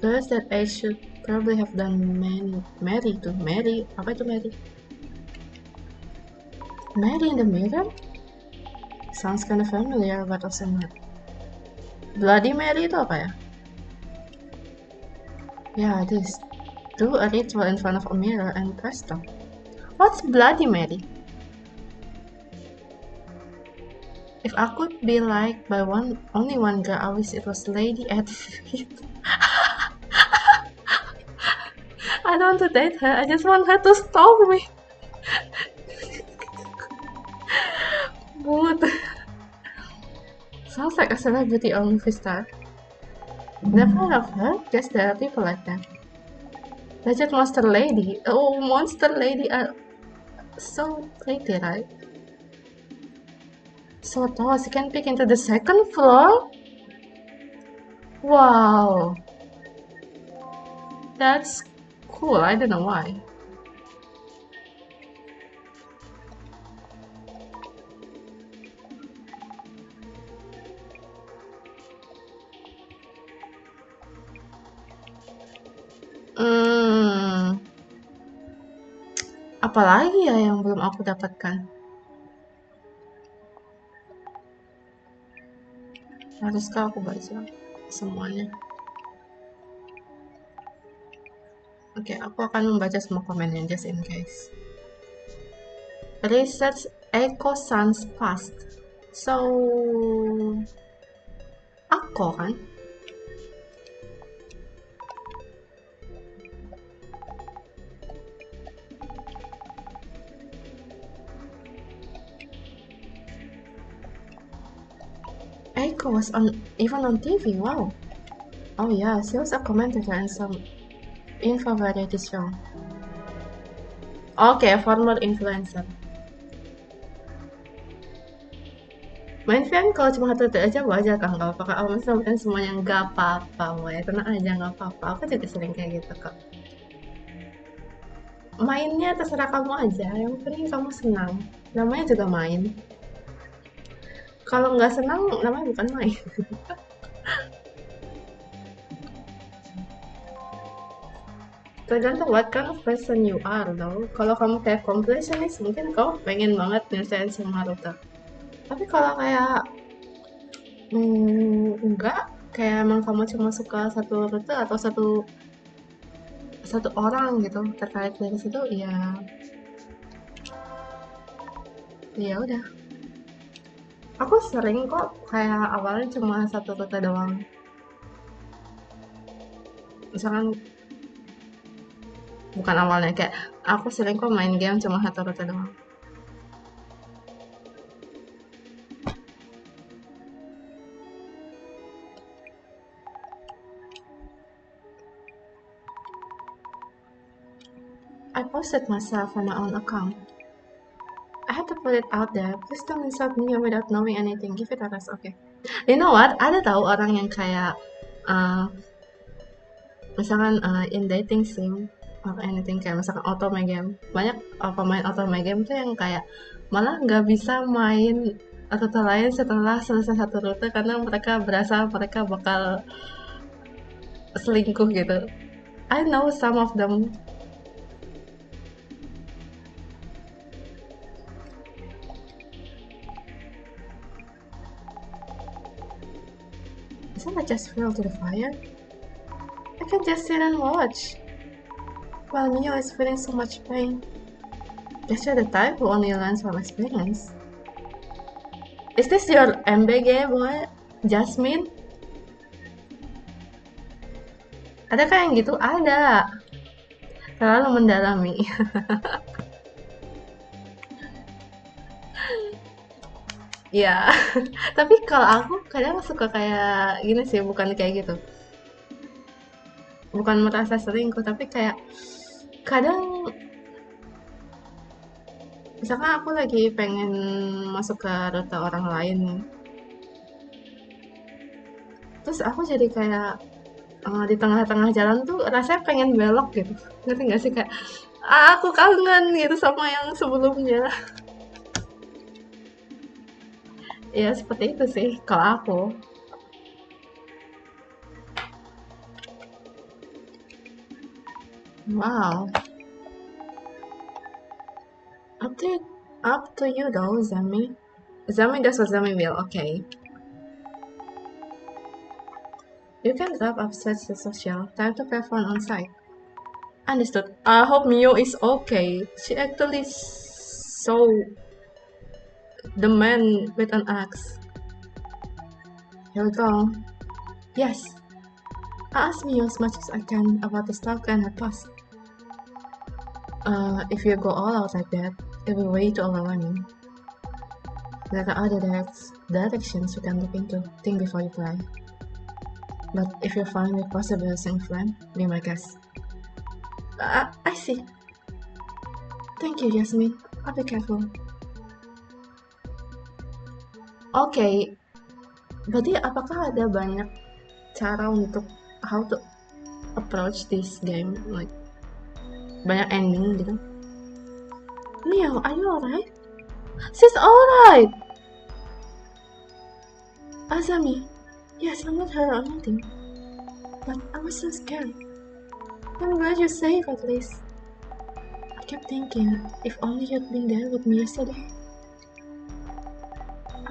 Girls that age should probably have done Mary. Apa itu Mary? Mary in the mirror? Sounds kind of familiar, but also not. Bloody Mary itu apa ya? Yeah, this. Do a ritual in front of a mirror and presto. What's Bloody Mary? If I could be liked by only one girl, I wish it was Lady Edith. I don't want to date her, I just want her to stalk me. But sounds like a celebrity or movie star. Never heard of her, guess there are people like that. Legend Monster Lady. Oh, Monster Lady are so pretty, right? So tall, she can peek into the second floor? Wow. That's cool, I don't know why. Apalagi ya yang belum aku dapatkan? Haruskah aku baca semuanya? Oke, aku akan membaca semua komennya just in case. Research Echo Sans Past. So, aku kan? Echo was even on TV, wow. Oh yeah, she was a commentator in some info variety show. Oke, former influencer. Main fan kalau cuma satu aja wajar kan, nggak apa-apa. Aku masih semuanya nggak apa-apa, ya tenang aja nggak apa-apa. Aku juga sering kayak gitu kok. Mainnya terserah kamu aja, yang penting kamu senang. Namanya juga main. Kalau nggak senang, namanya bukan main. Tergantung what kind of person you are though. Kalau kamu kayak completionist, mungkin kamu pengen banget nyelesain semua rute. Tapi kalau kayak enggak, kayak emang kamu cuma suka satu rute atau satu orang gitu terkait dari situ, ya udah. Aku sering kok kayak awalnya cuma satu rute doang. Misalkan bukan awalnya, kayak aku sering kok main game cuma satu rute doang. I posted myself on my own account. I had to put it out there. Please don't insult me without knowing anything. Give it a rest, okay? You know what? Ada tahu orang yang kayak misalkan in dating sim or anything, kayak misalkan otome game. Banyak pemain otome game tuh yang kayak malah nggak bisa main rute lain setelah selesai satu rute karena mereka berasa mereka bakal selingkuh gitu. I know some of them. Isn't I just fell to the fire? I can just sit and watch while Mio is feeling so much pain. Guess you're the type who only learns from experience. Is this your MBG boy, Jasmine? Adakah yang gitu? Ada. Terlalu mendalami. Ya, tapi kalau aku kadang suka kayak gini sih, bukan kayak gitu. Bukan merasa selingkuh, tapi kayak kadang misalkan aku lagi pengen masuk ke rute orang lain nih. Terus aku jadi kayak di tengah-tengah jalan tuh rasanya pengen belok gitu. Ngerti gak sih kayak aku kangen gitu sama yang sebelumnya. Ya seperti itu sih kalau aku. Wow. Up to you though, Zami. Zami does what Zami will, okay. You can drop off such the social. Time to perform on site. Understood. I hope Mio is okay. She actually saw the man with an axe. Here we go. Yes. I asked Mio as much as I can about the stalker and her past. If you go all out like that, it will be way too overwhelming. There are other directions you can look into. Think before you fly. But if you find it possible using flame, be my guest. I see. Thank you, Jasmine. I'll be careful. Okay. Berarti apakah ada banyak cara untuk how to approach this game? Like banyak ending gitu. Mio, are you alright? She's alright! Azami, yes, I'm not hurt or anything. But I was so scared. I'm glad you're safe at least. I kept thinking, if only you'd been there with me yesterday.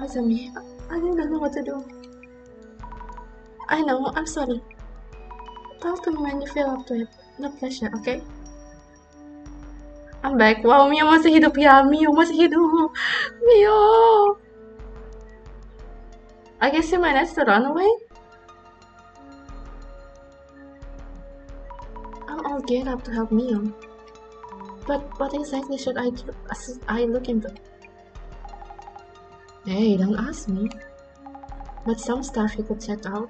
Azami, I didn't know what to do. I know, I'm sorry. Talk to me when you feel up to it. No pressure, okay? I'm back. Wow, Mio masih hidup ya. Mio masih hidup. Mio. I guess you managed to run away? I'm all geared up to help Mio. But what exactly should I look into? Hey, don't ask me. But some stuff you could check out.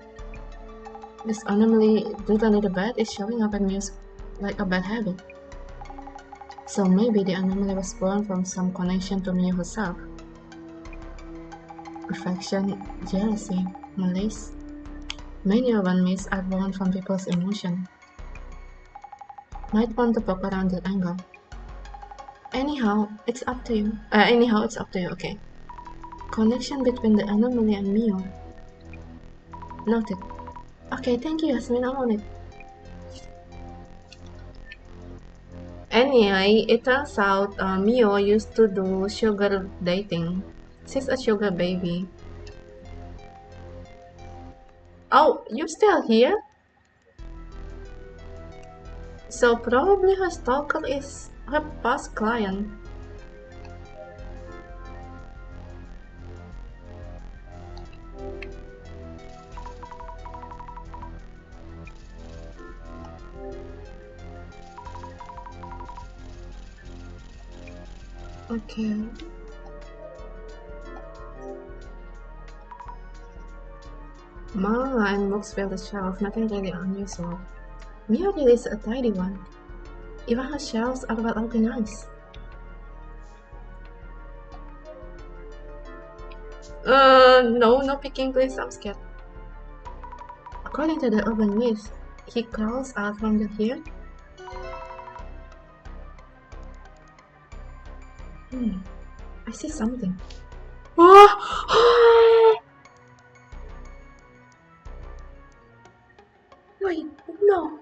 This anomaly dude under the bed is showing up at Mio's like a bad habit. So maybe the anomaly was born from some connection to Mio herself. Affection, jealousy, malice. Many urban myths are born from people's emotion. Might want to poke around that angle. Anyhow, it's up to you. Okay. Connection between the anomaly and Mio. Noted. Okay, thank you, Yasmin. I'm on it. Anyway, it turns out Mio used to do sugar dating. She's a sugar baby. Oh, you're still here? So probably her stalker is her past client. Okay. Manga and books fill the shelf, nothing really unusual. Mio really is a tidy one. Even her shelves are well organized. No peeking please, I'm scared. According to the urban myth, he crawls out from the here. I see something. Wait, no.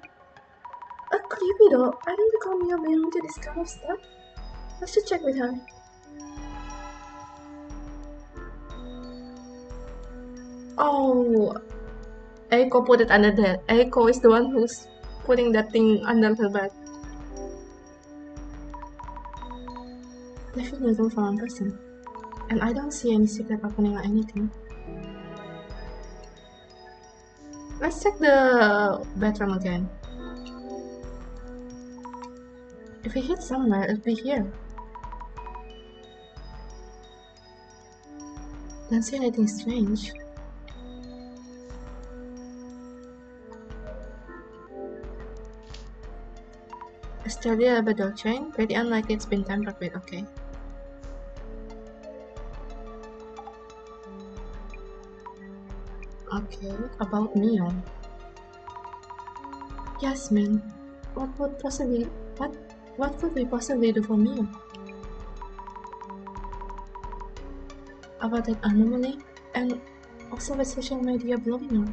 A creepy doll. I don't recall Mio being into this kind of stuff. I should check with her. Oh, Eiko put it under there. Eiko is the one who's putting that thing under her bed. Definitely room for one person. And I don't see any secret opening or anything. Let's check the bedroom again. If we hit somewhere, it'll be here. Don't see anything strange. A sturdy door chain? Pretty unlikely it's been tampered with, okay. Okay, about Mio. Yasmin, what could we possibly do for Mio? About that anomaly, and also with social media blowing up.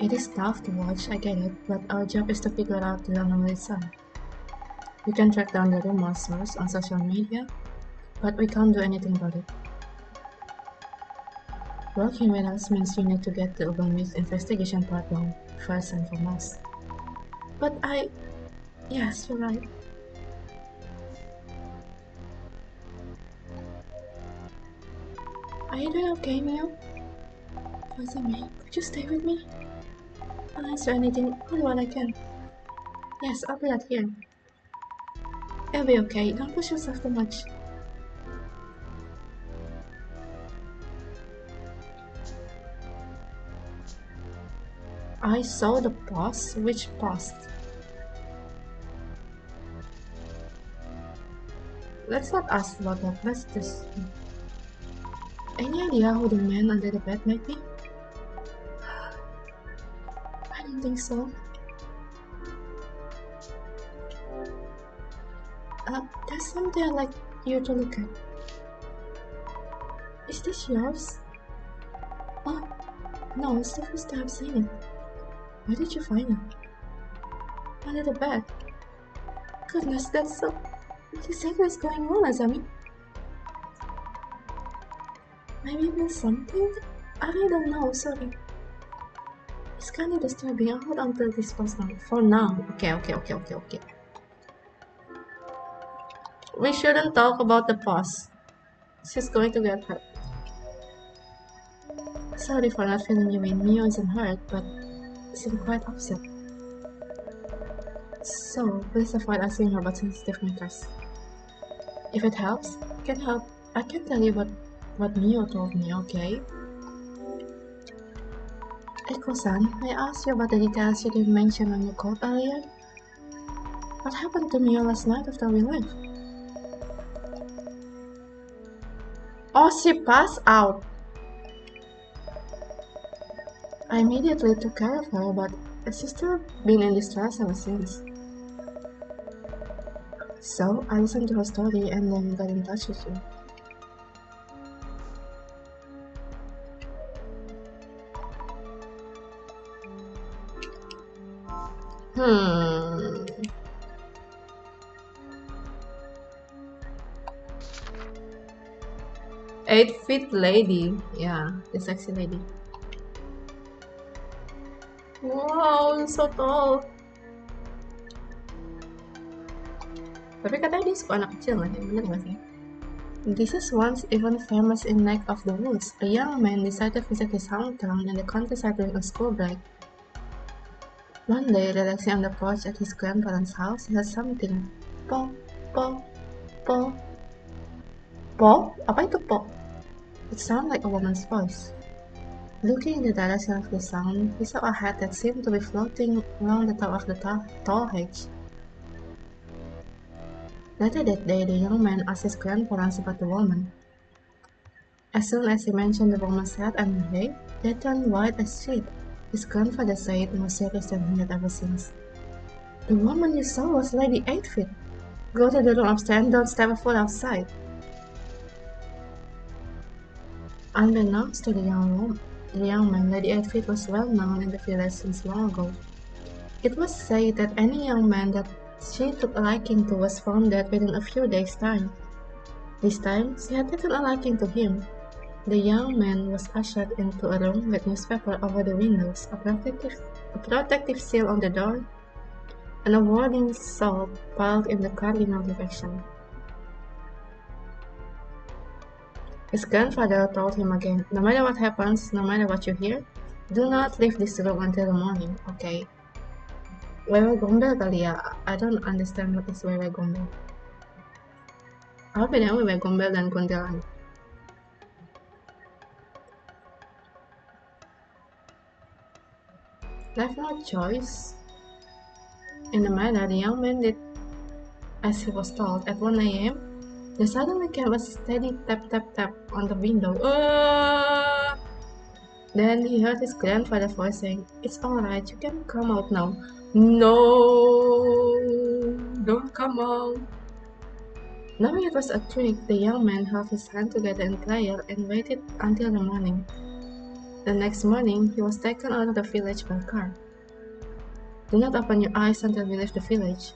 It is tough to watch, I get it, but our job is to figure out the anomaly itself. We can track down the real monsters on social media, but we can't do anything about it. Working with us means you need to get the Urban Myth investigation part down, first and foremost. But yes, you're right. Are you doing okay, Mio? Cousin me, could you stay with me? I'll answer anything, all what I can. Yes, I'll be right here. It'll be okay, don't push yourself too much. I saw the post? Which post? Let's not ask about that, let's just... Any idea who the man under the bed might be? I don't think so. There's something I'd like you to look at. Is this yours? Oh, no, it's the first time I've seen it. Where did you find it? Under the bed. Goodness, that's so... What exactly is going on, Azami? Maybe it means something? I really don't know, sorry. It's kinda disturbing, I'll hold on to this post now. For now. Okay. We shouldn't talk about the post. She's going to get hurt. Sorry for not filling you in. Mio isn't hurt, but seemed quite upset. So, please avoid asking her about sensitive matters. If it helps, I can tell you what Mio told me, okay? Eiko-san, I asked you about the details you didn't mention on your call earlier. What happened to Mio last night after we left? Oh, she passed out! I immediately took care of her, but she's still been in distress ever since. So, I listened to her story and then got in touch with you. Hmm. 8 feet lady. Yeah, the sexy lady. Wow, so tall. Tapi katanya dia suka anak kecil lah, bener gak sih? This is once even famous in Neck of the Woods. A young man decided to visit his hometown in the countryside during a school break. One day, relaxing on the porch at his grandparents' house, he heard something. Po, po, po. Po? Apa itu po? It sounded like a woman's voice. Looking in the direction of the sound, he saw a head that seemed to be floating along the top of the tall hedge. Later that day, the young man asked his grandparents about the woman. As soon as he mentioned the woman's head and her head, they turned white as sheet. His grandfather said more serious than he had ever seen. The woman you saw was Lady 8 feet. Go to the room upstairs and don't step a foot outside. Unbeknownst to the young man, Lady Edith was well known in the village since long ago. It was said that any young man that she took a liking to was found dead within a few days' time. This time, she had taken a liking to him. The young man was ushered into a room with newspaper over the windows, a protective seal on the door, and a warning salt piled in the cardinal direction. His grandfather told him again, no matter what happens, no matter what you hear, do not leave this room until the morning, okay? Wewe gombel kali ya, I don't understand what is wewe gombel. Apa bedanya wewe gombel dan kuntilanak? Left no choice. In the matter, the young man did as he was told. At 1 a.m., there suddenly came a steady tap tap tap on the window. Then he heard his grandfather's voice saying, "It's alright, you can come out now." No, don't come out. Knowing it was a trick, the young man held his hand together in prayer and waited until the morning. The next morning, he was taken out of the village by car. Do not open your eyes until we leave the village.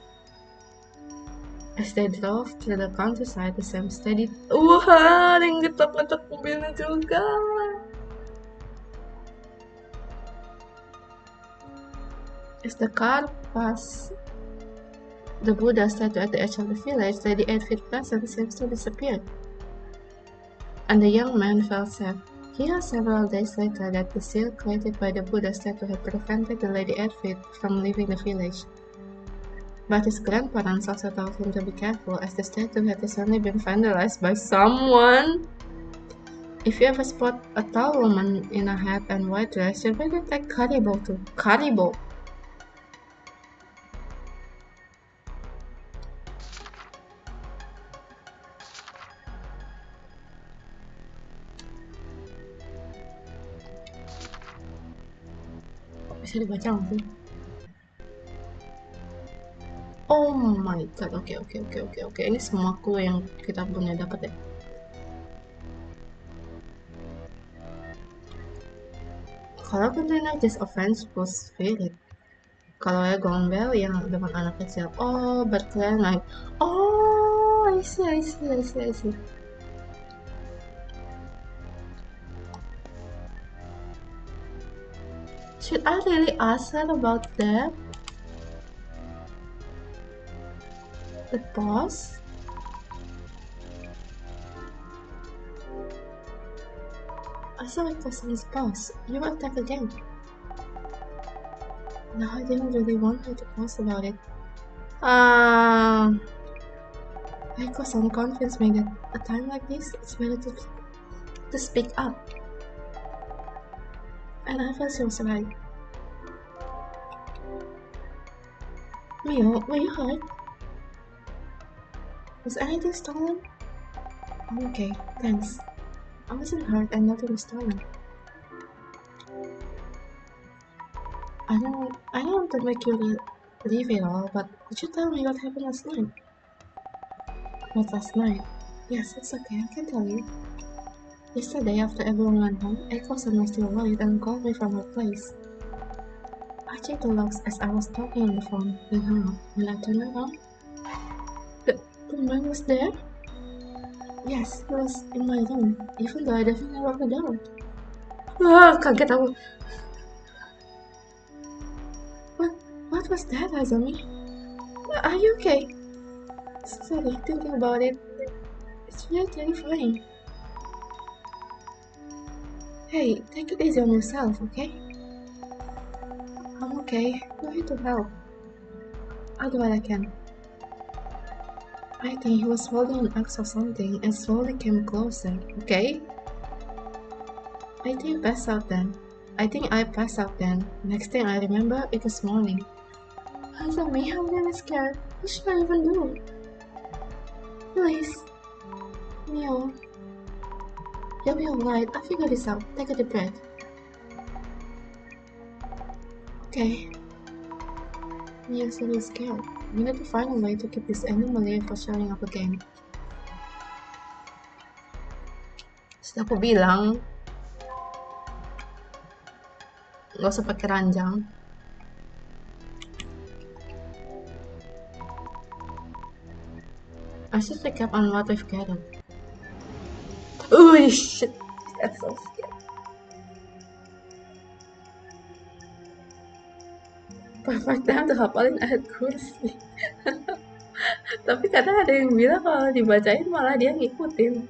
As they drove through the countryside, the same steady. Wah, ada yang getok-getok mobilnya juga. As the car passed the Buddha statue at the edge of the village, Lady Edith's presence seems to disappear, and the young man felt sad. He heard several days later that the seal created by the Buddha statue had prevented the Lady Edith from leaving the village. But his grandparents also told him to be careful, as the statue had recently been vandalized by someone. If you ever spot a tall woman in a hat and white dress, you better take Karibo to Karibo. Bisa dibaca nggak sih? Oh my god, oke. Ini semua clue yang kita punya dapat ya. Kalau container this offensive spirit. Kalau ya gombel yang depan anak kecil. Oh, but kalian like, oh, I see. Should I really ask her about that? The boss? I saw it was his boss. You will attack again. No, I didn't really want her to post about it. Because some convinced me that a time like this, it's better to speak up. And I felt she was right. Mio, were you hurt? Was anything stolen? I'm okay, thanks. I wasn't hurt and nothing was stolen. I don't want to make you leave it all, but could you tell me what happened last night? What last night? Yes, it's okay, I can tell you. Yesterday, after everyone went home, Echoes and I still worried and called me from her place. I checked the logs as I was talking on the phone, then hung up. When I turned around, the man was there? Yes, he was in my room, even though I definitely locked the door. Kaget aku. What was that, Azami? Are you okay? Sorry, thinking about it, it's really terrifying. Hey, take it easy on yourself, okay? I'm okay. I'm here to help. I'll do what I can. I think he was holding an axe or something and slowly came closer, okay? I think I passed out then. Next thing I remember, it was morning. Azami, I'm really scared. What should I even do? Please. Mio. You'll be alright. I'll figure this out. Take a deep breath. Okay. Mio's really scared. We need to find a way to keep this anomaly from showing up again. Sudah aku bilang, Gak usah pakai ranjang. I should recap on what we've gathered. Oh shit, that's so scary. Perfect time to hafalin ayat kursi. Tapi kadang ada yang bilang kalau dibacain malah dia ngikutin.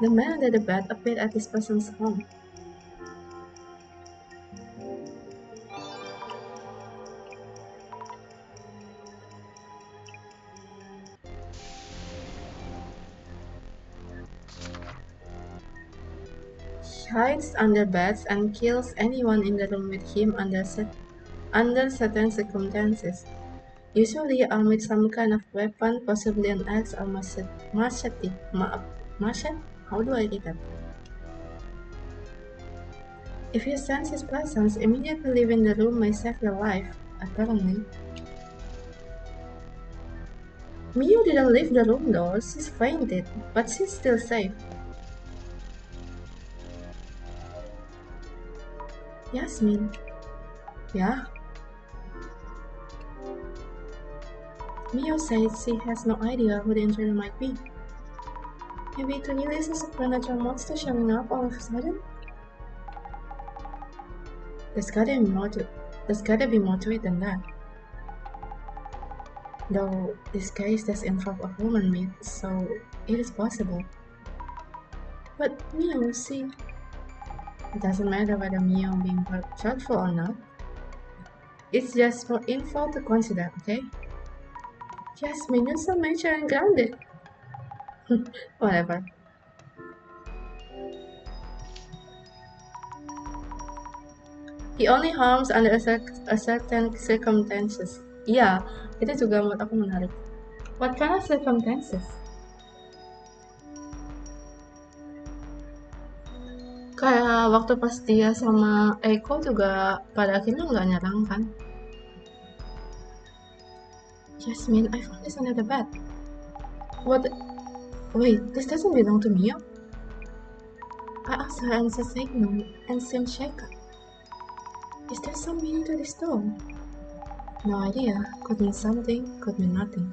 The man under the bed appeared at this person's home. Hides under beds and kills anyone in the room with him under certain circumstances. Usually armed with some kind of weapon, possibly an axe or machete. Machete? How do I read that? If you sense his presence, immediately leaving the room may save your life, apparently. Mio didn't leave the room though, she's fainted, but she's still safe. Yasmin. Yeah? Mio says she has no idea who the intruder might be. Maybe it really is a supernatural monster showing up all of a sudden? There's gotta be more to it than that. Though this case does involve a human myth, so it is possible. But Mio, see, it doesn't matter whether Mio being truthful or not. It's just for info to consider, okay? Jasmine, you're so mature and grounded. Whatever. He only harms under a certain circumstances. Iya, itu juga menurut aku menarik. What kind of circumstances? Kayak waktu pas dia sama Eko juga pada akhirnya nggak nyerang kan? Jasmine, I found this under the bed. What? Wait, this doesn't belong to Mio? I asked her and she said no, and seemed shaken. Is there some meaning to this stone? No idea. Could mean something, could mean nothing.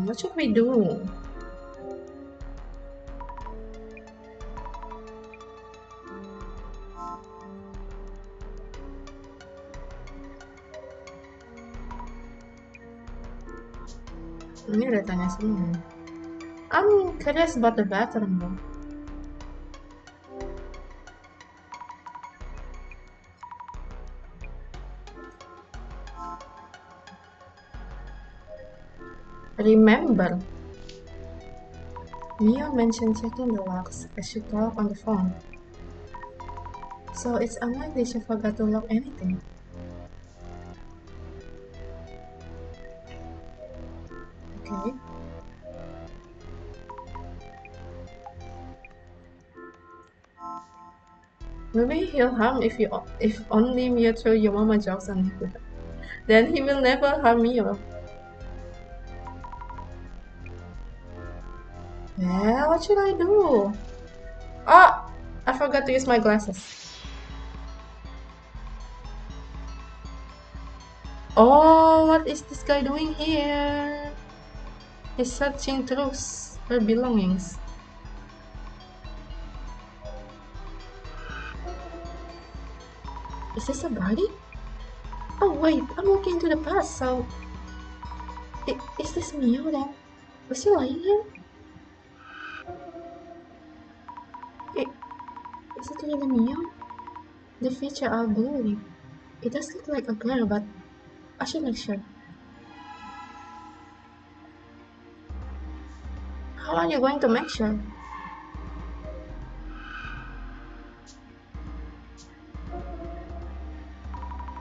What should we do? Ini udah tanya semua. I'm curious about the bathroom though. Remember, Mio mentioned checking the locks as she talked on the phone. So it's unlikely she forgot to lock anything. Okay. Maybe he'll harm if only Mio throw your mama jokes on him. Then he will never harm Mio. Yeah, what should I do? Oh, I forgot to use my glasses. Oh, what is this guy doing here? He's searching through her belongings. Is this a body? Oh wait, I'm looking into the past, so... Is this Mio then? Was she lying here? Is it really Mio? The features are blurry. It does look like a girl, but I should make sure. How are you going to make sure?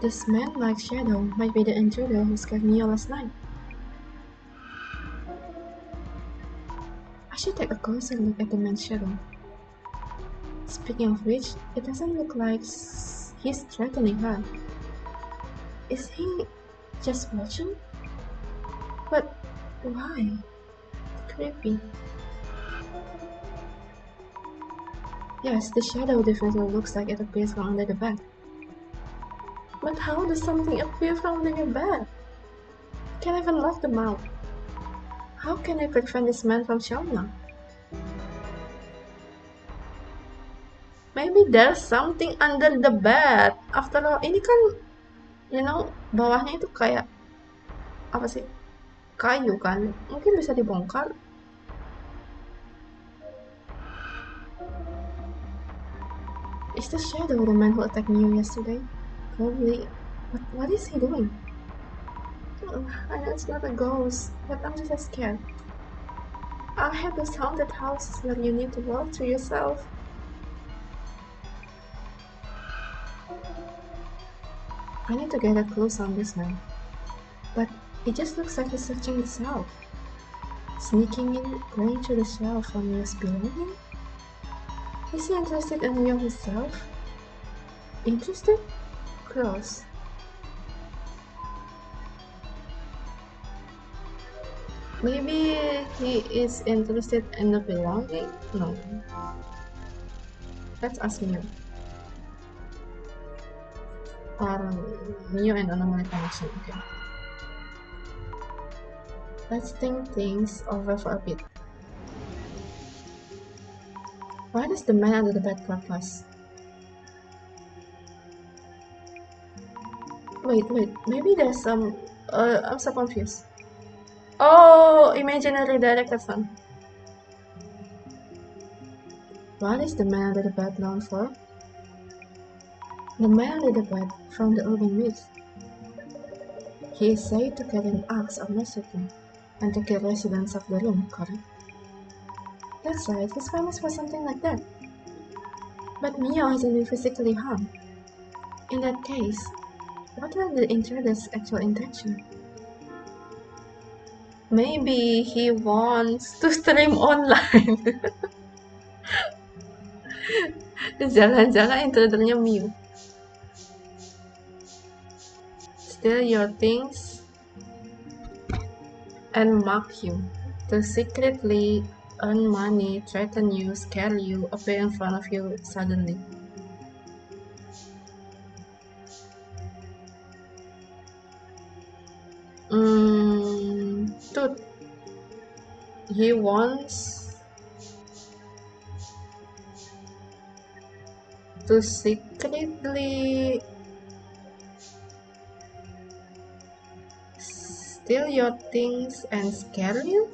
This man-like shadow might be the intruder who scared Mio last night. I should take a closer look at the man's shadow. Speaking of which, it doesn't look like he's threatening her. Is he just watching? But why? Creepy. Yes, the shadow definitely looks like it appears from under the bed. But how does something appear from under your bed? Can't even lock them out. How can I prevent this man from showing up? Maybe there's something under the bed. After all, ini kan, bawahnya itu kayak apa sih? Kayu kan? Mungkin bisa dibongkar. Is the shadow the man who attacked me yesterday? Probably. But what is he doing? I know it's not a ghost, but I'm just scared. I have those haunted houses where you need to walk through yourself. I need to get a close on this man. But it just looks like he's searching the shelf. Sneaking in, going through the shelf for Mio's belonging? Is he interested in Mio himself? Interested? Close. Maybe he is interested in the belonging? No. Let's ask Mio. Mio and anomaly connection, okay. Let's think things over for a bit. Why does the man under the bed purpose? Wait, maybe there's some... I'm so confused. Oh, imaginary directed son. What is the man under the bed known for? The man under the bed from the Urban Myth. He is said to carry an axe or machete and to kill residents of the room, correct? That's right, he's famous for something like that. But Mio hasn't been physically harmed. In that case, what are the intruder's actual intention? Maybe he wants to stream online. Jangan-jangan intrudernya Mio. Steal your things and mock you. To secretly earn money, threaten you, scare you, appear in front of you suddenly. Dude, he wants to secretly steal your things and scare you?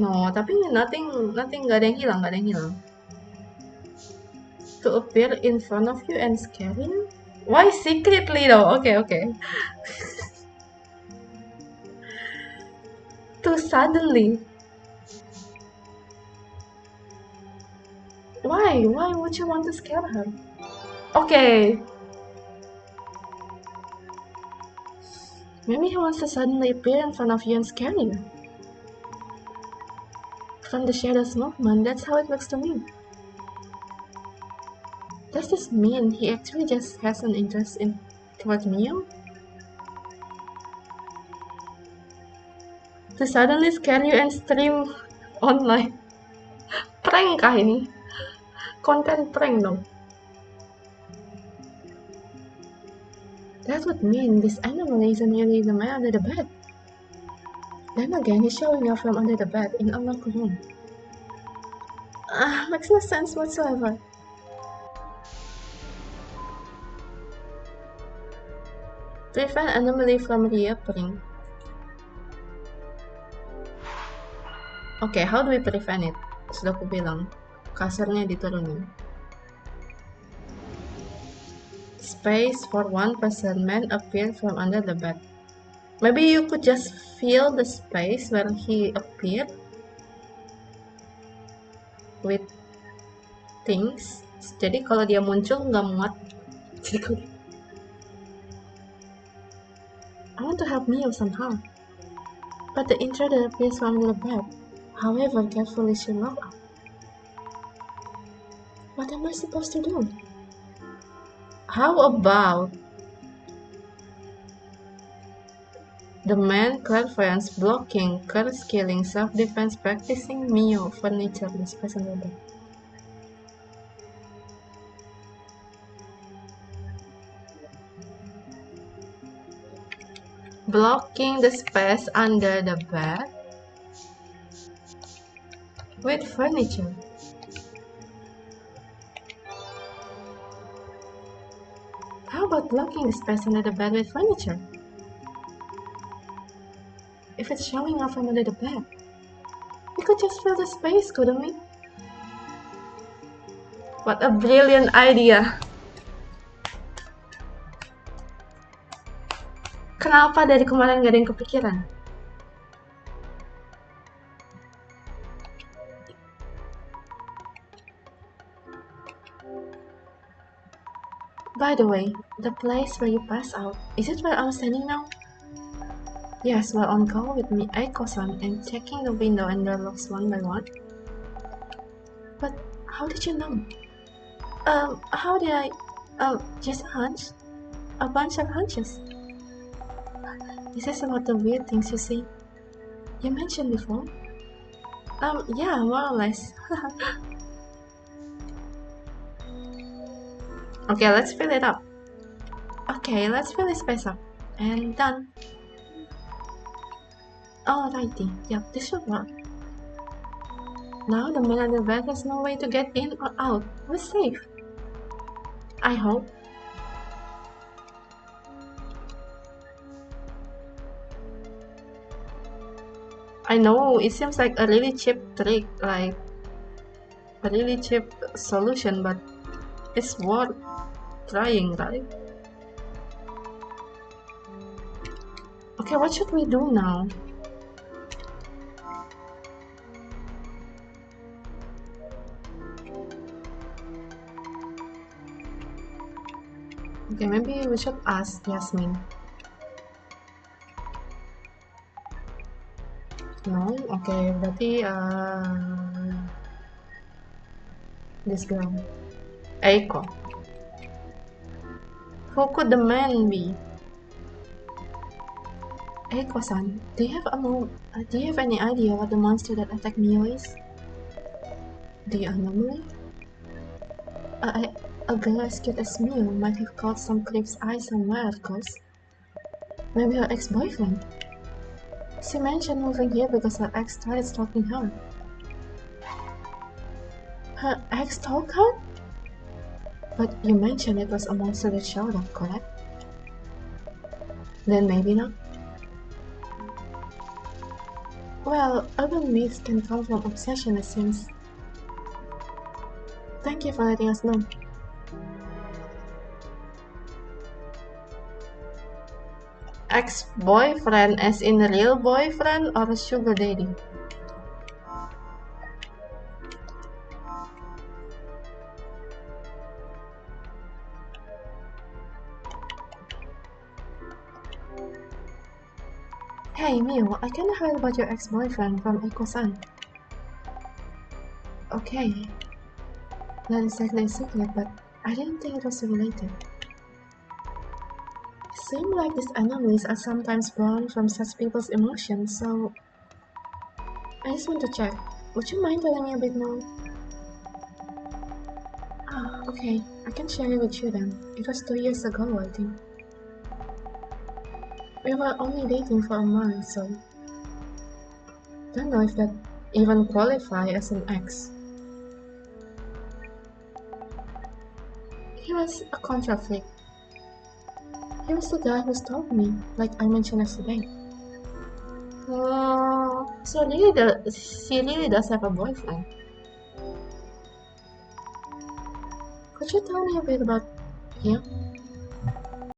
No, tapi nothing, nggak ada yang hilang, To appear in front of you and scare you? Why secretly though? Okay. To suddenly. Why would you want to scare her? Okay. Maybe he wants to suddenly appear in front of you and scare you. From the shadows movement, that's how it looks to me. Does this mean he actually just has an interest towards Mio? To suddenly scare you and stream online. Prank kah ini? Konten prank dong. That would mean this anomaly isn't really the man under the bed. Then again, he's showing up from under the bed in a locked room. Makes no sense whatsoever. Prevent anomaly from reappearing. Okay, how do we prevent it? Sudah aku bilang, kasurnya diturunin. Space for one person man appear from under the bed. Maybe you could just fill the space where he appeared with things. Jadi kalau dia muncul nggak muat. I want to help Mio somehow, but the intruder appears from under the bed. However carefully she looked up. What am I supposed to do? How about the man clairvoyance blocking, curse killing, self-defense practicing Mio furniture in space and order? Blocking the space under the bed with furniture. How about blocking the space under the bed with furniture? If it's showing up from under the bed, we could just fill the space, couldn't we? What a brilliant idea! Kenapa dari kemarin gak ada yang kepikiran? By the way, the place where you passed out, is it where I'm standing now? Yes, well, on go with me, Aiko-san, and checking the window and door locks one by one. But how did you know? How did I? Just a hunch? A bunch of hunches. Is this about the weird things you see? You mentioned before? Yeah, more or less. Okay, let's fill it up. Okay, let's fill this space up. And done. Alrighty, yep, this should work. Now the man under the bed has no way to get in or out. We're safe. I hope. I know, it seems like a really cheap trick, like a really cheap solution, but it's worth trying, right? Okay, what should we do now? Okay, maybe we should ask Yasmin. No? Okay, berarti this girl. Eiko. Who could the man be? Eiko-san, do you have any idea what the monster that attacked Mio is? The anomaly? A girl as cute as Mio might have caught some creep's eye somewhere, of course. Maybe her ex-boyfriend. She mentioned moving here because her ex started stalking her. Her ex stalked her? But you mentioned it was a monster that showed up, correct? Then maybe not. Well, urban myths can come from obsession, it seems. Thank you for letting us know. Ex-boyfriend as in real boyfriend or a sugar daddy? Hey Mio, I kinda heard about your ex-boyfriend from Eiko-san. Okay. Not exactly a secret, but I didn't think it was related. It seems like these anomalies are sometimes born from such people's emotions, so I just want to check. Would you mind telling me a bit more? Okay. I can share it with you then. It was 2 years ago, I think. We were only dating for a month, so don't know if that even qualify as an ex. He was a contra freak. He was the guy who stalked me, like I mentioned yesterday. So she really does have a boyfriend. Could you tell me a bit about him?